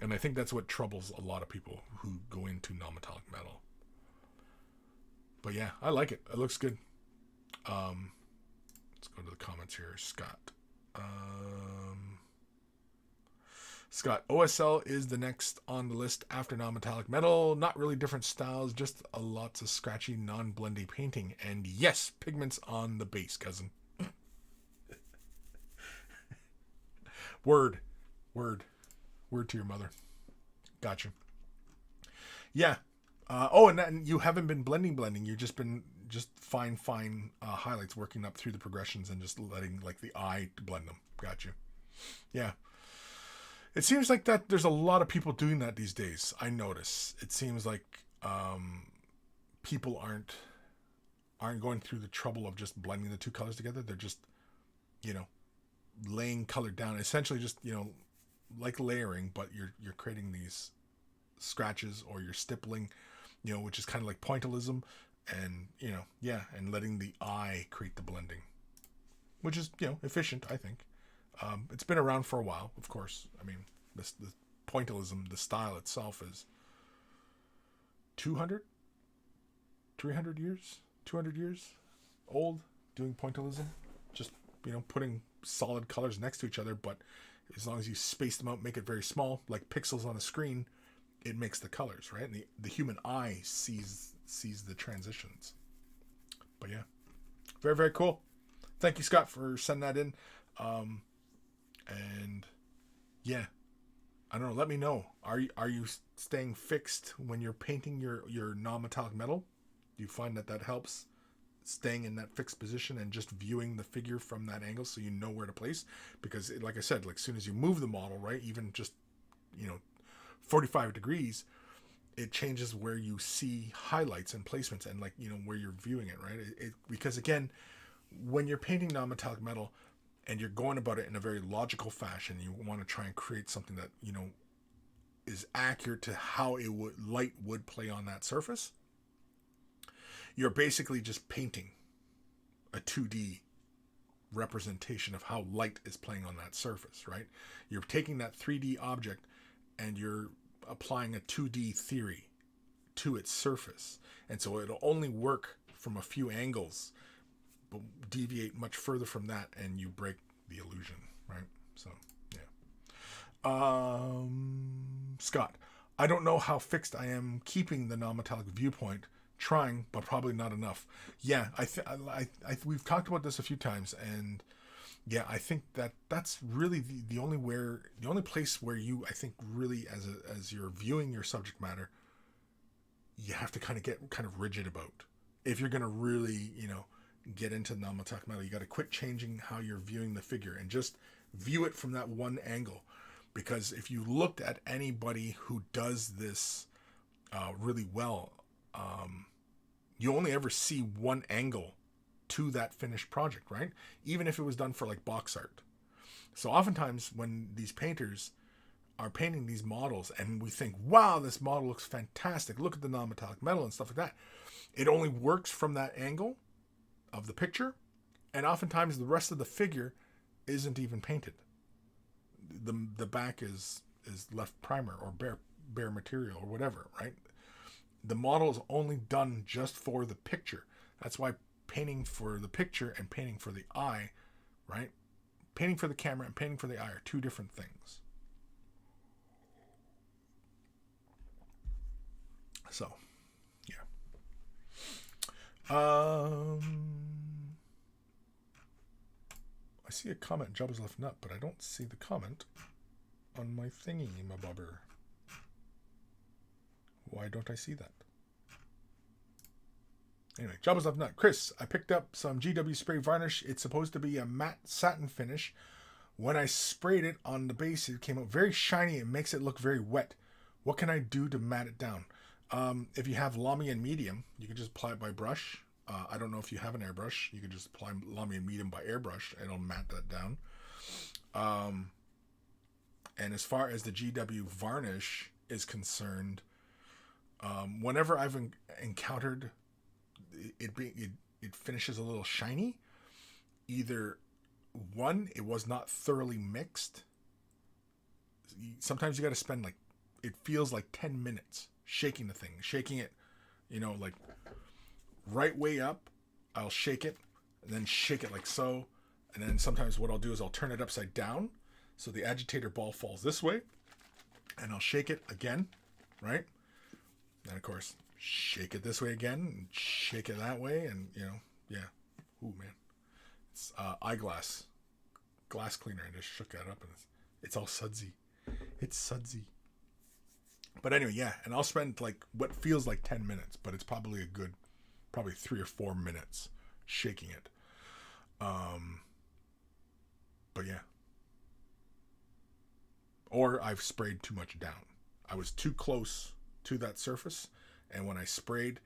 Speaker 1: And I think that's what troubles a lot of people who go into non-metallic metal. But yeah, I like it. It looks good. Let's go to the comments here. Scott, OSL is the next on the list after non-metallic metal. Not really different styles, just lots of scratchy, non-blendy painting. And yes, pigments on the base, cousin. Word to your mother. Gotcha. Yeah. And you haven't been blending. You've just been fine highlights, working up through the progressions and just letting like the eye blend them. Gotcha. Yeah. It seems like that there's a lot of people doing that these days. I notice. It seems like people aren't going through the trouble of just blending the two colors together. They're just, laying color down. Essentially just, like layering, but you're creating these scratches, or you're stippling, which is kind of like pointillism, and, and letting the eye create the blending, which is, efficient, I think. It's been around for a while, of course. I mean, the pointillism, the style itself is 200 years old, doing pointillism. Just, putting solid colors next to each other, but as long as you space them out, make it very small, like pixels on a screen, it makes the colors, right? And the human eye sees the transitions. But yeah, very, very cool. Thank you, Scott, for sending that in. And yeah, I don't know. Let me know. Are you staying fixed when you're painting your non-metallic metal? Do you find that helps, staying in that fixed position and just viewing the figure from that angle so you know where to place? Because like I said, like as soon as you move the model, right, even just 45 degrees, it changes where you see highlights and placements and like, you know, where you're viewing it, right? Because again, when you're painting non-metallic metal and you're going about it in a very logical fashion, you want to try and create something that, you know, is accurate to how light would play on that surface. You're basically just painting a 2D representation of how light is playing on that surface, right? You're taking that 3D object and you're applying a 2D theory to its surface. And so it'll only work from a few angles, but deviate much further from that and you break the illusion, right? So, yeah. Scott, I don't know how fixed I am keeping the non-metallic viewpoint. Trying, but probably not enough. Yeah, we've talked about this a few times, and yeah, I think that's really the only place where you, I think, really as you're viewing your subject matter, you have to kind of get kind of rigid about. If you're gonna really, you know, get into non-metallic metal, you got to quit changing how you're viewing the figure and just view it from that one angle. Because if you looked at anybody who does this really well, you only ever see one angle to that finished project, right? Even if it was done for like box art. So oftentimes when these painters are painting these models and we think, wow, this model looks fantastic, look at the non-metallic metal and stuff like that, it only works from that angle of the picture, and oftentimes the rest of the figure isn't even painted. The back is left primer or bare material or whatever, right? The model is only done just for the picture. That's why painting for the picture and painting for the eye, right? Painting for the camera and painting for the eye are two different things. So, yeah. I see a comment, Job's left nut, but I don't see the comment on my thingy, my bobber. Why don't I see that? Anyway, Jabba's left nut. Kris, I picked up some GW spray varnish. It's supposed to be a matte satin finish. When I sprayed it on the base, it came out very shiny and makes it look very wet. What can I do to matte it down? If you have Lamy and medium, you can just apply it by brush. I don't know if you have an airbrush. You can just apply Lamy and medium by airbrush and it'll matte that down. And as far as the GW varnish is concerned, whenever I've encountered it finishes a little shiny, either one, it was not thoroughly mixed. Sometimes you got to spend like, it feels like 10 minutes shaking the thing, shaking it, you know, like right way up. I'll shake it and then shake it like so. And then sometimes what I'll do is I'll turn it upside down so the agitator ball falls this way, and I'll shake it again, right? And of course, shake it this way again, and shake it that way, and you know, yeah. Ooh, man. It's eyeglass glass cleaner. I just shook that up, and it's all sudsy. It's sudsy. But anyway, yeah, and I'll spend like what feels like 10 minutes, but it's probably a good, probably 3 or 4 minutes shaking it. But yeah. Or I've sprayed too much down. I was too close to that surface, and when I sprayed,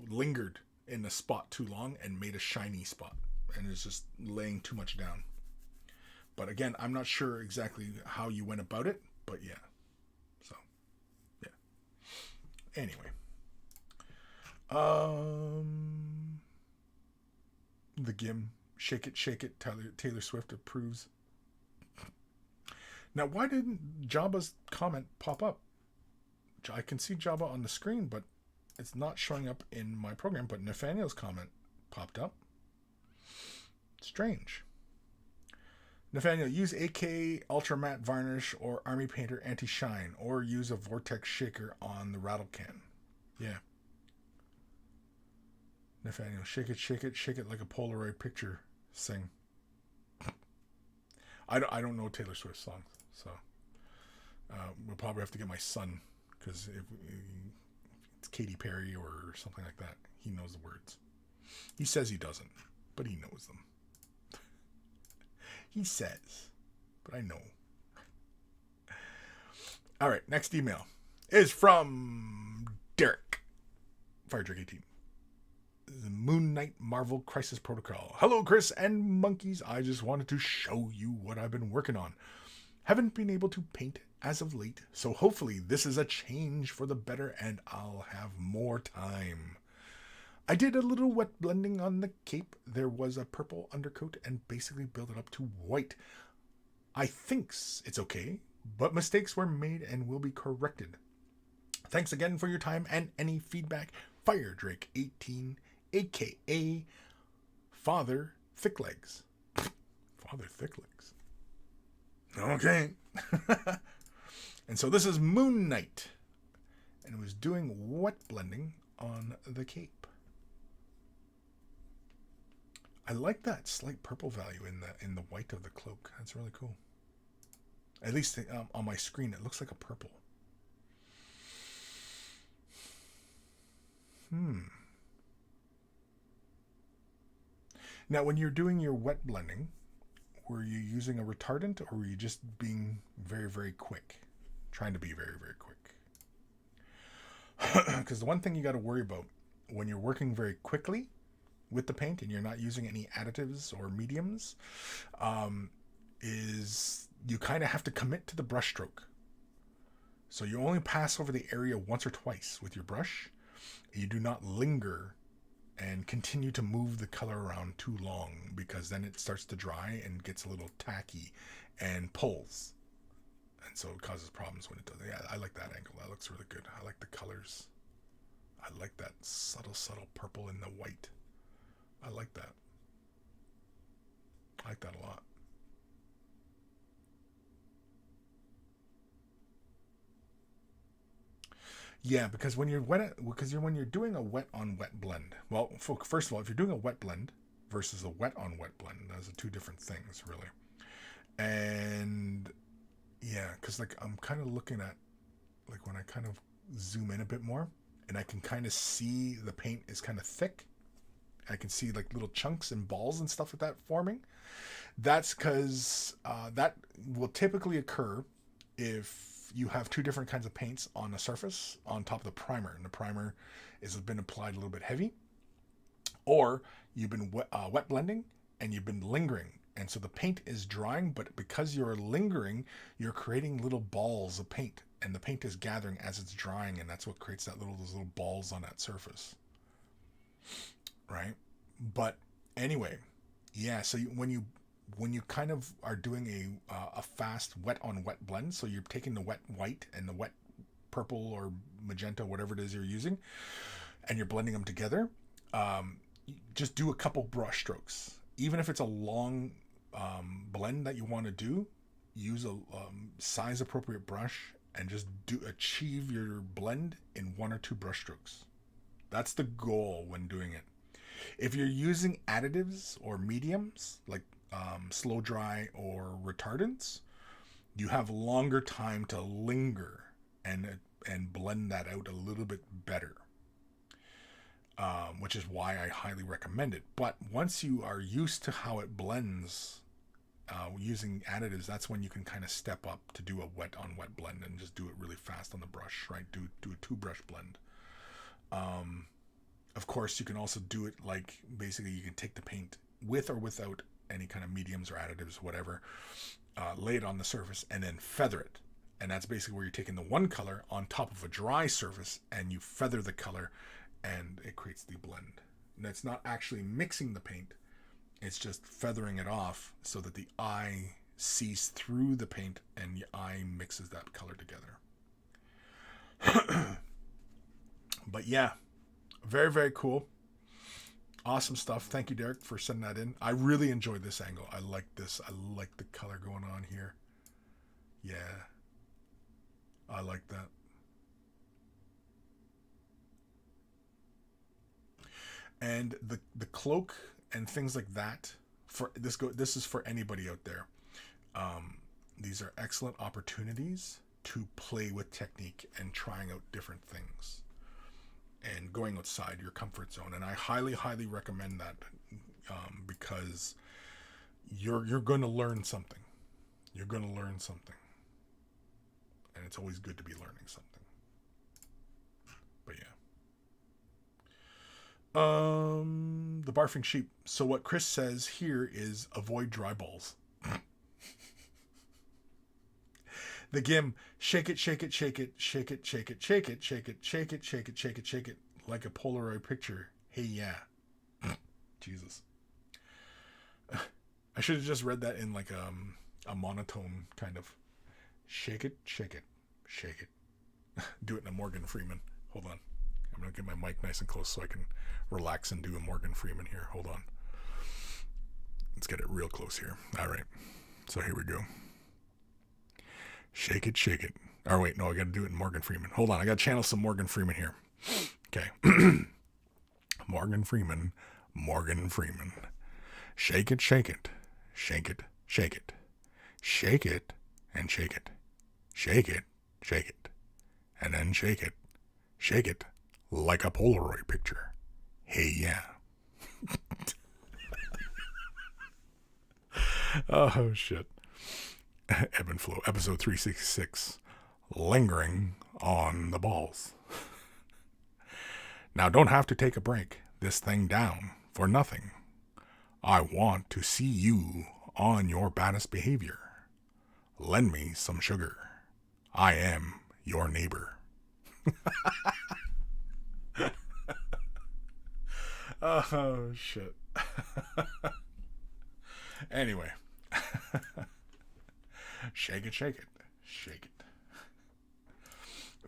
Speaker 1: lingered in the spot too long and made a shiny spot, and it's just laying too much down. But again, I'm not sure exactly how you went about it, but yeah. So, yeah. Anyway. The Gim, shake it, Taylor Swift approves. Now, why didn't Jabba's comment pop up? I can see Jabba on the screen, but it's not showing up in my program, but Nathaniel's comment popped up. Strange. Nathaniel, use AK Ultra Matte Varnish or Army Painter Anti-Shine, or use a Vortex Shaker on the rattle can. Yeah. Nathaniel, shake it like a Polaroid picture. Sing. I don't know Taylor Swift songs, so we'll probably have to get my son, because if it's Katy Perry or something like that, he knows the words. He says he doesn't, but he knows them. He says, but I know. All right, next email. is from Derek, Firetrick 18. The Moon Knight Marvel Crisis Protocol. Hello, Kris and monkeys. I just wanted to show you what I've been working on. Haven't been able to paint as of late, so hopefully this is a change for the better and I'll have more time. I did a little wet blending on the cape. There was a purple undercoat and basically built it up to white. I thinks it's okay, but mistakes were made and will be corrected. Thanks again for your time and any feedback. Firedrake18, aka Father Thicklegs. Father Thicklegs. Okay. And so this is Moon Knight. And it was doing wet blending on the cape. I like that slight purple value in the white of the cloak. That's really cool. At least on my screen, it looks like a purple. Now, when you're doing your wet blending, were you using a retardant or were you just being very, very quick? Trying to be very, very quick. Because the one thing you got to worry about when you're working very quickly with the paint and you're not using any additives or mediums is you kind of have to commit to the brush stroke. So you only pass over the area once or twice with your brush. You do not linger and continue to move the color around too long, because then it starts to dry and gets a little tacky and pulls. And so it causes problems when it does. Yeah, I like that angle. That looks really good. I like the colors. I like that subtle purple in the white. I like that. I like that a lot. Yeah, because when you're when you're doing a wet on wet blend. Well, first of all, if you're doing a wet blend versus a wet on wet blend, those are two different things, really. And yeah, because like I'm kind of looking at like when I kind of zoom in a bit more, and I can kind of see the paint is kind of thick. I can see like little chunks and balls and stuff like that forming. That's because that will typically occur if you have two different kinds of paints on a surface on top of the primer, and the primer has been applied a little bit heavy, or you've been wet blending and you've been lingering, and so the paint is drying, but because you're lingering, you're creating little balls of paint, and the paint is gathering as it's drying, and that's what creates those little balls on that surface, right? But anyway, yeah. So when you kind of are doing a fast wet on wet blend, so you're taking the wet white and the wet purple or magenta, whatever it is you're using, and you're blending them together, just do a couple brush strokes. Even if it's a long blend that you want to do, use a size appropriate brush and just achieve your blend in one or two brush strokes. That's the goal when doing it. If you're using additives or mediums like slow dry or retardants, you have longer time to linger and blend that out a little bit better, which is why I highly recommend it. But once you are used to how it blends using additives, that's when you can kind of step up to do a wet on wet blend and just do it really fast on the brush, right? Do a 2-brush blend. Of course, you can also do it like basically you can take the paint with or without any kind of mediums or additives, whatever, lay it on the surface and then feather it. And that's basically where you're taking the one color on top of a dry surface and you feather the color and it creates the blend. And it's not actually mixing the paint. It's just feathering it off so that the eye sees through the paint and the eye mixes that color together. But yeah, very, very cool. Awesome stuff. Thank you, Derek, for sending that in. I really enjoyed this angle. I like this. I like the color going on here. Yeah. I like that. And the cloak and things like that, for this is for anybody out there. These are excellent opportunities to play with technique and trying out different things and going outside your comfort zone. And I highly, highly recommend that because you're going to learn something. You're going to learn something. And it's always good to be learning something. The barfing sheep. So what Kris says here is avoid dry balls. The Gim, shake it, shake it, shake it, shake it, shake it, shake it, shake it, shake it, shake it, shake it, shake it, like a Polaroid picture. Hey, yeah. Jesus. I should have just read that in like a monotone kind of. Shake it, shake it, shake it. Do it in a Morgan Freeman. Hold on. I'm going to get my mic nice and close so I can relax and do a Morgan Freeman here. Hold on. Let's get it real close here. All right. So here we go. Shake it, shake it. Oh, wait. No, I got to do it in Morgan Freeman. Hold on. I got to channel some Morgan Freeman here. Okay. Morgan Freeman. Morgan Freeman. Shake it, shake it. Shake it, shake it. Shake it and shake it. Shake it, shake it. And then shake it. Shake it like a Polaroid picture. Hey, yeah. Oh, shit. Evan Belleau, episode 366. Lingering on the balls. Now, don't have to take a break this thing down for nothing. I want to see you on your baddest behavior. Lend me some sugar. I am your neighbor. Oh, shit. Anyway. Shake it, shake it, shake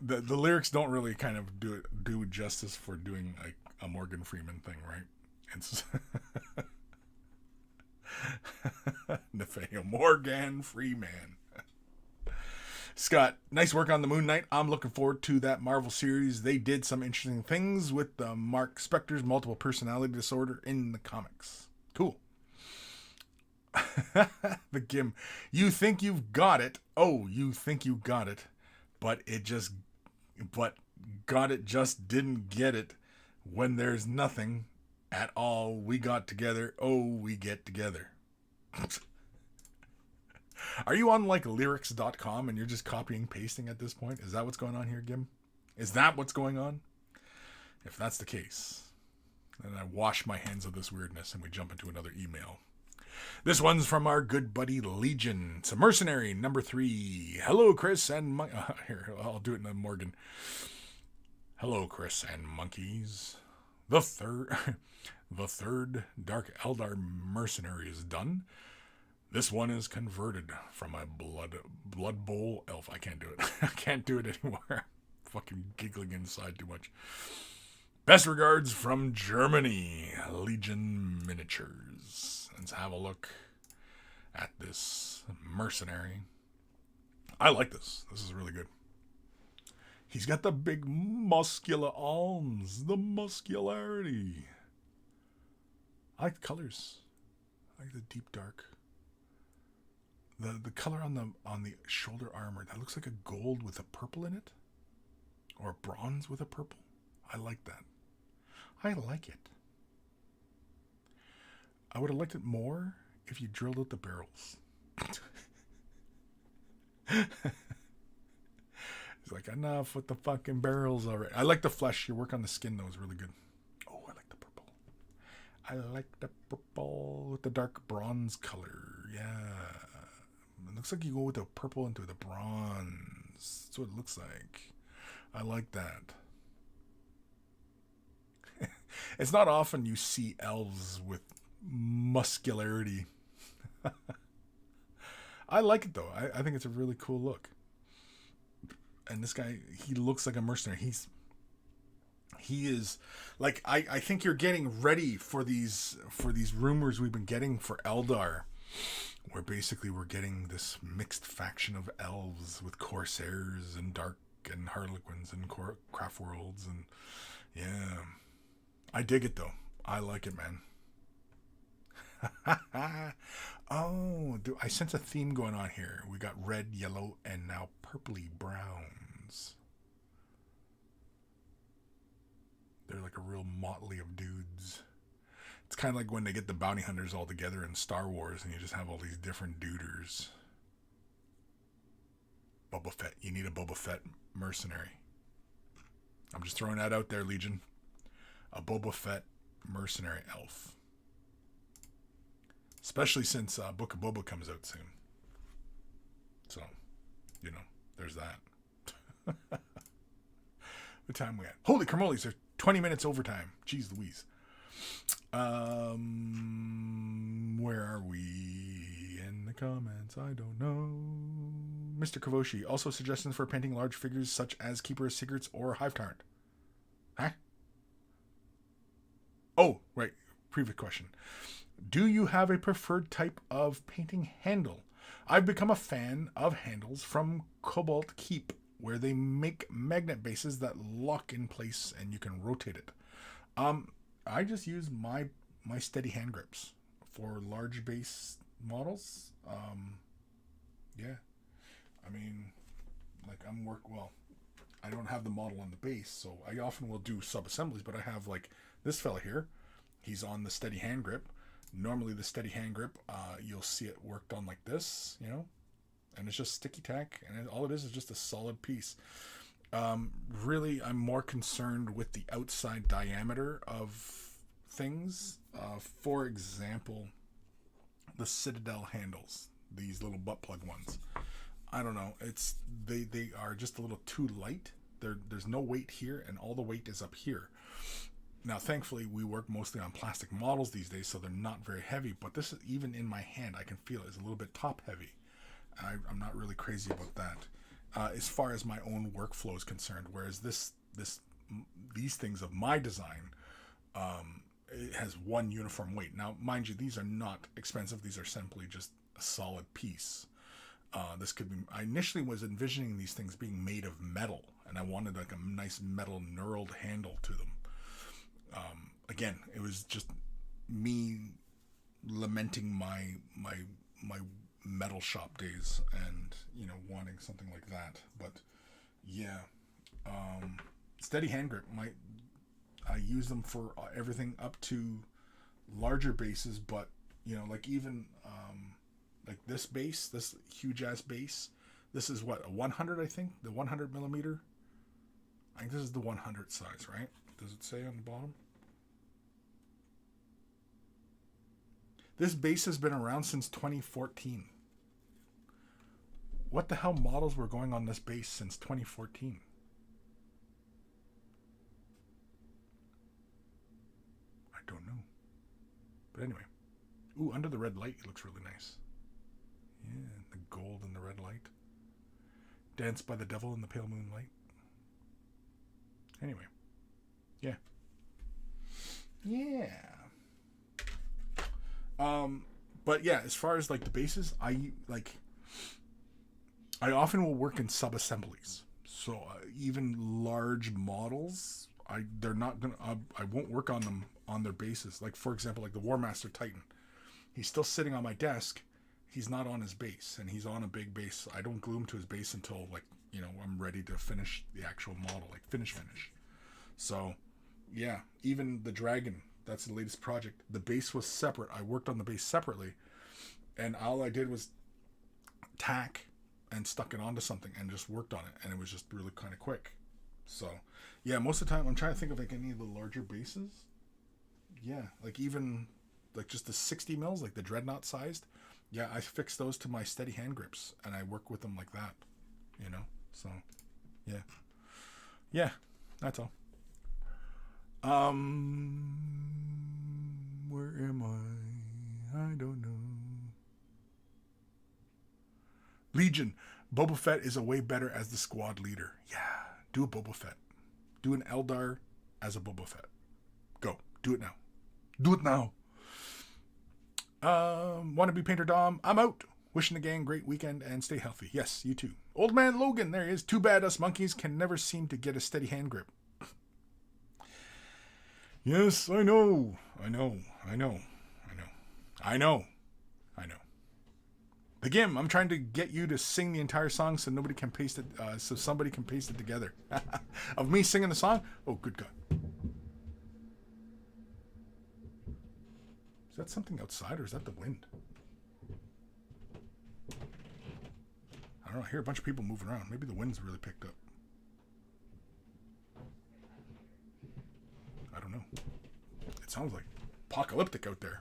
Speaker 1: it. The lyrics don't really kind of do justice for doing like a Morgan Freeman thing, right? It's Nathaniel Morgan Freeman. Scott, nice work on the Moon Knight. I'm looking forward to that Marvel series. They did some interesting things with the Mark Spector's multiple personality disorder in the comics. Cool. The Gim. You think you've got it. Oh, you think you got it. But got it just didn't get it. When there's nothing at all, we got together. Oh, we get together. Are you on like lyrics.com and you're just copying pasting at this point? Is that what's going on here, Gim? Is that what's going on? If that's the case, then I wash my hands of this weirdness and we jump into another email. This one's from our good buddy Legion. It's a mercenary, number 3. Hello, Kris and here, I'll do it in a Morgan. Hello, Kris and monkeys. The third Dark Eldar mercenary is done. This one is converted from a blood bowl elf. I can't do it. I can't do it anymore. I'm fucking giggling inside too much. Best regards from Germany. Legion Miniatures. Let's have a look at this mercenary. I like this. This is really good. He's got the big muscular arms. The muscularity. I like the colors. I like the deep dark. The color on the shoulder armor, that looks like a gold with a purple in it. Or a bronze with a purple. I like that. I like it. I would have liked it more if you drilled out the barrels. It's like, enough with the fucking barrels already. I like the flesh. Your work on the skin, though, is really good. Oh, I like the purple. I like the purple with the dark bronze color. Yeah. It looks like you go with the purple into the bronze. That's what it looks like. I like that. It's not often you see elves with muscularity. I like it, though. I think it's a really cool look. And this guy, he looks like a mercenary. He is like, I think you're getting ready for these rumors we've been getting for Eldar, where basically we're getting this mixed faction of elves with corsairs and dark and harlequins and craft worlds, and yeah, I dig it though. I like it, man. Oh, I sense a theme going on here. We got red, yellow, and now purpley browns. They're like a real motley of dudes. It's kind of like when they get the bounty hunters all together in Star Wars and you just have all these different duders. Boba Fett. You need a Boba Fett mercenary. I'm just throwing that out there, Legion. A Boba Fett mercenary elf. Especially since Book of Boba comes out soon. So, there's that. What time we at? Holy cramoles, there's 20 minutes overtime. Jeez Louise. Where are we? In the comments, I don't know. Mr. Kavoshi, also suggestions for painting large figures such as Keeper of Secrets or Hive Tyrant. Huh? Oh, right. Previous question. Do you have a preferred type of painting handle? I've become a fan of handles from Cobalt Keep, where they make magnet bases that lock in place and you can rotate it. I just use my steady hand grips for large base models. Yeah. I mean, like I don't have the model on the base, so I often will do sub-assemblies, but I have like this fella here. He's on the steady hand grip. Normally the steady hand grip, you'll see it worked on like this, and it's just sticky tack, and all it is just a solid piece. Really, I'm more concerned with the outside diameter of things. For example, the Citadel handles, these little butt plug ones. I don't know. They are just a little too light. There's no weight here, and all the weight is up here. Now, thankfully, we work mostly on plastic models these days, so they're not very heavy. But this is, even in my hand, I can feel it is a little bit top heavy. I'm not really crazy about that. As far as my own workflow is concerned, whereas these things of my design, it has one uniform weight. Now, mind you, these are not expensive. These are simply just a solid piece. This could be. I initially was envisioning these things being made of metal, and I wanted like a nice metal knurled handle to them. Again, it was just me lamenting my metal shop days and wanting something like that. But yeah, steady hand grip, I use them for everything up to larger bases, but like even like this base, this huge ass base, this is what, a 100, I think, the 100 millimeter. I think this is the 100 size, right? Does it say on the bottom? This base has been around since 2014. What the hell models were going on this base since 2014? I don't know. But anyway. Ooh, under the red light, it looks really nice. Yeah, the gold and the red light. Danced by the devil in the pale moonlight. Anyway. Yeah. Yeah. But yeah, as far as like the bases, I often will work in sub-assemblies. So even large models, I won't work on them on their bases. Like for example, like the War Master Titan, he's still sitting on my desk. He's not on his base, and he's on a big base. I don't glue him to his base until I'm ready to finish the actual model, like finish. So yeah, even the Dragon, that's the latest project. The base was separate. I worked on the base separately, and all I did was tack and stuck it onto something and just worked on it, and it was just really kind of quick. So yeah, most of the time I'm trying to think of like any of the larger bases. Yeah, like even like just the 60 mils, like the Dreadnought sized. Yeah, I fix those to my steady hand grips, and I work with them like that. So yeah, that's all. Where am I don't know. Legion, Boba Fett is a way better as the squad leader. Yeah, do a Boba Fett. Do an Eldar as a Boba Fett. Go, do it now. Do it now. Wannabe Painter Dom, I'm out. Wishing the gang great weekend and stay healthy. Yes, you too. Old Man Logan, there he is. Too bad us monkeys can never seem to get a steady hand grip. Yes, I know. The Gim, I'm trying to get you to sing the entire song so nobody can paste it, so somebody can paste it together. Of me singing the song? Oh, good God. Is that something outside, or is that the wind? I don't know. I hear a bunch of people moving around. Maybe the wind's really picked up. I don't know. sounds like apocalyptic out there.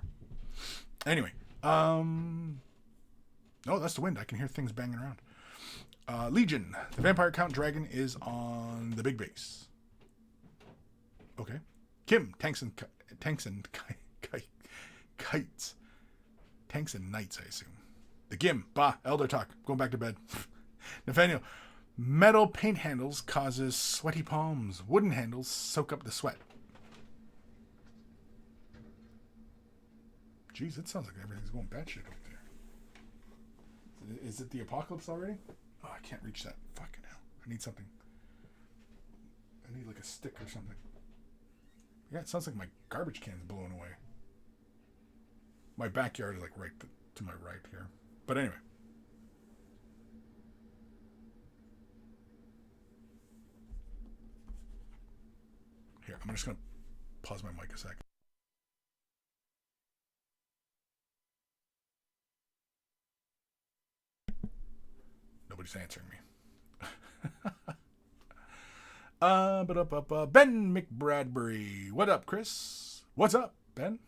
Speaker 1: Anyway, no, that's the wind. I can hear things banging around. Legion, the Vampire Count Dragon is on the big base. Okay. Kim, Tanks and Kites. Tanks and Knights, I assume. The Gim, Bah, Elder Talk, going back to bed. Nathaniel, metal paint handles causes sweaty palms. Wooden handles soak up the sweat. Jeez, it sounds like everything's going batshit out there. Is it the apocalypse already? Oh, I can't reach that. Fucking hell. I need something. I need like a stick or something. Yeah, it sounds like my garbage can's blowing away. My backyard is like right to my right here. But anyway. Here, I'm just going to pause my mic a sec. Nobody's answering me. Ben McBradbury. What up, Kris? What's up, Ben?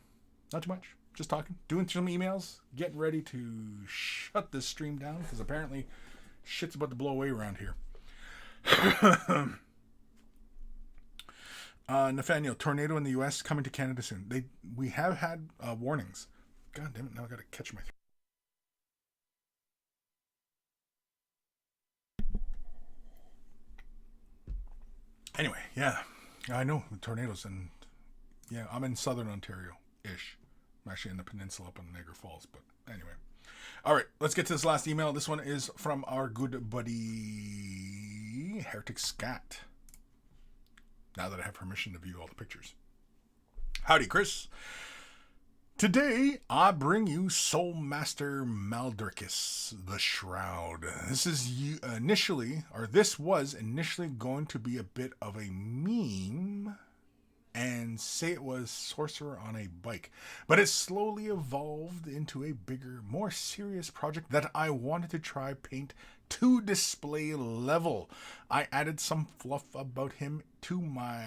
Speaker 1: Not too much. Just talking. Doing some emails. Getting ready to shut this stream down because apparently shit's about to blow away around here. Nathaniel, tornado in the U.S. coming to Canada soon. We have had warnings. God damn it! Now I got to catch my. Anyway, yeah, I know tornadoes, and yeah, I'm in southern Ontario-ish. I'm actually in the peninsula up in Niagara Falls, but anyway. All right, let's get to this last email. This one is from our good buddy Heretic Scat. Now that I have permission to view all the pictures. Howdy, Kris. Today, I bring you Soul Master Maldurkis, the Shroud. This was initially going to be a bit of a meme and say it was Sorcerer on a Bike. But it slowly evolved into a bigger, more serious project that I wanted to try paint to display level. I added some fluff about him to my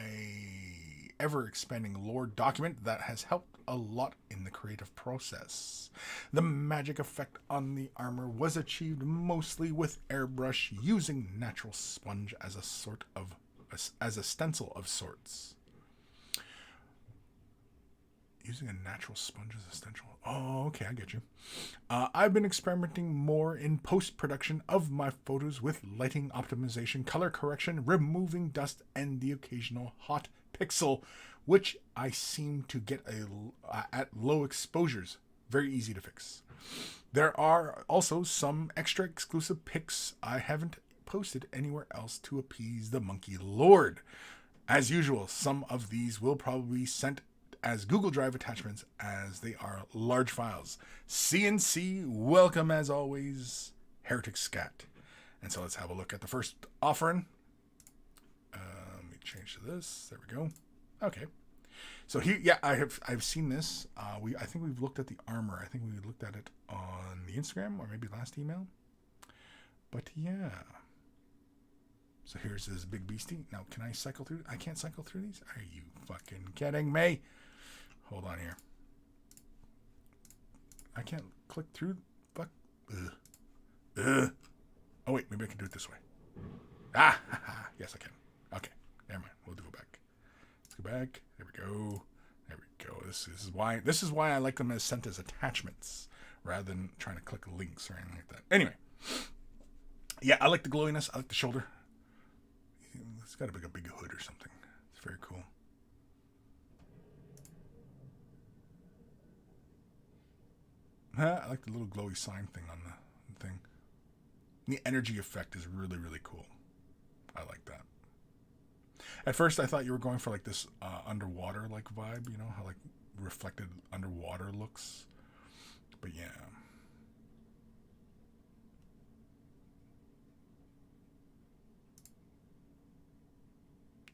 Speaker 1: ever-expanding lore document that has helped a lot in the creative process. The magic effect on the armor was achieved mostly with airbrush using natural sponge as a stencil of sorts. Using a natural sponge as a stencil. Oh, okay, I get you. I've been experimenting more in post-production of my photos with lighting optimization, color correction, removing dust, and the occasional hot pixel, which I seem to get at low exposures. Very easy to fix. There are also some extra exclusive pics I haven't posted anywhere else to appease the monkey lord. As usual, some of these will probably be sent as Google Drive attachments as they are large files. CNC, welcome as always, Heretic Scat. And so let's have a look at the first offering. Let me change to this. There we go. Okay. So here, yeah, I've seen this. I think we've looked at the armor. I think we looked at it on the Instagram or maybe last email. But yeah. So here's this big beastie. Now, can I cycle through? I can't cycle through these? Are you fucking kidding me? Hold on here. I can't click through. Fuck. Oh, wait. Maybe I can do it this way. Ah! Yes, I can. Okay. Never mind. We'll go back. Let's go back. There we go. There we go. This is why I like them as sent as attachments rather than trying to click links or anything like that. Anyway. Yeah, I like the glowiness. I like the shoulder. It's got a big hood or something. It's very cool. I like the little glowy sign thing on the thing. And the energy effect is really, really cool. I like that. At first, I thought you were going for like this underwater like vibe, you know, how like reflected underwater looks. But yeah.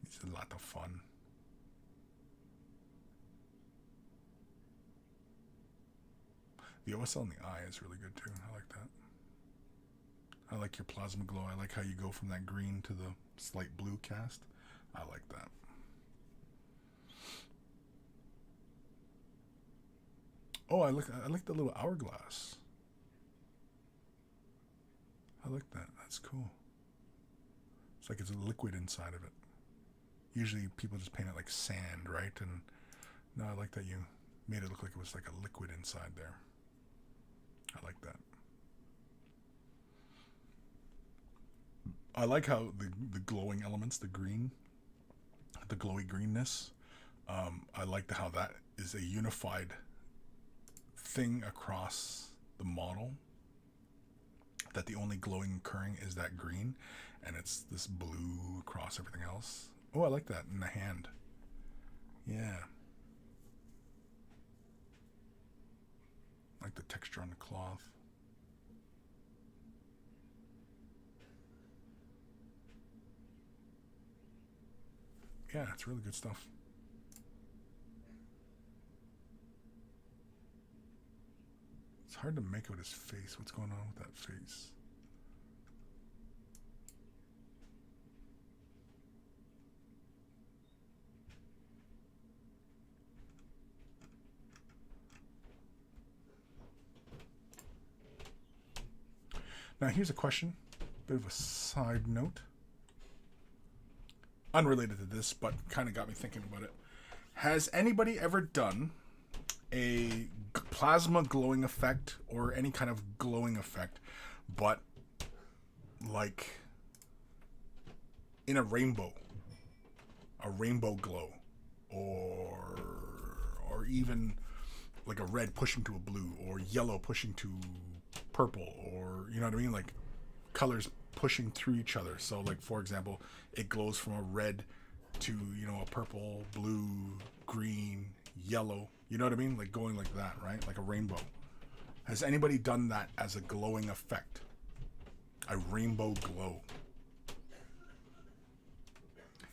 Speaker 1: It's a lot of fun. The OSL in the eye is really good too. I like that. I like your plasma glow. I like how you go from that green to the slight blue cast. I like that. Oh, I like the little hourglass. I like that. That's cool. It's like it's a liquid inside of it. Usually people just paint it like sand, right? And no, I like that you made it look like it was like a liquid inside there. I like that. I like how the glowing elements, the green, the glowy greenness. I like how that is a unified thing across the model. That the only glowing occurring is that green, and it's this blue across everything else. Oh, I like that in the hand. Yeah. I like the texture on the cloth. Yeah, it's really good stuff. It's hard to make out his face. What's going on with that face? Now here's a question, bit of a side note. Unrelated to this, but kind of got me thinking about it. Has anybody ever done a plasma glowing effect or any kind of glowing effect, but like in a rainbow glow, or even like a red pushing to a blue, or yellow pushing to purple, or you know what I mean, like colors pushing through each other. So like, for example, it glows from a red to, you know, a purple, blue, green, yellow, you know what I mean, like going like that, right? Like a rainbow. Has anybody done that as a glowing effect? A rainbow glow?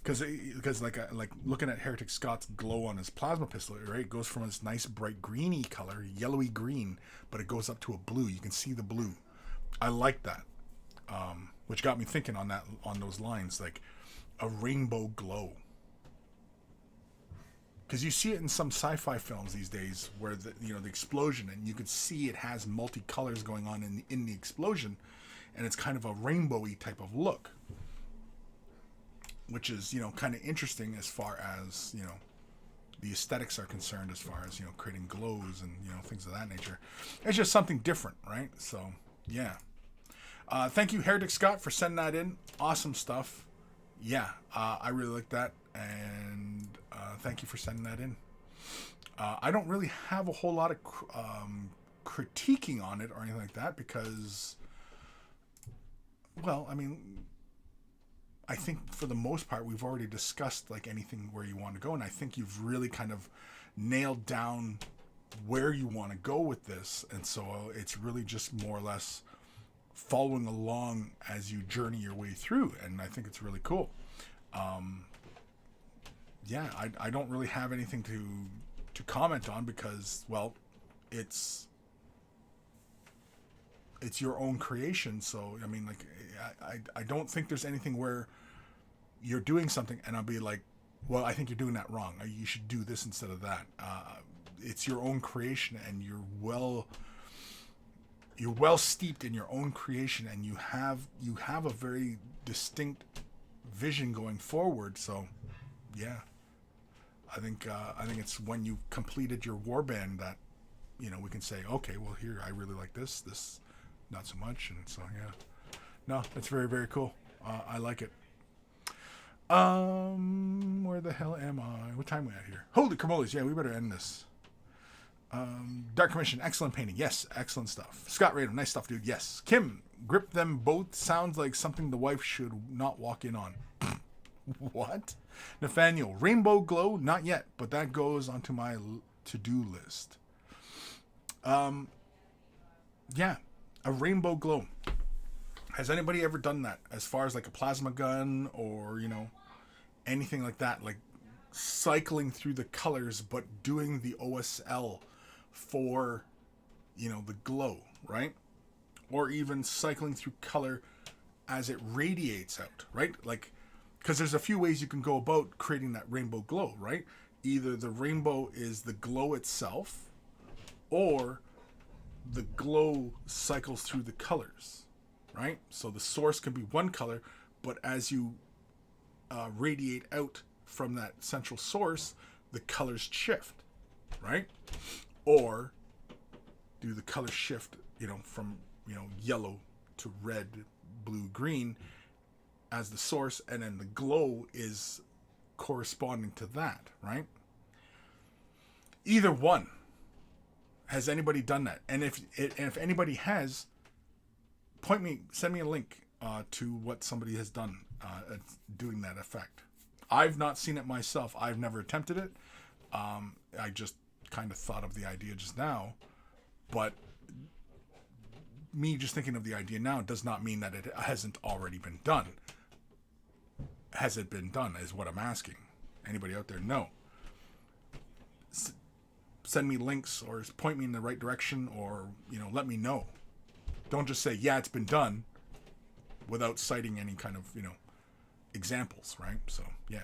Speaker 1: Because like looking at Heretic Scott's glow on his plasma pistol, right? It goes from this nice bright greeny color, yellowy green, but it goes up to a blue. You can see the blue. I like that, which got me thinking on those lines, like a rainbow glow. Because you see it in some sci-fi films these days, where the explosion, and you could see it has multicolors going on in the explosion, and it's kind of a rainbowy type of look, which is, you know, kind of interesting as far as, you know, the aesthetics are concerned, as far as, you know, creating glows and, you know, things of that nature. It's just something different, right? So yeah. Thank you, Heretic Scott, for sending that in. Awesome stuff. Yeah, I really like that, and thank you for sending that in. I don't really have a whole lot of critiquing on it or anything like that, because, well, I mean, I think for the most part we've already discussed like anything where you want to go, and I think you've really kind of nailed down where you want to go with this, and so it's really just more or less following along as you journey your way through, and I think it's really cool. Yeah, I don't really have anything to comment on, because, well, it's your own creation. So I mean, like, I don't think there's anything where you're doing something and I'll be like, well, I think you're doing that wrong, you should do this instead of that. It's your own creation, and you're well steeped in your own creation, and you have a very distinct vision going forward. So yeah, I think it's when you completed your warband that, you know, we can say, okay, well, here, I really like this not so much. And so yeah, no, it's very, very cool. I like it. Where the hell am I? What time are we at here? Holy cramoles, yeah, we better end this. Dark Commission, excellent painting. Yes, excellent stuff. Scott Radom, nice stuff, dude. Yes. Kim, grip them both sounds like something the wife should not walk in on. What? Nathaniel, rainbow glow, not yet, but that goes onto my to-do list. Yeah, a rainbow glow. Has anybody ever done that, as far as like a plasma gun, or, you know, anything like that, like cycling through the colors but doing the OSL for, you know, the glow, right? Or even cycling through color as it radiates out, right? Like, because there's a few ways you can go about creating that rainbow glow, right? Either the rainbow is the glow itself, or the glow cycles through the colors, right? So the source can be one color, but as you radiate out from that central source, the colors shift, right? Or do the colors shift, from, yellow to red, blue, green as the source, and then the glow is corresponding to that, right? Either one. Has anybody done that? And if anybody has, send me a link to what somebody has done doing that effect. I've not seen it myself. I've never attempted it. I just kind of thought of the idea just now, but me just thinking of the idea now does not mean that it hasn't already been done. Has it been done is what I'm asking. Anybody out there? No. Send me links or point me in the right direction, or let me know. Don't just say yeah, it's been done without citing any kind of examples, right? So yeah,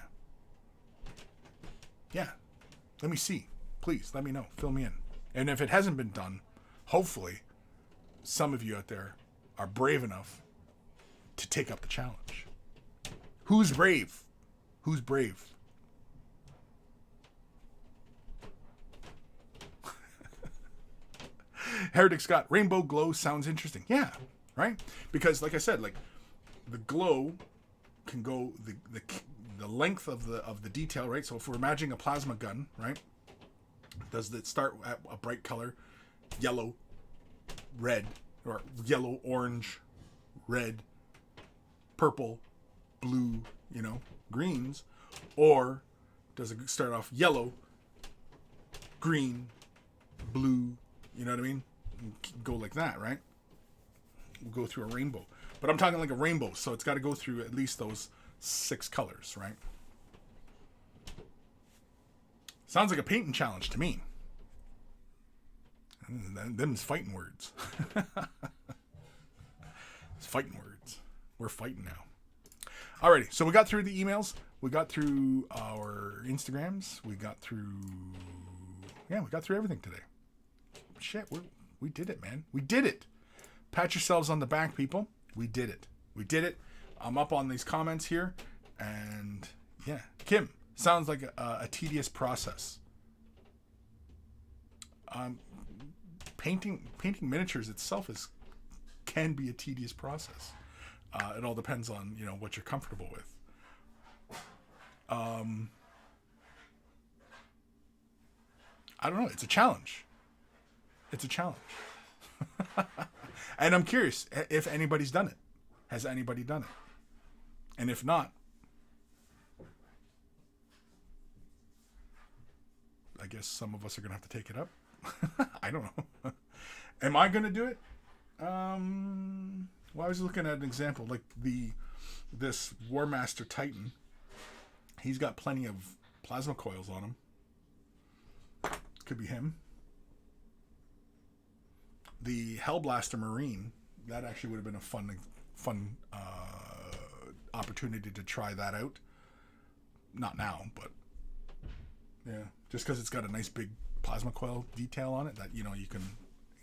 Speaker 1: let me see. Please let me know. Fill me in. And if it hasn't been done, hopefully some of you out there are brave enough to take up the challenge. Who's brave? Who's brave? Heretic Scott, rainbow glow sounds interesting. Yeah, right? Because like I said, like the glow can go the length of the detail, right? So if we're imagining a plasma gun, right? Does it start at a bright color, yellow, red, or yellow, orange, red, purple, blue, greens, or does it start off yellow, green, blue, you know what I mean? Go like that, right? We'll go through a rainbow. But I'm talking like a rainbow, so it's got to go through at least those 6 colors, right? Sounds like a painting challenge to me. Them's fighting words. It's fighting words. We're fighting now. Alrighty, so we got through the emails. We got through our Instagrams. We got through everything today. Shit, we did it, man. We did it. Pat yourselves on the back, people. We did it. We did it. I'm up on these comments here. And yeah, Kim, sounds like a tedious process. Painting miniatures itself can be a tedious process. It all depends on what you're comfortable with. I don't know. It's a challenge. It's a challenge. And I'm curious if anybody's done it. Has anybody done it? And if not, I guess some of us are going to have to take it up. I don't know. Am I going to do it? Well, I was looking at an example, like this War Master Titan. He's got plenty of plasma coils on him. Could be him. The Hellblaster Marine, that actually would have been a fun opportunity to try that out. Not now, but yeah, just because it's got a nice big plasma coil detail on it that you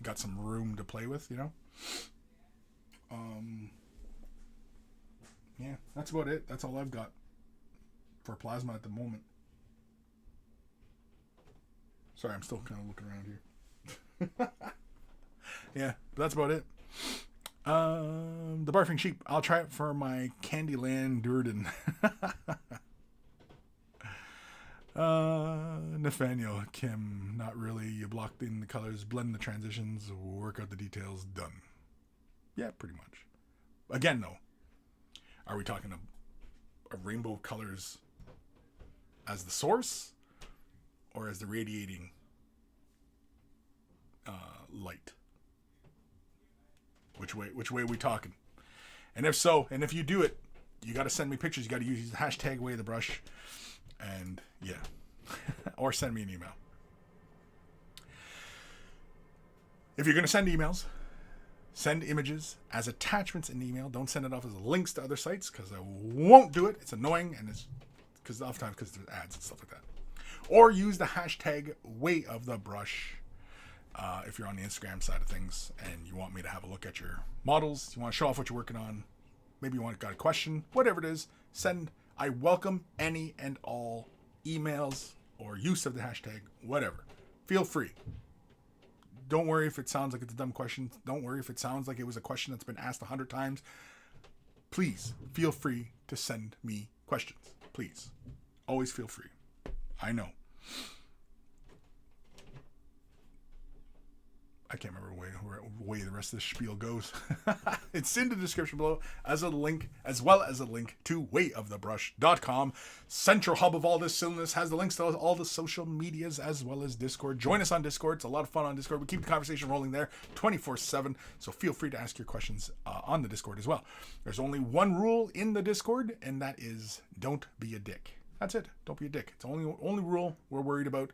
Speaker 1: got some room to play with. Yeah, that's about it. That's all I've got for plasma at the moment. Sorry, I'm still kind of looking around here. Yeah, but that's about it. The Barfing Sheep. I'll try it for my Candyland Durden. Nathaniel, Kim, not really. You blocked in the colors, blend the transitions, work out the details, done. Yeah, pretty much. Again, though, are we talking a rainbow of colors as the source or as the radiating light? Which way are we talking? And if so, and if you do it, you got to send me pictures. You got to use the hashtag Way the Brush, and yeah, or send me an email. If you're going to send emails, send images as attachments in the email. Don't send it off as links to other sites because I won't do it. It's annoying, and it's oftentimes because there's ads and stuff like that. Or use the hashtag Way of the Brush. If you're on the Instagram side of things and you want me to have a look at your models, you want to show off what you're working on, maybe you got a question, whatever it is, send. I welcome any and all emails or use of the hashtag, whatever. Feel free. Don't worry if it sounds like it's a dumb question. Don't worry if it sounds like it was a question that's been asked 100 times. Please feel free to send me questions. Please. Always feel free. I know. I can't remember the way the rest of this spiel goes. It's in the description below as well as a link to wayofthebrush.com. Central hub of all this silliness has the links to all the social medias as well as Discord. Join us on Discord. It's a lot of fun on Discord. We keep the conversation rolling there 24/7. So feel free to ask your questions on the Discord as well. There's only one rule in the Discord, and that is don't be a dick. That's it. Don't be a dick. It's the only rule we're worried about.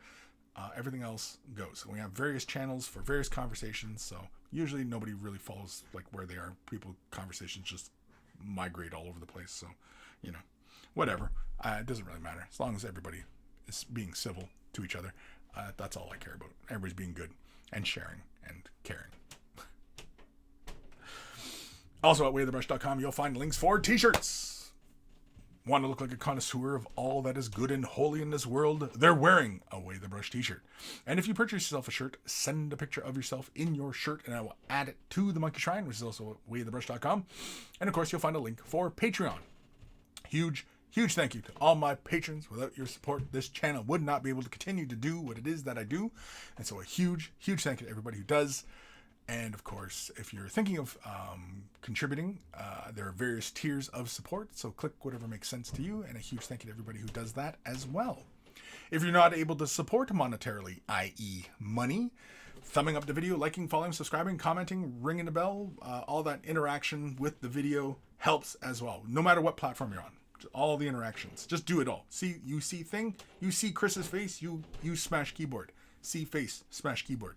Speaker 1: Everything else goes. We have various channels for various conversations, so usually nobody really follows like where they are. Conversations just migrate all over the place, so whatever. It doesn't really matter as long as everybody is being civil to each other. That's all I care about. Everybody's being good and sharing and caring. Also at wayofthebrush.com you'll find links for t-shirts. Want to look like a connoisseur of all that is good and holy in this world? They're wearing a Way the Brush t-shirt. And if you purchase yourself a shirt, send a picture of yourself in your shirt and I will add it to the Monkey Shrine, which is also at wayofthebrush.com. And of course, you'll find a link for Patreon. Huge thank you to all my patrons. Without your support, this channel would not be able to continue to do what it is that I do. And so a huge thank you to everybody who does. And of course, if you're thinking of contributing, there are various tiers of support. So click whatever makes sense to you. And a huge thank you to everybody who does that as well. If you're not able to support monetarily, i.e. money, thumbing up the video, liking, following, subscribing, commenting, ringing the bell, all that interaction with the video helps as well. No matter what platform you're on. All the interactions. Just do it all. You see Kris's face, you smash keyboard. See face, smash keyboard.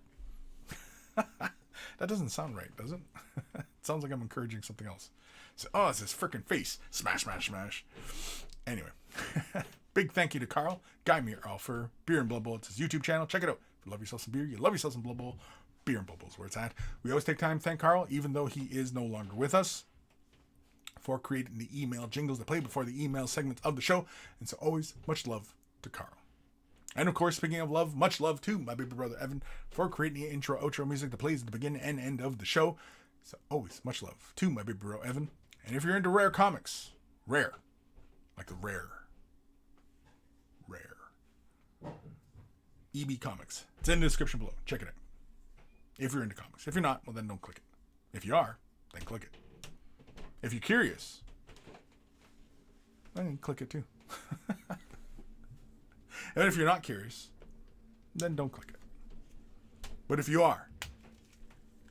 Speaker 1: That doesn't sound right, does it? It sounds like I'm encouraging something else. So, it's this freaking face. Smash, smash, smash. Anyway. Big thank you to Carl, Guy Mearl for Beer and Blood Bowl. It's his YouTube channel. Check it out. If you love yourself some beer, you love yourself some Blood Bowl. Beer and Blood Bowl is where it's at. We always take time to thank Carl, even though he is no longer with us, for creating the email jingles that play before the email segments of the show. And so always much love to Carl. And of course, speaking of love, much love to my baby brother Evan for creating the intro, outro music that plays at the beginning and end of the show. So always much love to my baby bro Evan. And if you're into rare comics, rare, like the rare, EB Comics. It's in the description below. Check it out. If you're into comics. If you're not, well then don't click it. If you are, then click it. If you're curious, then click it too. And if you're not curious, then don't click it. But if you are,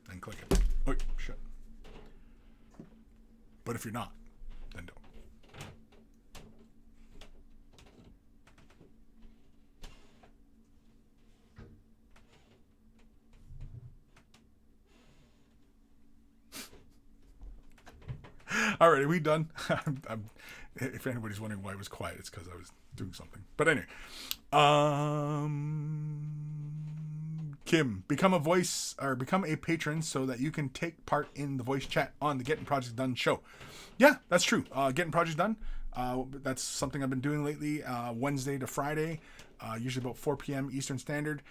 Speaker 1: then click it. Oh, shit. But if you're not, then don't. Alright, are we done? If anybody's wondering why it was quiet, it's because I was doing something. But anyway, Kim, become a patron so that you can take part in the voice chat on the Getting Projects Done show. Yeah, that's true. Getting Projects Done. That's something I've been doing lately. Wednesday to Friday, usually about 4 p.m. Eastern Standard,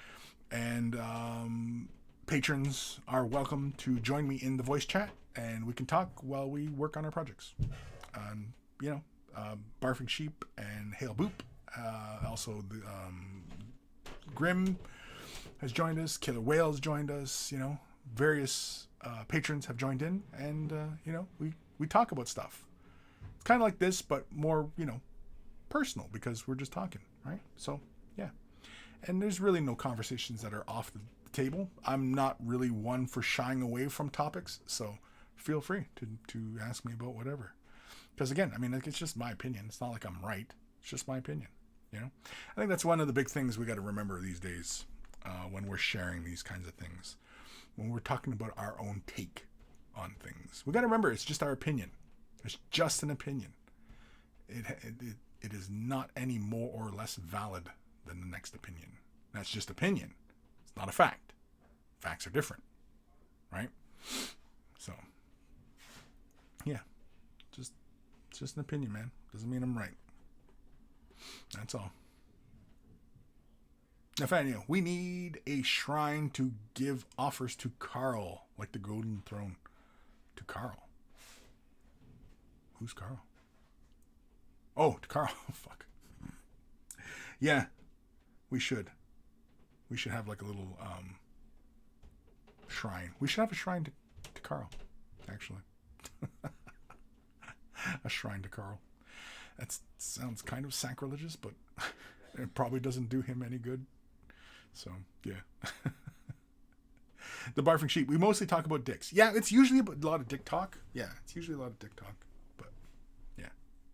Speaker 1: and patrons are welcome to join me in the voice chat, and we can talk while we work on our projects. Barfing Sheep and Hail Boop. Also, the Grim has joined us. Killer Whale has joined us. Various patrons have joined in, and we talk about stuff. It's kind of like this, but more personal because we're just talking, right? So yeah, and there's really no conversations that are off the table. I'm not really one for shying away from topics, so feel free to ask me about whatever. Because again, it's just my opinion. It's not like I'm right. It's just my opinion. I think that's one of the big things we got to remember these days when we're sharing these kinds of things. When we're talking about our own take on things, we got to remember it's just our opinion. It's just an opinion. It is not any more or less valid than the next opinion. That's just opinion. It's not a fact. Facts are different, right? So, yeah, it's just an opinion, man. Doesn't mean I'm right. That's all. Nathaniel, we need a shrine to give offers to Carl, like the Golden Throne. To Carl. Who's Carl? Oh, to Carl. Fuck. Yeah, we should. We should have like a little shrine. We should have a shrine to Carl, actually. A shrine to Carl. That sounds kind of sacrilegious, but it probably doesn't do him any good. So, yeah. The barfing sheep. We mostly talk about dicks. Yeah, it's usually a lot of dick talk. Yeah, it's usually a lot of dick talk. But, yeah.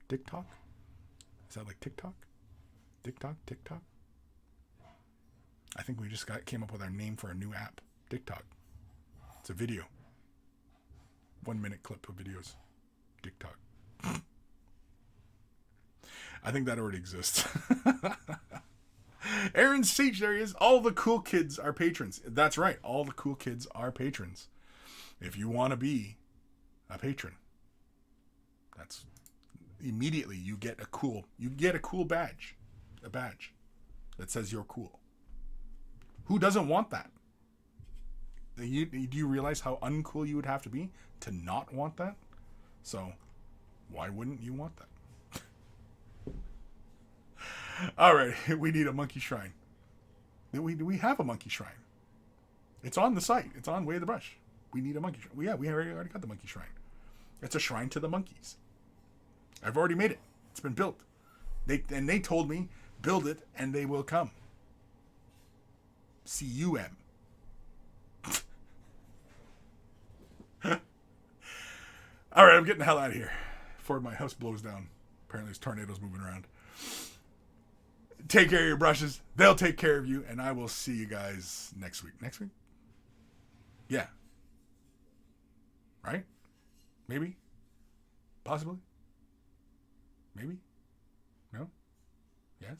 Speaker 1: Dick talk? Is that like TikTok? TikTok? TikTok? I think we just came up with our name for a new app. TikTok. It's a video. 1 minute clip of videos. TikTok. I think that already exists. Aaron Seach, there he is. All the cool kids are patrons. That's right. All the cool kids are patrons. If you want to be a patron, that's immediately you get a cool badge. A badge that says you're cool. Who doesn't want that? Do you realize how uncool you would have to be to not want that? So, why wouldn't you want that? All right, we need a monkey shrine. Do we have a monkey shrine? It's on the site. It's on Way of the Brush. We need a monkey shrine. Yeah, we already got the monkey shrine. It's a shrine to the monkeys. I've already made it. It's been built. They told me, build it and they will come. C-U-M. All right, I'm getting the hell out of here before my house blows down. Apparently there's tornadoes moving around. Take care of your brushes. They'll take care of you. And I will see you guys next week. Next week? Yeah. Right? Maybe? Possibly? Maybe? No? Yes?